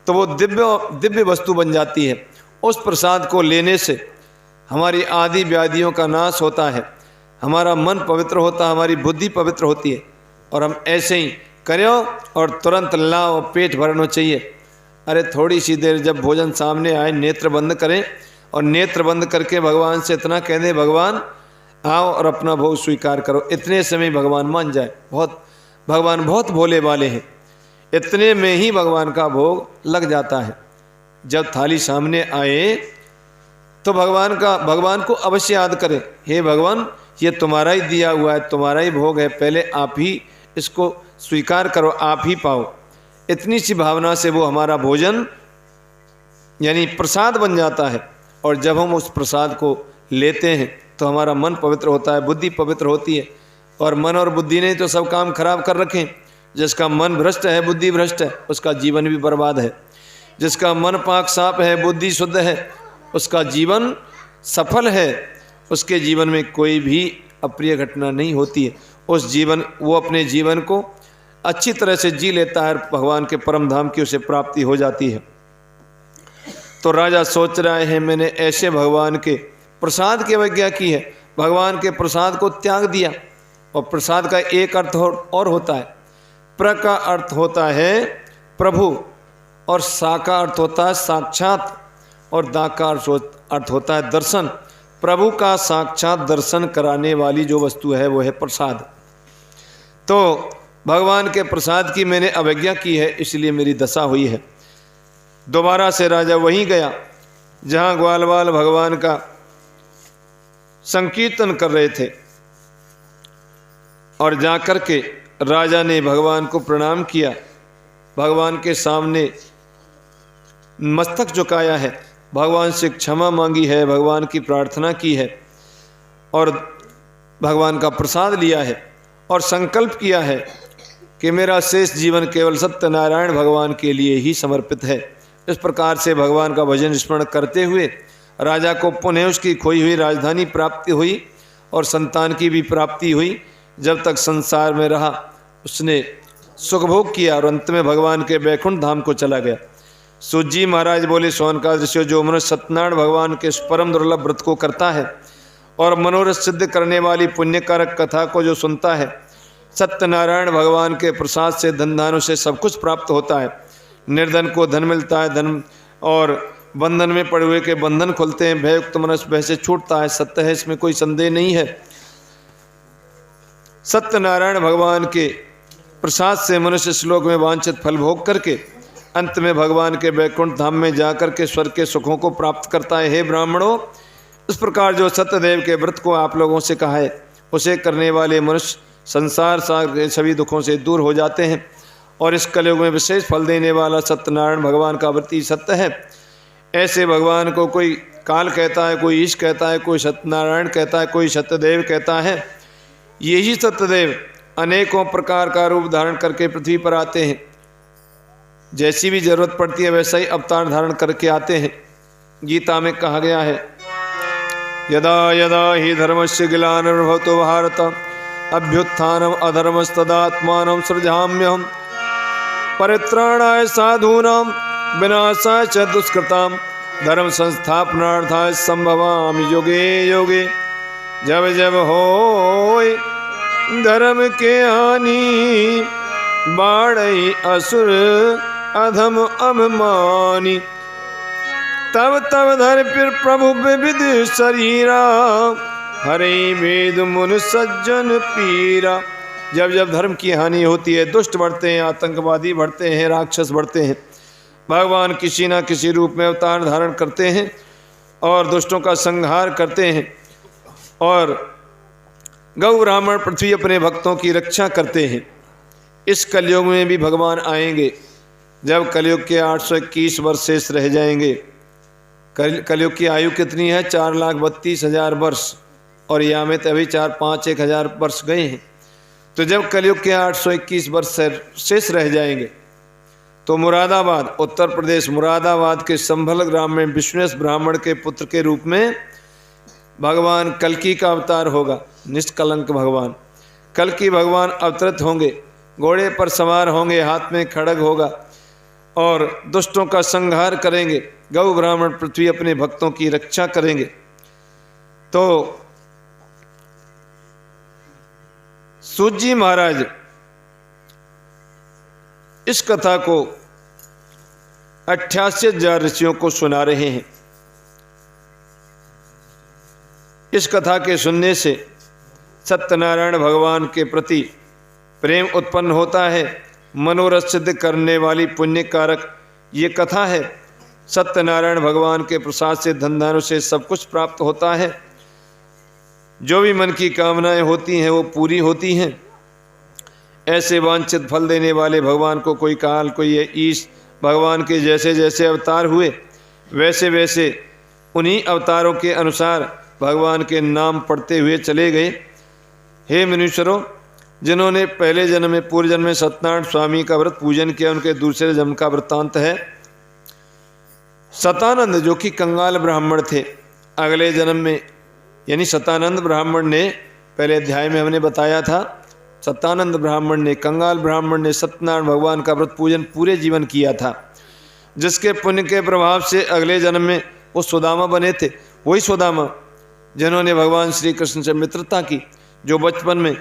Speaker 1: तो वो दिव्य वस्तु बन जाती है। उस प्रसाद को लेने से हमारी आदि व्याधियों का नाश होता है, हमारा मन पवित्र होता है, हमारी बुद्धि पवित्र होती है। और हम ऐसे ही करो और तुरंत लाओ, पेट भरना चाहिए। अरे थोड़ी सी देर जब भोजन सामने आए, नेत्र बंद करें और नेत्र बंद करके भगवान से इतना कह दें भगवान आओ और अपना भोग स्वीकार करो। इतने समय भगवान मान जाए। भगवान बहुत भोले वाले हैं। इतने में ही भगवान का भोग लग जाता है। जब थाली सामने आए तो भगवान को अवश्य याद करें, हे भगवान ये तुम्हारा ही दिया हुआ है, तुम्हारा ही भोग है, पहले आप ही इसको स्वीकार करो, आप ही पाओ। इतनी सी भावना से वो हमारा भोजन यानी प्रसाद बन जाता है। और जब हम उस प्रसाद को लेते हैं तो हमारा मन पवित्र होता है, बुद्धि पवित्र होती है। और मन और बुद्धि ने तो सब काम खराब कर रखे हैं। जिसका मन भ्रष्ट है, बुद्धि भ्रष्ट है, उसका जीवन भी बर्बाद है। जिसका मन पाक साफ है, बुद्धि शुद्ध है, उसका जीवन सफल है। उसके जीवन में कोई भी अप्रिय घटना नहीं होती है। वो अपने जीवन को अच्छी तरह से जी लेता है, भगवान के परम धाम की उसे प्राप्ति हो जाती है। तो राजा सोच रहे हैं मैंने ऐसे भगवान के प्रसाद की अवज्ञा की है, भगवान के प्रसाद को त्याग दिया। और प्रसाद का एक अर्थ और होता है, प्र का अर्थ होता है प्रभु, और सा का अर्थ होता है साक्षात, और दा का अर्थ होता है दर्शन। प्रभु का साक्षात दर्शन कराने वाली जो वस्तु है वो है प्रसाद। तो भगवान के प्रसाद की मैंने अवज्ञा की है, इसलिए मेरी दशा हुई है। दोबारा से राजा वहीं गया जहाँ ग्वालवाल भगवान का संकीर्तन कर रहे थे, और जाकर के राजा ने भगवान को प्रणाम किया, भगवान के सामने मस्तक झुकाया है, भगवान से क्षमा मांगी है, भगवान की प्रार्थना की है, और भगवान का प्रसाद लिया है, और संकल्प किया है कि मेरा शेष जीवन केवल सत्यनारायण भगवान के लिए ही समर्पित है। इस प्रकार से भगवान का भजन स्मरण करते हुए राजा को पुनः उसकी खोई हुई राजधानी प्राप्ति हुई और संतान की भी प्राप्ति हुई। जब तक संसार में रहा उसने सुख भोग किया और अंत में भगवान के वैकुंठ धाम को चला गया। सूत जी महाराज बोले, सोनकाल ऋषि, जो मनुष्य सत्यनारायण भगवान के परम दुर्लभ व्रत को करता है और मनोरथ सिद्ध करने वाली पुण्यकारक कथा को जो सुनता है, सत्यनारायण भगवान के प्रसाद से धन धानु से सब कुछ प्राप्त होता है। निर्धन को धन मिलता है, धन और बंधन में पड़े हुए के बंधन खुलते हैं, भययुक्त मनुष्य भय से छूटता है। सत्य है, इसमें कोई संदेह नहीं है। सत्यनारायण भगवान के प्रसाद से मनुष्य श्लोक में वांछित फल भोग करके अंत में भगवान के वैकुंठ धाम में जाकर के स्वर्ग के सुखों को प्राप्त करता है। हे ब्राह्मणों, इस प्रकार जो सत्यदेव के व्रत को आप लोगों से कहा है, उसे करने वाले मनुष्य संसार सागर के सभी दुखों से दूर हो जाते हैं। और इस कलयुग में विशेष फल देने वाला सत्यनारायण भगवान का व्रत ही सत्य है। ऐसे भगवान को कोई काल कहता है, कोई ईश कहता है, कोई सत्यनारायण कहता है, कोई सत्यदेव कहता है। यही सत्यदेव अनेकों प्रकार का रूप धारण करके पृथ्वी पर आते हैं। जैसी भी जरूरत पड़ती है वैसा ही अवतार धारण करके आते हैं। गीता में कहा गया है, यदा यदा हि धर्मस्य ग्लानिर्भवतो भारत अभ्युत्थानम् अधर्मस्तदात्मानं सृजाम्यहम् परित्राणाय साधूनां विनाशाय च दुष्कृतां धर्म संस्थापनार्थाय संभवामि युगे युगे। जब जब होय धर्म के हानि बाढ़ई असुर अधम अभिमानी तब तब धर फिर प्रभु विविध शरीरा हरे वेद मुन सज्जन पीरा। जब जब धर्म की हानि होती है, दुष्ट बढ़ते हैं, आतंकवादी बढ़ते हैं, राक्षस बढ़ते हैं, भगवान किसी न किसी रूप में अवतार धारण करते हैं और दुष्टों का संहार करते हैं। और गौ ब्राह्मण पृथ्वी अपने भक्तों की रक्षा करते हैं। इस कलयुग में भी भगवान आएंगे, जब कलयुग के 821 वर्ष शेष रह जाएंगे। कलयुग की आयु कितनी है? 4,32,000 वर्ष, और यहाँ में तो अभी 4-5-1,000 वर्ष गए हैं। तो जब कलयुग के 821 वर्ष शेष रह जाएंगे तो मुरादाबाद, उत्तर प्रदेश मुरादाबाद के संभल ग्राम में विष्णुस ब्राह्मण के पुत्र के रूप में भगवान कल्कि का अवतार होगा। निष्कलंक भगवान कल्कि भगवान अवतरित होंगे, घोड़े पर सवार होंगे, हाथ में खड्ग होगा और दुष्टों का संहार करेंगे। गौ ब्राह्मण पृथ्वी अपने भक्तों की रक्षा करेंगे। तो सूत जी महाराज इस कथा को 88,000 ऋषियों को सुना रहे हैं। इस कथा के सुनने से सत्यनारायण भगवान के प्रति प्रेम उत्पन्न होता है। मनोरथ सिद्ध करने वाली पुण्य कारक ये कथा है। सत्यनारायण भगवान के प्रसाद से धन धान्यों से सब कुछ प्राप्त होता है। जो भी मन की कामनाएं होती हैं वो पूरी होती हैं। ऐसे वांछित फल देने वाले भगवान को कोई काल, कोई ईश, भगवान के जैसे जैसे अवतार हुए वैसे वैसे उन्हीं अवतारों के अनुसार भगवान के नाम पढ़ते हुए चले गए। हे मनुष्यरों, जिन्होंने पहले जन्म में, पूर्व जन्म में सत्यनारायण स्वामी का व्रत पूजन किया, उनके दूसरे जन्म का वृत्तांत है। सतानंद जो कि कंगाल ब्राह्मण थे, अगले जन्म में, यानी सतानंद ब्राह्मण ने, पहले अध्याय में हमने बताया था, सतानंद ब्राह्मण ने, कंगाल ब्राह्मण ने सत्यनारायण भगवान का व्रत पूजन पूरे जीवन किया था, जिसके पुण्य के प्रभाव से अगले जन्म में वो सुदामा बने थे। वही सुदामा जिन्होंने भगवान श्री कृष्ण से मित्रता की, जो बचपन में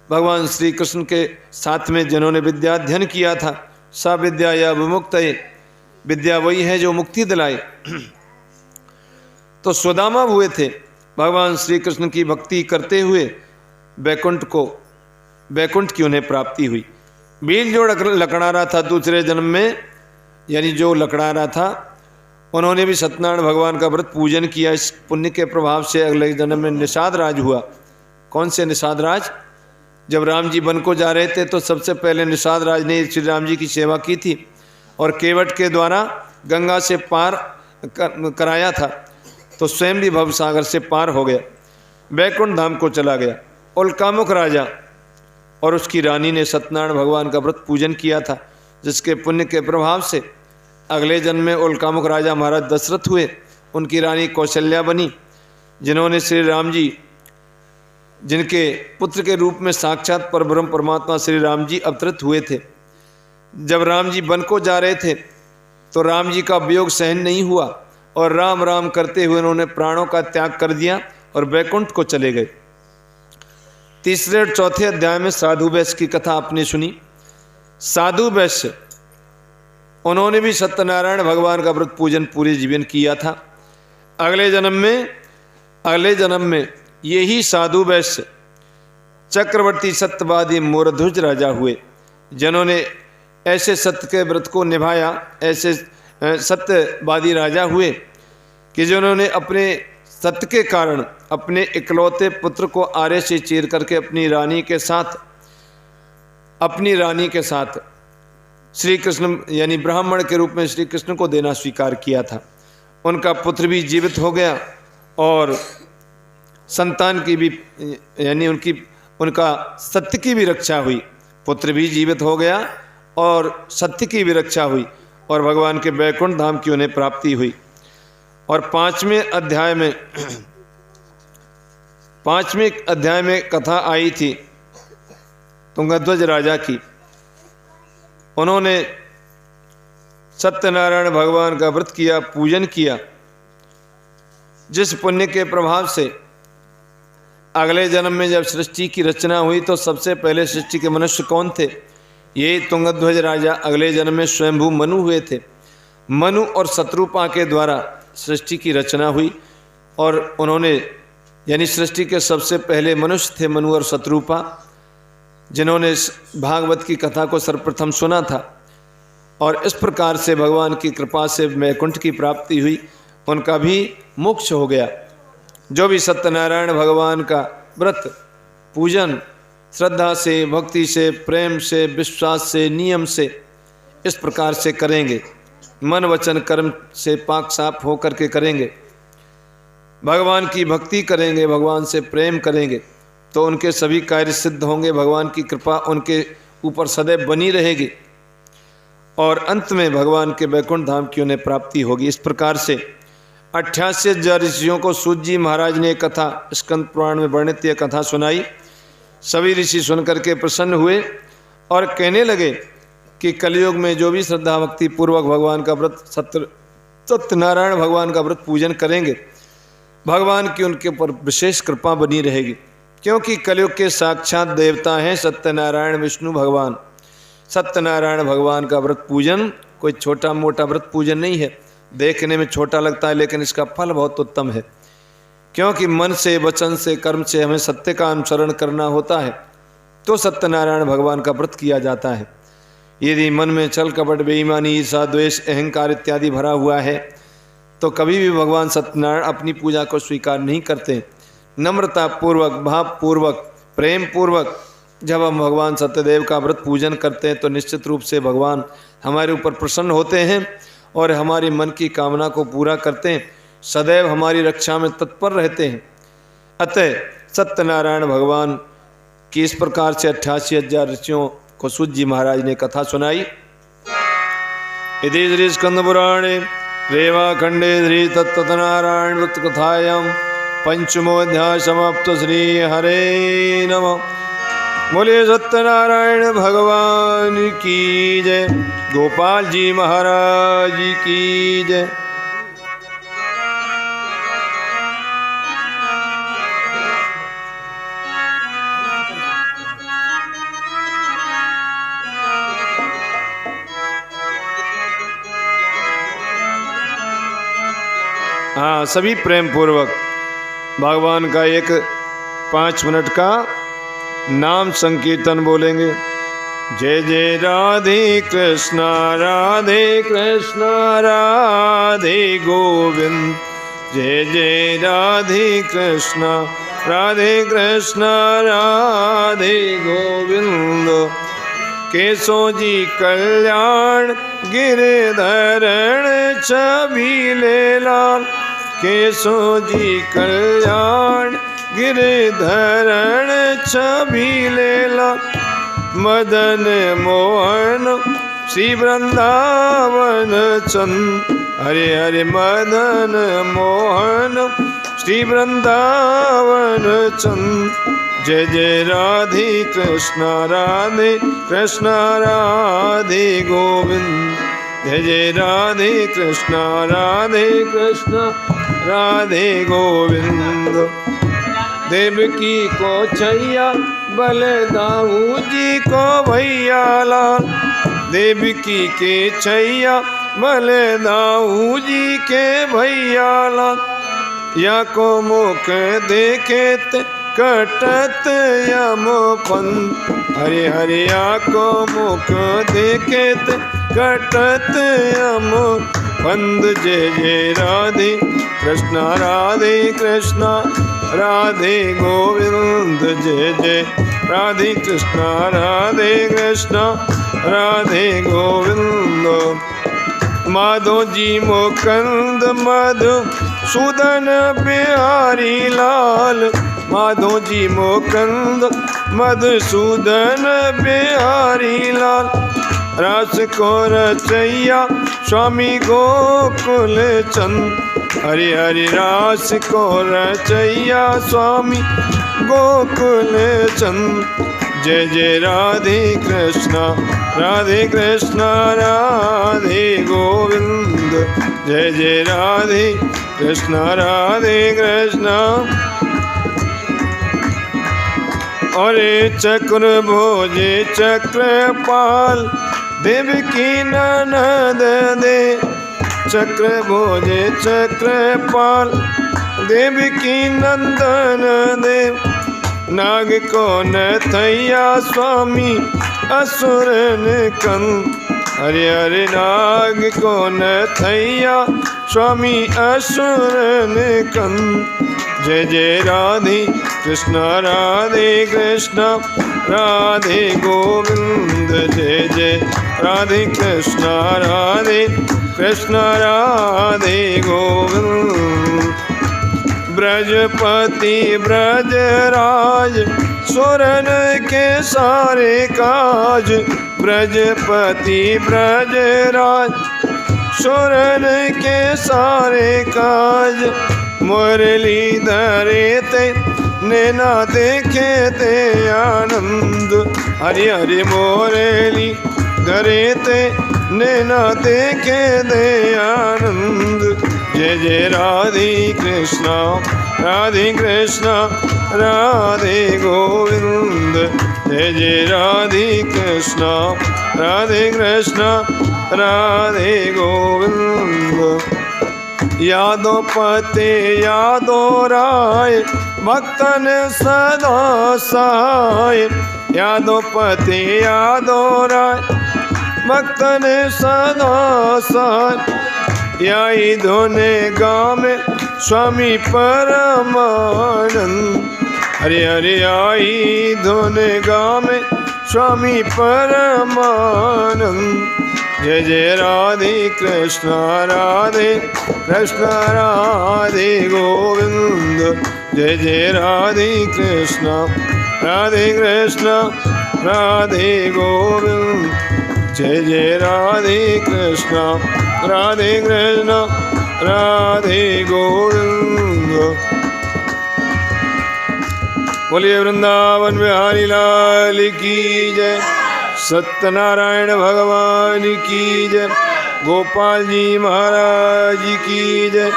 Speaker 1: भगवान श्री कृष्ण के साथ में जिन्होंने विद्या अध्ययन किया था। सा विद्या या विमुक्त, विद्या वही है जो मुक्ति दिलाए। तो सुदामा हुए थे। भगवान श्री कृष्ण की भक्ति करते हुए बैकुंठ की उन्हें प्राप्ति हुई। बीज जो लकड़ारा था दूसरे जन्म में, यानी जो लकड़ारा था, उन्होंने भी सत्यनारायण भगवान का व्रत पूजन किया। इस पुण्य के प्रभाव से अगले जन्म में निषाद राज हुआ। कौन से निषाद राज? जब राम जी वन को जा रहे थे तो सबसे पहले निषाद राज ने श्री राम जी की सेवा की थी और केवट के द्वारा गंगा से पार कराया था, तो स्वयं भी भवसागर से पार हो गया, बैकुंठ धाम को चला गया। उल्कामुख राजा और उसकी रानी ने सत्यनारायण भगवान का व्रत पूजन किया था, जिसके पुण्य के प्रभाव से अगले जन्म में उल्कामुख राजा महाराज दशरथ हुए। उनकी रानी कौशल्या बनी, जिन्होंने श्री राम जी, जिनके पुत्र के रूप में साक्षात परब्रह्म परमात्मा श्री राम जी अवतरित हुए थे। जब राम जी वन को जा रहे थे तो राम जी का वियोग सहन नहीं हुआ और राम राम करते हुए उन्होंने प्राणों का त्याग कर दिया और बैकुंठ को चले गए। तीसरे और चौथे अध्याय में साधु वैश्य की कथा आपने सुनी। साधु वैश्य, उन्होंने भी सत्यनारायण भगवान का व्रत पूजन पूरे जीवन किया था। अगले जन्म में यही साधु वैश्य चक्रवर्ती सत्यवादी मूर्धज राजा हुए, जिन्होंने ऐसे सत्य के व्रत को निभाया। ऐसे सत्यवादी राजा हुए कि जिन्होंने अपने सत्य के कारण अपने इकलौते पुत्र को आरे से चीर करके अपनी रानी के साथ श्री कृष्ण, यानी ब्राह्मण के रूप में श्री कृष्ण को देना स्वीकार किया था। उनका पुत्र भी जीवित हो गया और संतान की भी यानी उनका सत्य की भी रक्षा हुई। पुत्र भी जीवित हो गया और सत्य की भी रक्षा हुई और भगवान के वैकुंठ धाम की उन्हें प्राप्ति हुई। और पांचवें अध्याय में कथा आई थी तुंगध्वज राजा की। उन्होंने सत्यनारायण भगवान का व्रत किया, पूजन किया, जिस पुण्य के प्रभाव से अगले जन्म में जब सृष्टि की रचना हुई तो सबसे पहले सृष्टि के मनुष्य कौन थे? ये तुंगध्वज राजा अगले जन्म में स्वयंभू मनु हुए थे। मनु और शत्रुपा के द्वारा सृष्टि की रचना हुई और उन्होंने यानी सृष्टि के सबसे पहले मनुष्य थे मनु और शत्रुपा, जिन्होंने भागवत की कथा को सर्वप्रथम सुना था और इस प्रकार से भगवान की कृपा से वैकुंठ की प्राप्ति हुई, उनका भी मोक्ष हो गया। जो भी सत्यनारायण भगवान का व्रत पूजन श्रद्धा से, भक्ति से, प्रेम से, विश्वास से, नियम से इस प्रकार से करेंगे, मन वचन कर्म से पाक साफ हो करके करेंगे, भगवान की भक्ति करेंगे, भगवान से प्रेम करेंगे, तो उनके सभी कार्य सिद्ध होंगे। भगवान की कृपा उनके ऊपर सदैव बनी रहेगी और अंत में भगवान के वैकुंठ धाम की उन्हें प्राप्ति होगी। इस प्रकार से 88 ऋषियों को सूत जी महाराज ने कथा स्कंद पुराण में वर्णित यह कथा सुनाई। सभी ऋषि सुनकर के प्रसन्न हुए और कहने लगे कि कलयुग में जो भी श्रद्धा भक्ति पूर्वक भगवान का व्रत सत्यनारायण भगवान का व्रत पूजन करेंगे, भगवान की उनके ऊपर विशेष कृपा बनी रहेगी, क्योंकि कलयुग के साक्षात देवता हैं सत्यनारायण विष्णु भगवान। सत्यनारायण भगवान का व्रत पूजन कोई छोटा मोटा व्रत पूजन नहीं है। देखने में छोटा लगता है लेकिन इसका फल बहुत उत्तम है, क्योंकि मन से, वचन से, कर्म से हमें सत्य का अनुसरण करना होता है तो सत्यनारायण भगवान का व्रत किया जाता है। यदि मन में छल कपट, बेईमानी, ईर्ष्या, द्वेष, अहंकार इत्यादि भरा हुआ है तो कभी भी भगवान सत्यनारायण अपनी पूजा को स्वीकार नहीं करते। नम्रता पूर्वक, भाव पूर्वक, प्रेम पूर्वक जब हम भगवान सत्यदेव का व्रत पूजन करते हैं तो निश्चित रूप से भगवान हमारे ऊपर प्रसन्न होते हैं और हमारी मन की कामना को पूरा करते हैं, सदैव हमारी रक्षा में तत्पर रहते हैं। अतः सत्यनारायण भगवान की इस प्रकार से 88,000 ऋषियों को सूत जी महाराज ने कथा सुनाई। इति श्री स्कंद पुराणे रेवाखंडे श्री तत्वनारायण व्रत कथायां पंचमोऽध्याय समाप्त। श्री हरे नमः। बोले सत्यनारायण भगवान की जय, गोपाल जी महाराज की जय। हाँ, सभी प्रेम पूर्वक भगवान का एक 5 मिनट का नाम संकीर्तन बोलेंगे। जय जय राधे कृष्णा राधे कृष्णा राधे गोविंद, जय जय राधे कृष्णा राधे कृष्णा राधे गोविंद। केशव जी कल्याण गिरधरण छबीले लाल, केशव जी कल्याण गिरधरण छबीले लाल। मदन मोहन श्री वृंदावन चंद, हरे हरे मदन मोहन श्री वृंदावन चंद। जय जय राधे कृष्णा राधे कृष्णा राधे गोविंद, जय जय राधे कृष्णा राधे कृष्णा राधे गोविंद। देवकी को छैया बलदाऊ जी को भैया लाल, देवकी के छैया बलदाऊ जी के भैया लाल। या को मुख देखे कटत यम पंथ, हरे हरे या को मुख देखे कटत यम पंथ। जय जय राधे कृष्णा राधे कृष्णा राधे गोविंद, जय जय राधे कृष्णा राधे कृष्णा राधे गोविंद। माधो जी मुकुंद मधु सूदन बिहारी लाल। माधो जी मुकुंद मधुसूदन बिहारी लाल। रास को रचैया स्वामी गोकुल चंद। हरि हरि रास को रचैया स्वामी गोकुल चंद। जय जय राधे कृष्णा राधे कृष्णा राधे गोविंद। जय जय राधे कृष्णा राधे कृष्णा। अरे चक्र भोजे चक्रपाल देवकी ननद दे। चक्र भोजे चक्रपाल देवकी नंदन देव। नाग को नथैया स्वामी असुरन कंद। हरे हरे नाग को नथैया स्वामी असुरन कंद। जय जय राधे कृष्णा राधे कृष्णा राधे गोविंद। जय जय राधे कृष्णा राधे कृष्णा राधे गोविंद। ब्रजपति ब्रजराज सुरन के सारे काज। ब्रजपति ब्रजराज सुरन के सारे काज। मुरली धरे ते नैना देखे ते आनंद। हरि हरि मुरली धरे ते नैना देखे ते आनंद। जय जय राधे कृष्णा राधे कृष्णा राधे गोविंद। जय जय राधे कृष्णा राधे कृष्णा राधे गोविंद। यादो पते यादो राय भक्तन सदा सहाय। यादो पते यादो राय भक्तन सदा सहाय। याई धोने गामे स्वामी परमानंद। हरे हरे आई धोने गामे स्वामी परमानंद। जय जय राधे कृष्णा राधे कृष्णा राधे गोविंद। जय जय राधे कृष्णा राधे कृष्णा राधे गोविंद। जय जय राधे कृष्णा राधे कृष्णा राधे गोविंद। बोलिए वृंदावन बिहारी लाल की जय। सत्यनारायण भगवान की जय। गोपाल जी महाराज की जय।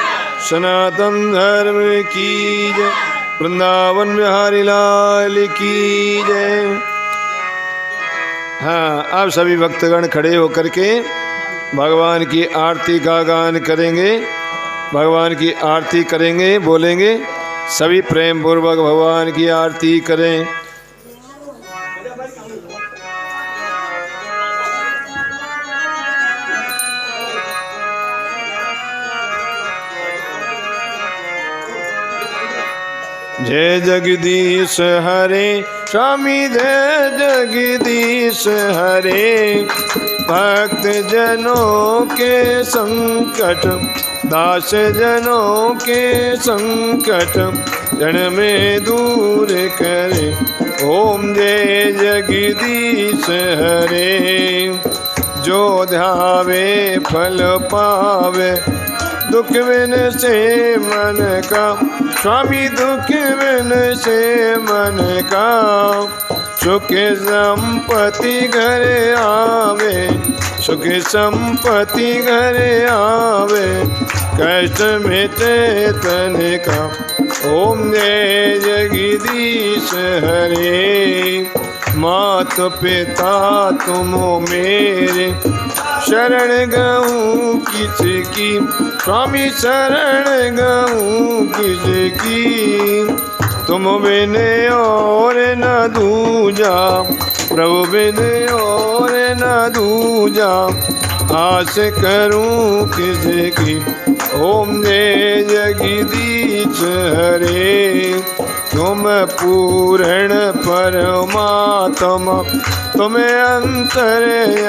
Speaker 1: सनातन धर्म की जय। वृंदावन बिहारी लाल की जय। हाँ, आप सभी भक्तगण खड़े होकर के भगवान की आरती का गान करेंगे। भगवान की आरती करेंगे, बोलेंगे सभी प्रेम पूर्वक भगवान की आरती करें। जय जगदीश हरे स्वामी जय जगदीश हरे। भक्त जनों के संकट दास जनों के संकट जन में दूर करे। ओम जय जगदीश हरे। जो ध्यावे फल पावे दुख बिन से मन का। स्वामी दुख बिन से मन का। सुख संपत्ति घर आवे सुख संपत्ति घर आवे। कष्ट मिटे तन का। ओम जय जगदीश हरे। मात पिता तुम मेरे शरण गऊँ किसकी। स्वामी शरण गऊँ किसकी। तुम बिन और न दूजा प्रभु बिन और न दूजा। आस करूँ किसकी। ओम जय जगदीश हरे। तुम पूर्ण परमात्मा तुम अंतर्यामी।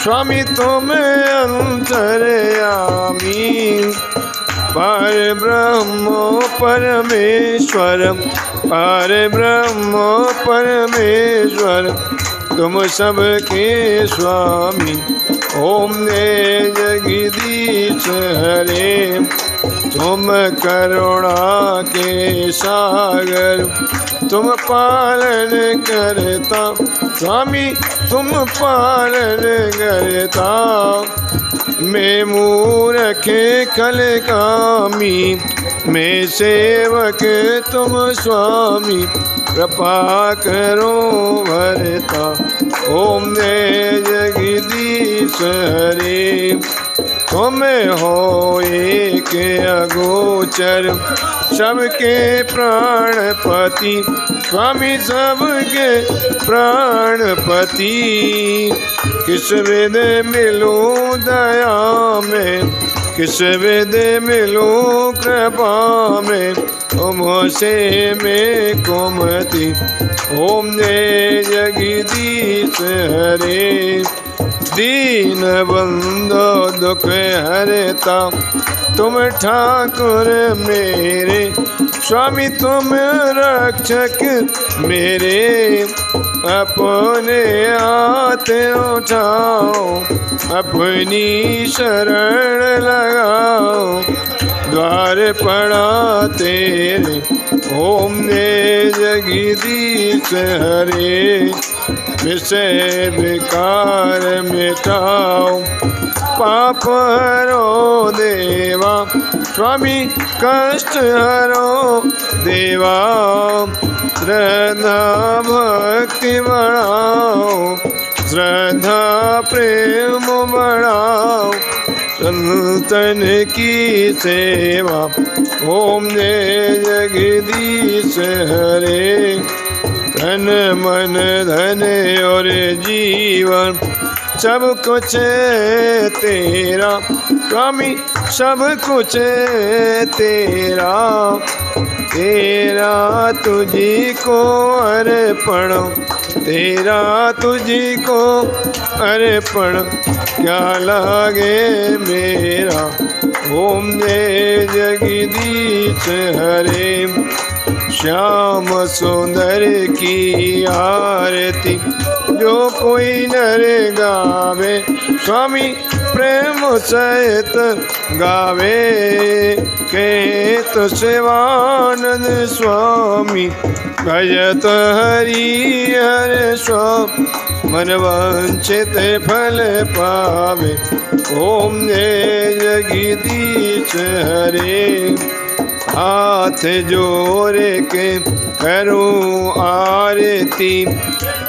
Speaker 1: स्वामी तुम अंतर्यामी, पर ब्रह्म परमेश्वर, पर ब्रह्म परमेश्वर, तुम सबके स्वामी। ओम ने जगदीश हरे, तुम करुणा के सागर, तुम पालन करता स्वामी, तुम पालन करता। मैं मूर्ख खल कामी, मैं सेवक तुम स्वामी, कृपा करो भरता। ओम ने जगदीश हरे, तुम हो एक अगोचर, सबके प्राणपति स्वामी, सबके प्राणपति। किस विध मिलूं दया में, किस विध मिलूं कृपा में, तुमसे मैं कुमति। ओम ने जगदीश हरे, दीन बंधो दुख हरता, तुम ठाकुर मेरे स्वामी, तुम रक्षक मेरे। अपने हाथ उठाओ, अपनी शरण लगाओ, द्वार पड़ा तेरे। ओम ने जगदीश हरे, विषय विकार मिटाओ, पाप हरो देवा स्वामी, कष्ट हरो देवा। श्रद्धा भक्ति बढ़ाओ, श्रद्धा प्रेम बढ़ाओ, संतन की सेवा। ओम ने जगदीश हरे, तन मन धन और जीवन, सब कुछ तेरा स्वामी, सब कुछ तेरा। तेरा तुझी को अर्पण, तेरा तुझी को अर्पण, क्या लागे मेरा। ओम ने जगदीश हरे, श्याम सुंदर की आरती, जो कोई नर गावे स्वामी, प्रेम सहित गावे। केत शिवानंद स्वामी, भजत हरि हर स्वामी, मन वांछित फल पावे। ओम ने जगदीश हरे, हाथ जोड़ के करूं आरती,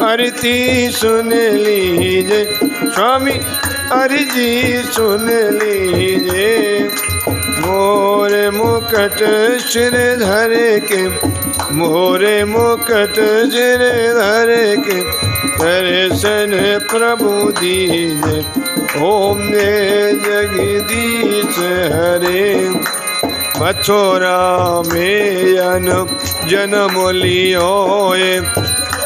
Speaker 1: आरती सुन लीजिए स्वामी, अर्जी सुन लीजिए। मोर मुकुट सिर धर के, मोर मुकुट सिर धर के, दर्शन प्रभु दीजिए। ओम ने जगदीश हरे, मथुरा में जन्म लियो,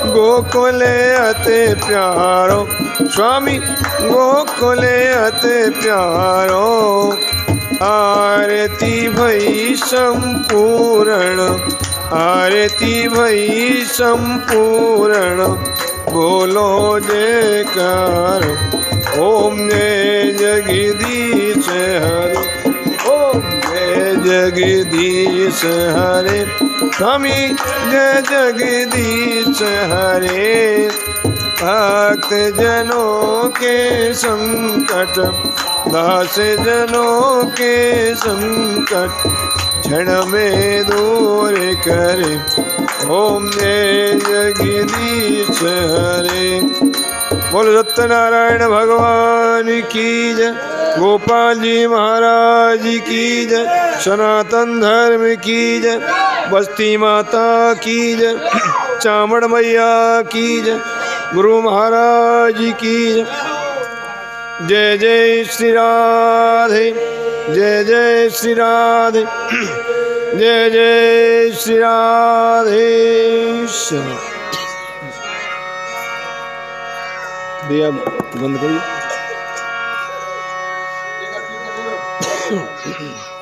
Speaker 1: गोकुल अति प्यारो स्वामी, गोकुल अति प्यारो। आरती भई संपूर्ण, आरती भई संपूर्ण, बोलो जयकार। ओम ने जगदीश हरे, ओम जय जगदीश हरे, स्वामी जय जगदीश हरे। भक्त जनों के संकट, दास जनों के संकट, क्षण में दूर करे। ओम जय जगदीश हरे। बोल सत्यनारायण भगवान की जय, गोपाल जी महाराज की जय, सनातन धर्म की जय, बस्ती माता की जय, चामड़ मैया की जय, गुरु महाराज की जय। जय जय श्री राधे, जय जय श्री राधे, जय जय श्री राधे। दिया बंद करिए।
Speaker 2: हो।